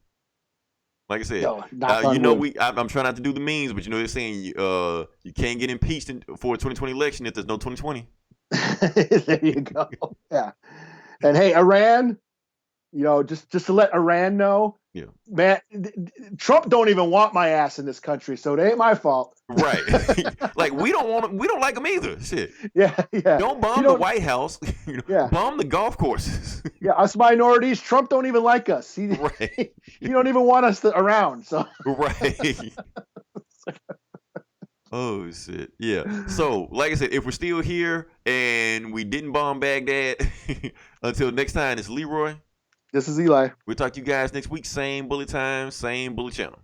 S1: Like I said, I'm trying not to do the memes, but they're saying you can't get impeached for a 2020 election if there's no 2020.
S2: There you go. Yeah. And hey, Iran, just to let Iran know, man, Trump don't even want my ass in this country, so it ain't my fault.
S1: Right. Like we don't like him either. Shit.
S2: Yeah.
S1: Don't bomb the White House. Bomb the golf courses.
S2: Yeah, us minorities, Trump don't even like us. He don't even want us around. So
S1: right. Oh shit. Yeah. So, like I said, if we're still here and we didn't bomb Baghdad, until next time, it's Leroy.
S2: This is Eli.
S1: We'll talk to you guys next week. Same bullet time, same bullet channel.